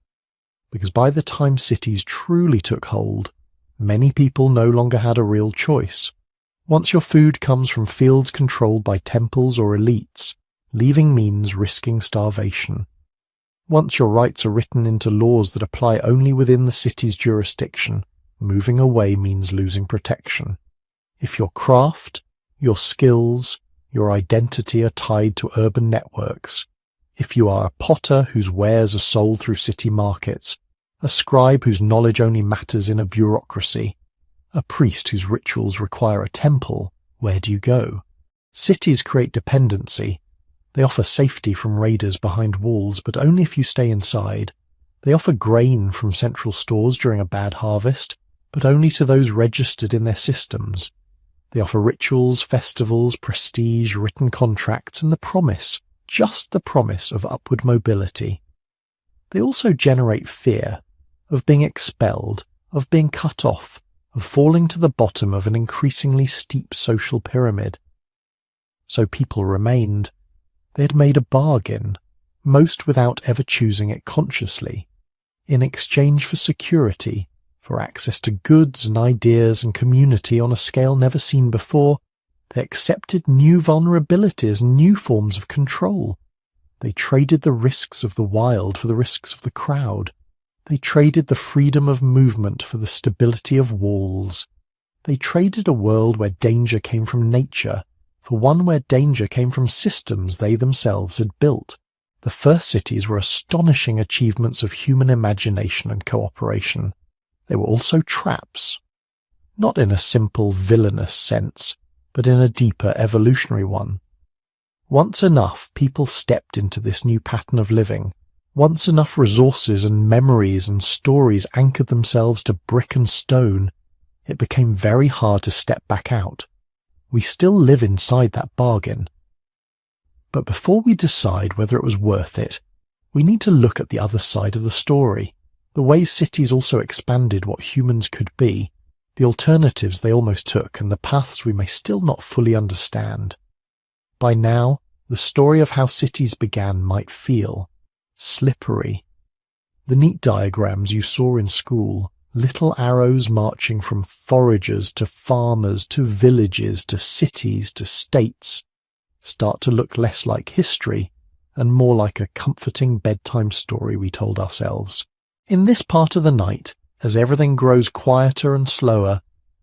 Because by the time cities truly took hold, many people no longer had a real choice. Once your food comes from fields controlled by temples or elites, leaving means risking starvation. Once your rights are written into laws that apply only within the city's jurisdiction, moving away means losing protection. If your craft, your skills, your identity are tied to urban networks, if you are a potter whose wares are sold through city markets, a scribe whose knowledge only matters in a bureaucracy, a priest whose rituals require a temple, where do you go? Cities create dependency. They offer safety from raiders behind walls, but only if you stay inside. They offer grain from central stores during a bad harvest, but only to those registered in their systems. They offer rituals, festivals, prestige, written contracts, and the promise, just the promise of upward mobility. They also generate fear of being expelled, of being cut off, of falling to the bottom of an increasingly steep social pyramid. So people remained. They had made a bargain, most without ever choosing it consciously, in exchange for security, for access to goods and ideas and community on a scale never seen before. They accepted new vulnerabilities and new forms of control. They traded the risks of the wild for the risks of the crowd. They traded the freedom of movement for the stability of walls. They traded a world where danger came from nature for one where danger came from systems they themselves had built. The first cities were astonishing achievements of human imagination and cooperation. They were also traps, not in a simple villainous sense, but in a deeper evolutionary one. Once enough people stepped into this new pattern of living, once enough resources and memories and stories anchored themselves to brick and stone, it became very hard to step back out. We still live inside that bargain. But before we decide whether it was worth it, we need to look at the other side of the story, the ways cities also expanded what humans could be, the alternatives they almost took, and the paths we may still not fully understand. By now, the story of how cities began might feel slippery. The neat diagrams you saw in school, little arrows marching from foragers to farmers to villages to cities to states, start to look less like history and more like a comforting bedtime story we told ourselves. In this part of the night, as everything grows quieter and slower,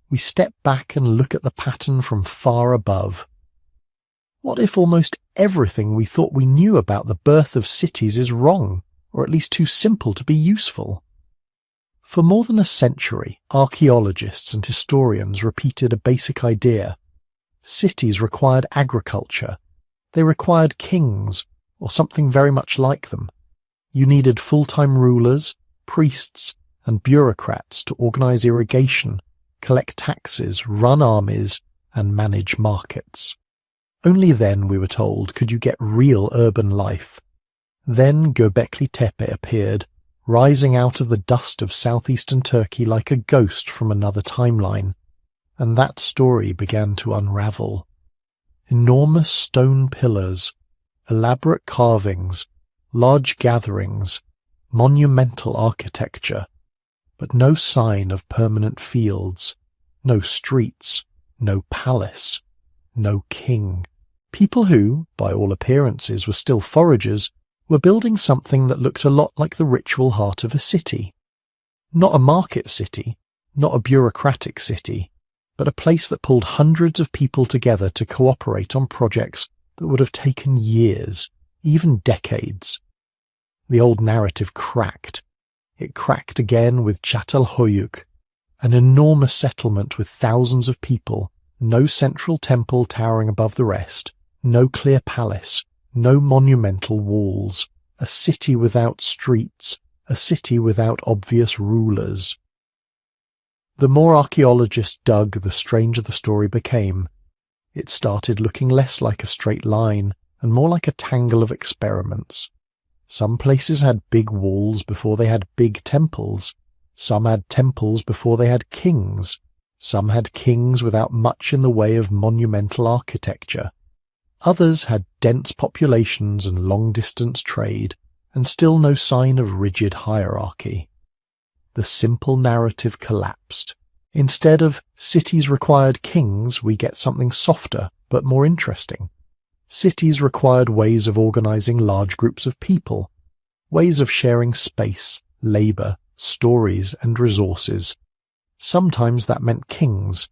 we step back and look at the pattern from far above. What if almost everything we thought we knew about the birth of cities is wrong, or at least too simple to be useful? For more than a century, archaeologists and historians repeated a basic idea. Cities required agriculture. They required kings, or something very much like them. You needed full-time rulers, priests, and bureaucrats to organize irrigation, collect taxes, run armies, and manage markets. Only then, we were told, could you get real urban life. Then Göbekli Tepe appeared, rising out of the dust of southeastern Turkey like a ghost from another timeline, and that story began to unravel. Enormous stone pillars, elaborate carvings, large gatherings, monumental architecture, but no sign of permanent fields, no streets, no palace, no king. People who, by all appearances, were still foragers, were building something that looked a lot like the ritual heart of a city. Not a market city, not a bureaucratic city, but a place that pulled hundreds of people together to cooperate on projects that would have taken years, even decades. The old narrative cracked. It cracked again with Çatalhöyük, an enormous settlement with thousands of people, no central temple towering above the rest, no clear palace, no monumental walls, a city without streets, a city without obvious rulers. The more archaeologists dug, the stranger the story became. It started looking less like a straight line and more like a tangle of experiments. Some places had big walls before they had big temples. Some had temples before they had kings. Some had kings without much in the way of monumental architecture. Others had dense populations and long-distance trade, and still no sign of rigid hierarchy. The simple narrative collapsed. Instead of cities required kings, we get something softer but more interesting. Cities required ways of organizing large groups of people, ways of sharing space, labor, stories, and resources. Sometimes that meant kings.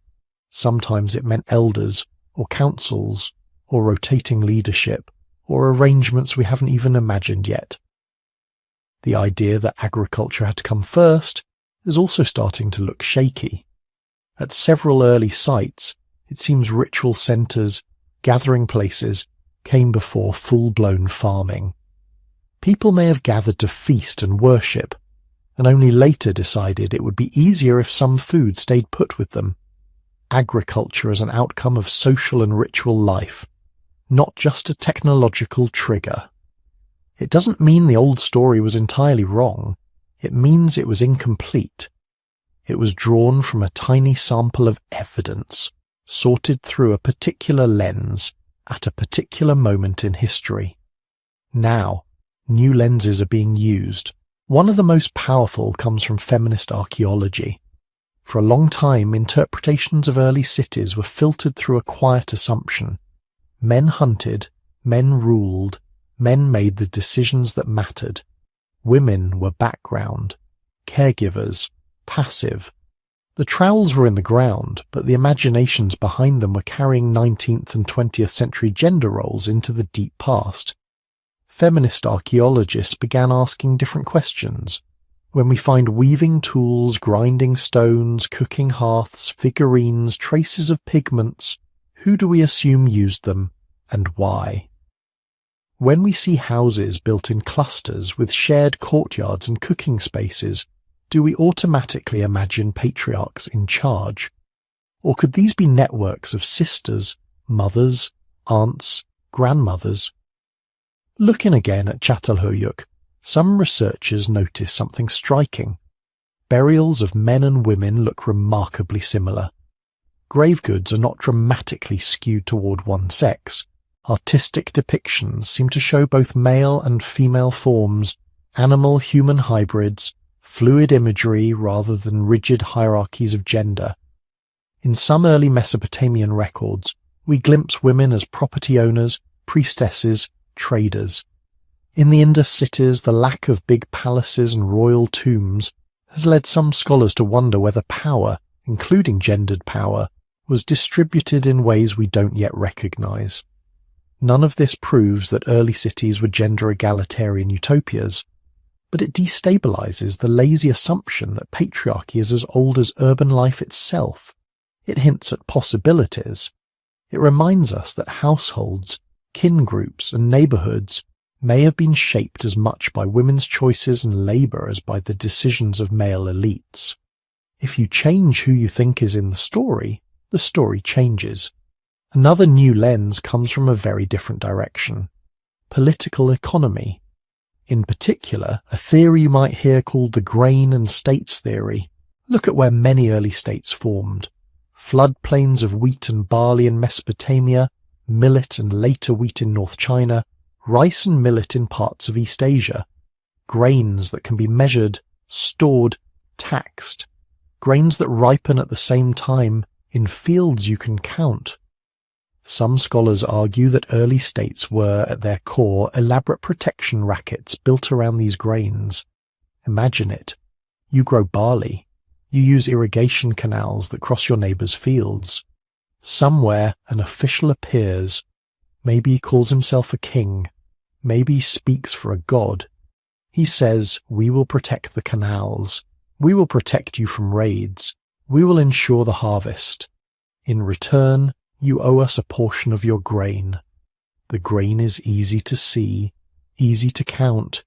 Sometimes it meant elders, or councils, or rotating leadership, or arrangements we haven't even imagined yet. The idea that agriculture had to come first is also starting to look shaky. At several early sites, it seems ritual centers, gathering places, came before full-blown farming. People may have gathered to feast and worship, and only later decided it would be easier if some food stayed put with them. Agriculture as an outcome of social and ritual life, not just a technological trigger. It doesn't mean the old story was entirely wrong. It means it was incomplete. It was drawn from a tiny sample of evidence, sorted through a particular lens, at a particular moment in history. Now, new lenses are being used. One of the most powerful comes from feminist archaeology. For a long time, interpretations of early cities were filtered through a quiet assumption. Men hunted, men ruled, men made the decisions that mattered. Women were background, caregivers, passive. The trowels were in the ground, but the imaginations behind them were carrying 19th and 20th century gender roles into the deep past. Feminist archaeologists began asking different questions. When we find weaving tools, grinding stones, cooking hearths, figurines, traces of pigments, who do we assume used them, and why? When we see houses built in clusters with shared courtyards and cooking spaces, do we automatically imagine patriarchs in charge? Or could these be networks of sisters, mothers, aunts, grandmothers? Looking again at Çatalhöyük, some researchers notice something striking. Burials of men and women look remarkably similar. Grave goods are not dramatically skewed toward one sex. Artistic depictions seem to show both male and female forms, animal-human hybrids, fluid imagery rather than rigid hierarchies of gender. In some early Mesopotamian records, we glimpse women as property owners, priestesses, traders. In the Indus cities, the lack of big palaces and royal tombs has led some scholars to wonder whether power, including gendered power, was distributed in ways we don't yet recognize. None of this proves that early cities were gender egalitarian utopias, but it destabilizes the lazy assumption that patriarchy is as old as urban life itself. It hints at possibilities. It reminds us that households, kin groups, and neighborhoods may have been shaped as much by women's choices and labor as by the decisions of male elites. If you change who you think is in the story changes. Another new lens comes from a very different direction. Political economy. In particular, a theory you might hear called the grain and states theory. Look at where many early states formed. Floodplains of wheat and barley in Mesopotamia, millet and later wheat in North China, rice and millet in parts of East Asia. Grains that can be measured, stored, taxed. Grains that ripen at the same time in fields you can count. Some scholars argue that early states were, at their core, elaborate protection rackets built around these grains. Imagine it. You grow barley. You use irrigation canals that cross your neighbour's fields. Somewhere an official appears. Maybe he calls himself a king. Maybe he speaks for a god. He says, "We will protect the canals. We will protect you from raids. We will ensure the harvest. In return, you owe us a portion of your grain." The grain is easy to see, easy to count,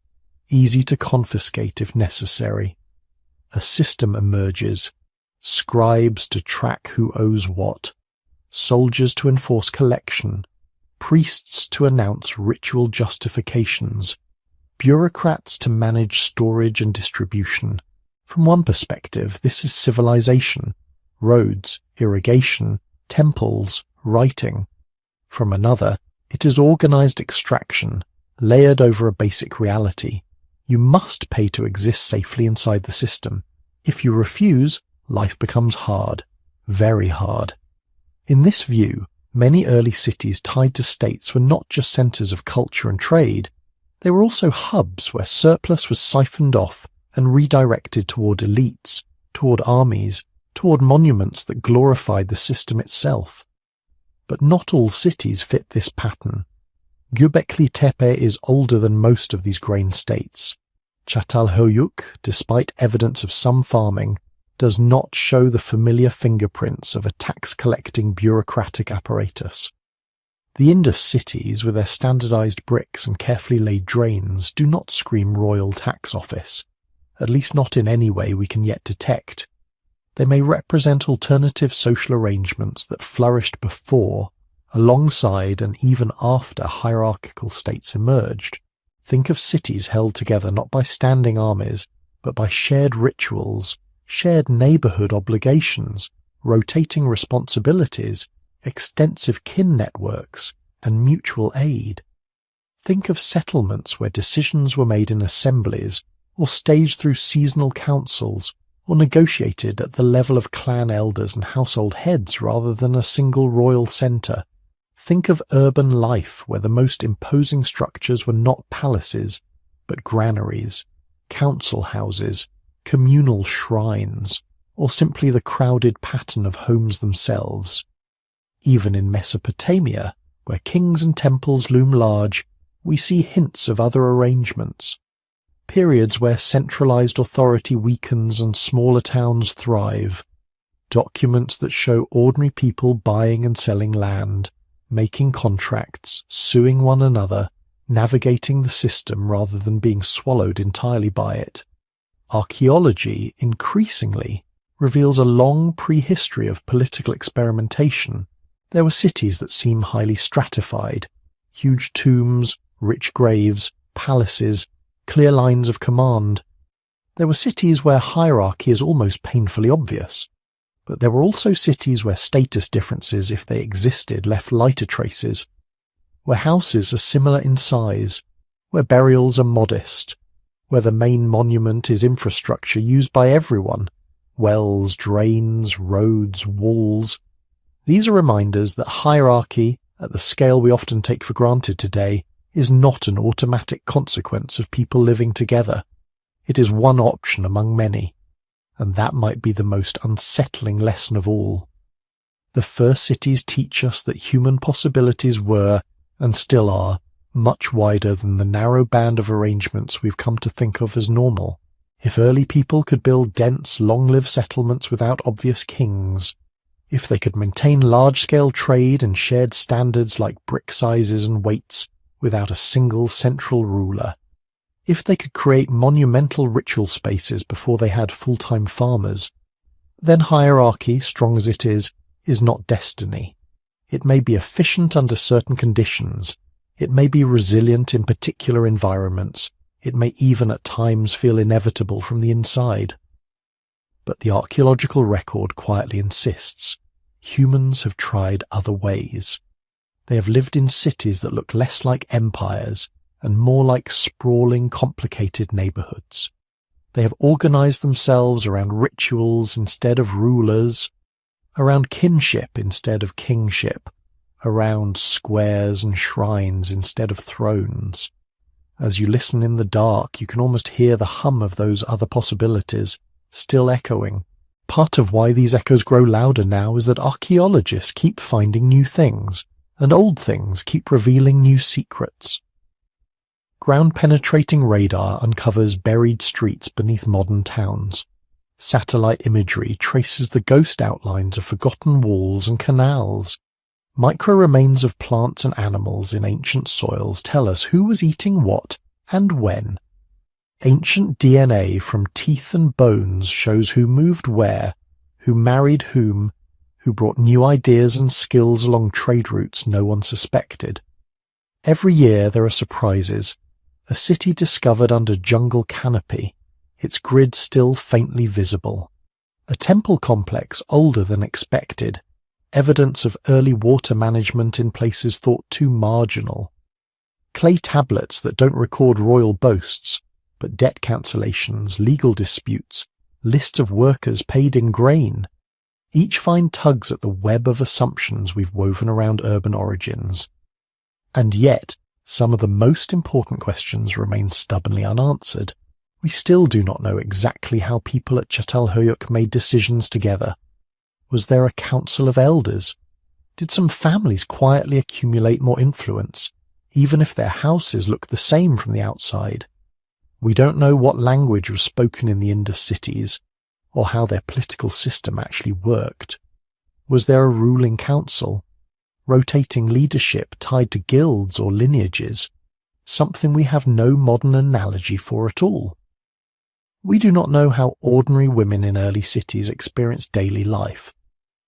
easy to confiscate if necessary. A system emerges. Scribes to track who owes what. Soldiers to enforce collection. Priests to announce ritual justifications. Bureaucrats to manage storage and distribution. From one perspective, this is civilization. Roads, irrigation, temples, writing. From another, it is organized extraction, layered over a basic reality. You must pay to exist safely inside the system. If you refuse, life becomes hard, very hard. In this view, many early cities tied to states were not just centers of culture and trade, they were also hubs where surplus was siphoned off and redirected toward elites, toward armies, toward monuments that glorified the system itself. But not all cities fit this pattern. Göbekli Tepe is older than most of these grain states. Çatalhöyük, despite evidence of some farming, does not show the familiar fingerprints of a tax-collecting bureaucratic apparatus. The Indus cities, with their standardized bricks and carefully laid drains, do not scream royal tax office, at least not in any way we can yet detect. They may represent alternative social arrangements that flourished before, alongside and even after hierarchical states emerged. Think of cities held together not by standing armies, but by shared rituals, shared neighborhood obligations, rotating responsibilities, extensive kin networks, and mutual aid. Think of settlements where decisions were made in assemblies, or staged through seasonal councils, or negotiated at the level of clan elders and household heads rather than a single royal centre. Think of urban life where the most imposing structures were not palaces, but granaries, council houses, communal shrines, or simply the crowded pattern of homes themselves. Even in Mesopotamia, where kings and temples loom large, we see hints of other arrangements. Periods where centralized authority weakens and smaller towns thrive. Documents that show ordinary people buying and selling land, making contracts, suing one another, navigating the system rather than being swallowed entirely by it. Archaeology, increasingly, reveals a long prehistory of political experimentation. There were cities that seem highly stratified, huge tombs, rich graves, palaces, clear lines of command. There were cities where hierarchy is almost painfully obvious. But there were also cities where status differences, if they existed, left lighter traces, where houses are similar in size, where burials are modest, where the main monument is infrastructure used by everyone, wells, drains, roads, walls. These are reminders that hierarchy, at the scale we often take for granted today, is not an automatic consequence of people living together. It is one option among many. And that might be the most unsettling lesson of all. The first cities teach us that human possibilities were, and still are, much wider than the narrow band of arrangements we've come to think of as normal. If early people could build dense, long-lived settlements without obvious kings, if they could maintain large-scale trade and shared standards like brick sizes and weights without a single central ruler, if they could create monumental ritual spaces before they had full-time farmers, then hierarchy, strong as it is not destiny. It may be efficient under certain conditions. It may be resilient in particular environments. It may even at times feel inevitable from the inside. But the archaeological record quietly insists humans have tried other ways. They have lived in cities that look less like empires and more like sprawling, complicated neighborhoods. They have organized themselves around rituals instead of rulers, around kinship instead of kingship, around squares and shrines instead of thrones. As you listen in the dark, you can almost hear the hum of those other possibilities still echoing. Part of why these echoes grow louder now is that archaeologists keep finding new things, and old things keep revealing new secrets. Ground-penetrating radar uncovers buried streets beneath modern towns. Satellite imagery traces the ghost outlines of forgotten walls and canals. Micro-remains of plants and animals in ancient soils tell us who was eating what and when. Ancient DNA from teeth and bones shows who moved where, who married whom, who brought new ideas and skills along trade routes no one suspected. Every year there are surprises. A city discovered under jungle canopy, its grid still faintly visible. A temple complex older than expected, evidence of early water management in places thought too marginal. Clay tablets that don't record royal boasts, but debt cancellations, legal disputes, lists of workers paid in grain. Each find tugs at the web of assumptions we've woven around urban origins. And yet, some of the most important questions remain stubbornly unanswered. We still do not know exactly how people at Çatalhöyük made decisions together. Was there a council of elders? Did some families quietly accumulate more influence, even if their houses looked the same from the outside? We don't know what language was spoken in the Indus cities, or how their political system actually worked. Was there a ruling council? Rotating leadership tied to guilds or lineages? Something we have no modern analogy for at all. We do not know how ordinary women in early cities experienced daily life.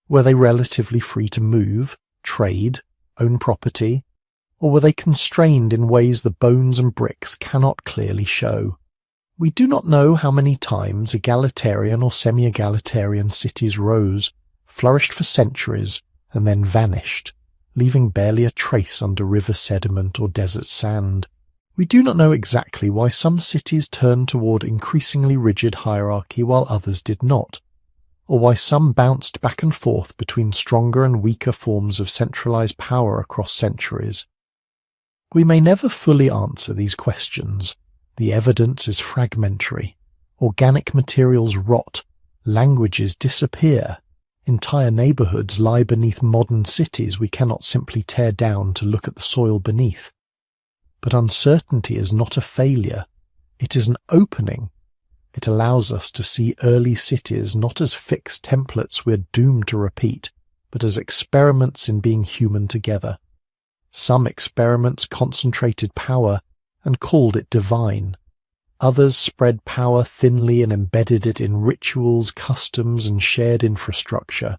Were they relatively free to move, trade, own property, or were they constrained in ways the bones and bricks cannot clearly show? We do not know how many times egalitarian or semi-egalitarian cities rose, flourished for centuries, and then vanished, leaving barely a trace under river sediment or desert sand. We do not know exactly why some cities turned toward increasingly rigid hierarchy while others did not, or why some bounced back and forth between stronger and weaker forms of centralized power across centuries. We may never fully answer these questions. The evidence is fragmentary. Organic materials rot, languages disappear, entire neighborhoods lie beneath modern cities we cannot simply tear down to look at the soil beneath. But uncertainty is not a failure. It is an opening. It allows us to see early cities not as fixed templates we're doomed to repeat, but as experiments in being human together. Some experiments concentrated power and called it divine. Others spread power thinly and embedded it in rituals, customs, and shared infrastructure.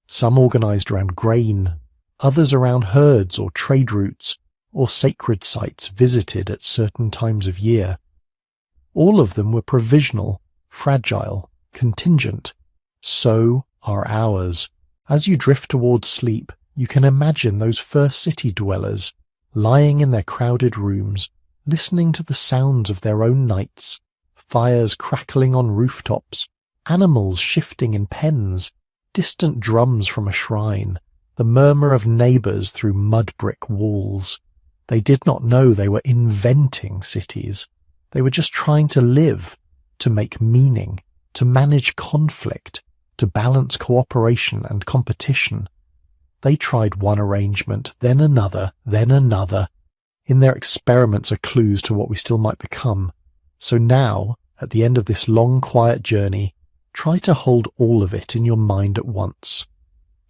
Some organized around grain, others around herds or trade routes, or sacred sites visited at certain times of year. All of them were provisional, fragile, contingent. So are ours. As you drift towards sleep, you can imagine those first city dwellers, lying in their crowded rooms, listening to the sounds of their own nights, fires crackling on rooftops, animals shifting in pens, distant drums from a shrine, the murmur of neighbors through mud brick walls. They did not know they were inventing cities. They were just trying to live, to make meaning, to manage conflict, to balance cooperation and competition. They tried one arrangement, then another, then another. In their experiments are clues to what we still might become. So now, at the end of this long, quiet journey, try to hold all of it in your mind at once.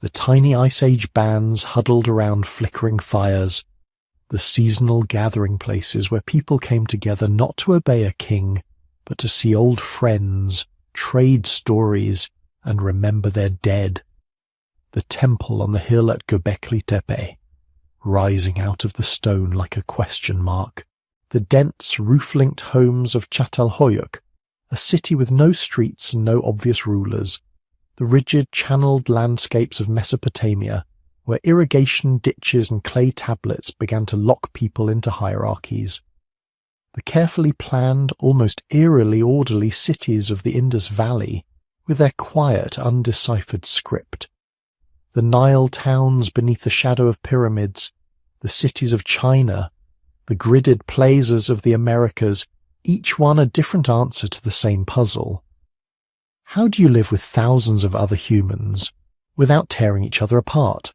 The tiny Ice Age bands huddled around flickering fires, the seasonal gathering places where people came together not to obey a king, but to see old friends, trade stories, and remember their dead. The temple on the hill at Göbekli Tepe, rising out of the stone like a question mark. The dense, roof-linked homes of Çatalhöyük, a city with no streets and no obvious rulers. The rigid, channeled landscapes of Mesopotamia, where irrigation ditches and clay tablets began to lock people into hierarchies. The carefully planned, almost eerily orderly cities of the Indus Valley, with their quiet, undeciphered script. The Nile towns beneath the shadow of pyramids, the cities of China, the gridded plazas of the Americas, each one a different answer to the same puzzle. How do you live with thousands of other humans without tearing each other apart?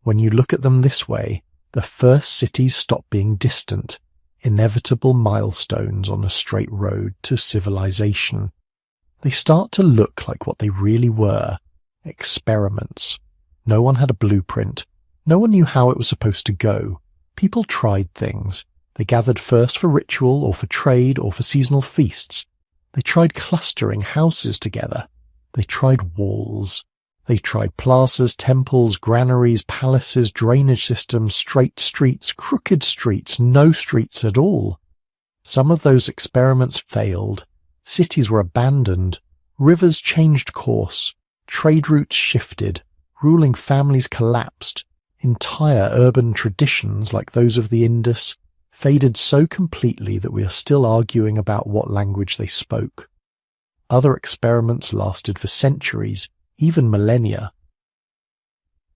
When you look at them this way, the first cities stop being distant, inevitable milestones on a straight road to civilization. They start to look like what they really were, experiments. No one had a blueprint. No one knew how it was supposed to go. People tried things. They gathered first for ritual or for trade or for seasonal feasts. They tried clustering houses together. They tried walls. They tried plazas, temples, granaries, palaces, drainage systems, straight streets, crooked streets, no streets at all. Some of those experiments failed. Cities were abandoned. Rivers changed course. Trade routes shifted. Ruling families collapsed. Entire urban traditions, like those of the Indus, faded so completely that we are still arguing about what language they spoke. Other experiments lasted for centuries, even millennia.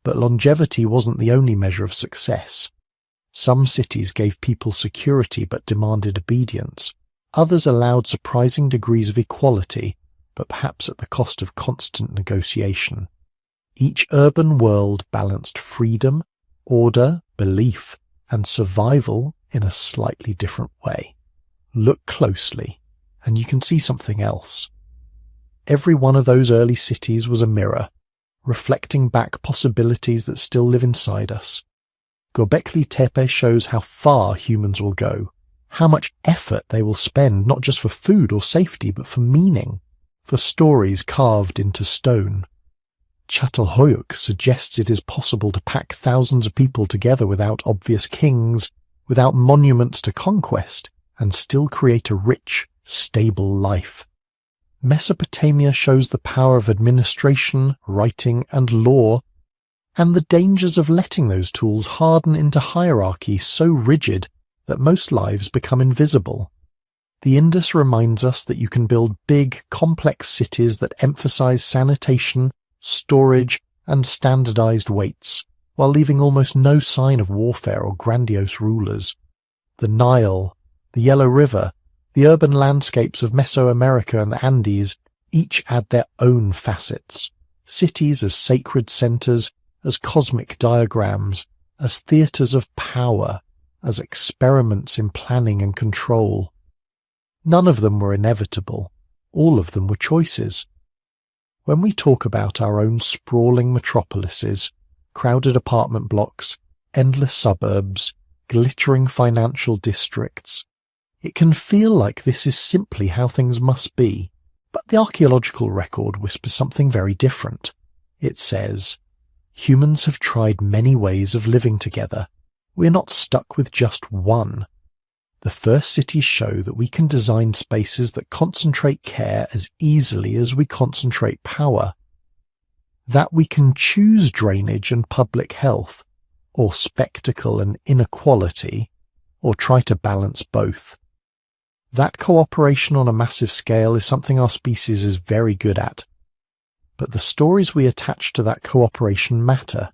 But longevity wasn't the only measure of success. Some cities gave people security but demanded obedience. Others allowed surprising degrees of equality, but perhaps at the cost of constant negotiation. Each urban world balanced freedom, order, belief, and survival in a slightly different way. Look closely, and you can see something else. Every one of those early cities was a mirror, reflecting back possibilities that still live inside us. Göbekli Tepe shows how far humans will go, how much effort they will spend not just for food or safety, but for meaning, for stories carved into stone. Çatalhöyük suggests it is possible to pack thousands of people together without obvious kings, without monuments to conquest, and still create a rich, stable life. Mesopotamia shows the power of administration, writing, and law, and the dangers of letting those tools harden into hierarchy so rigid that most lives become invisible. The Indus reminds us that you can build big, complex cities that emphasize sanitation, storage, and standardized weights, while leaving almost no sign of warfare or grandiose rulers. The Nile, the Yellow River, the urban landscapes of Mesoamerica and the Andes each add their own facets. Cities as sacred centers, as cosmic diagrams, as theaters of power, as experiments in planning and control. None of them were inevitable. All of them were choices. When we talk about our own sprawling metropolises, crowded apartment blocks, endless suburbs, glittering financial districts, it can feel like this is simply how things must be. But the archaeological record whispers something very different. It says, humans have tried many ways of living together. We're not stuck with just one. The first cities show that we can design spaces that concentrate care as easily as we concentrate power. That we can choose drainage and public health, or spectacle and inequality, or try to balance both. That cooperation on a massive scale is something our species is very good at. But the stories we attach to that cooperation matter.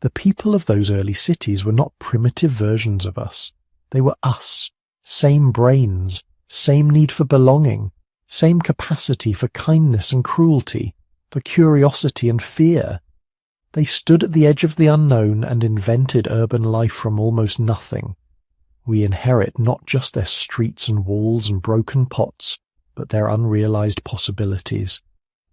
The people of those early cities were not primitive versions of us. They were us. Same brains, same need for belonging, same capacity for kindness and cruelty, for curiosity and fear. They stood at the edge of the unknown and invented urban life from almost nothing. We inherit not just their streets and walls and broken pots, but their unrealized possibilities.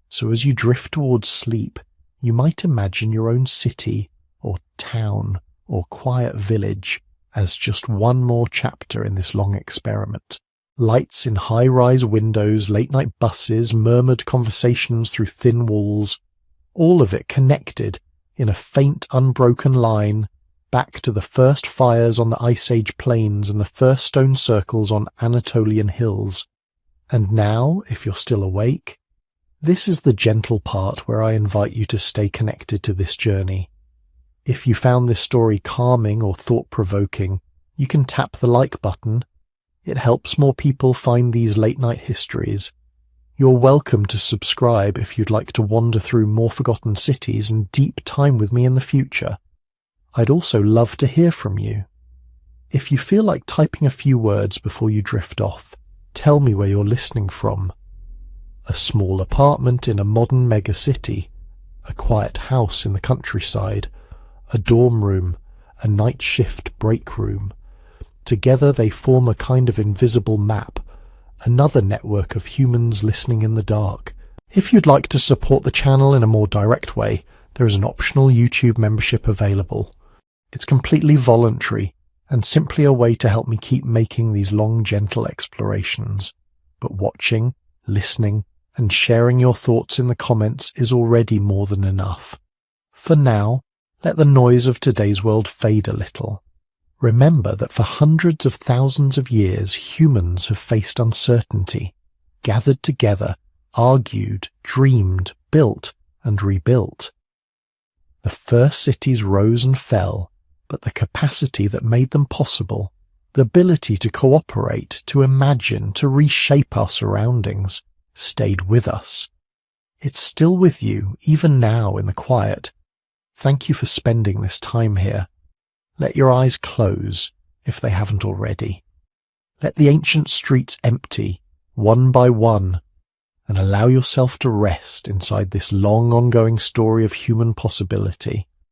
So as you drift towards sleep, you might imagine your own city, or town, or quiet village as just one more chapter in this long experiment. Lights in high-rise windows, late-night buses, murmured conversations through thin walls, all of it connected in a faint, unbroken line back to the first fires on the Ice Age plains and the first stone circles on Anatolian hills. And now, if you're still awake, this is the gentle part where I invite you to stay connected to this journey. If you found this story calming or thought-provoking, you can tap the like button. It helps more people find these late-night histories. You're welcome to subscribe if you'd like to wander through more forgotten cities and deep time with me in the future. I'd also love to hear from you. If you feel like typing a few words before you drift off, tell me where you're listening from. A small apartment in a modern megacity, a quiet house in the countryside, a dorm room, a night shift break room. Together they form a kind of invisible map, another network of humans listening in the dark. If you'd like to support the channel in a more direct way, there is an optional YouTube membership available. It's completely voluntary and simply a way to help me keep making these long, gentle explorations. But watching, listening, and sharing your thoughts in the comments is already more than enough. For now, let the noise of today's world fade a little. Remember that for hundreds of thousands of years, humans have faced uncertainty, gathered together, argued, dreamed, built, and rebuilt. The first cities rose and fell, but the capacity that made them possible, the ability to cooperate, to imagine, to reshape our surroundings, stayed with us. It's still with you, even now in the quiet. Thank you for spending this time here. Let your eyes close, if they haven't already. Let the ancient streets empty, one by one, and allow yourself to rest inside this long ongoing story of human possibility.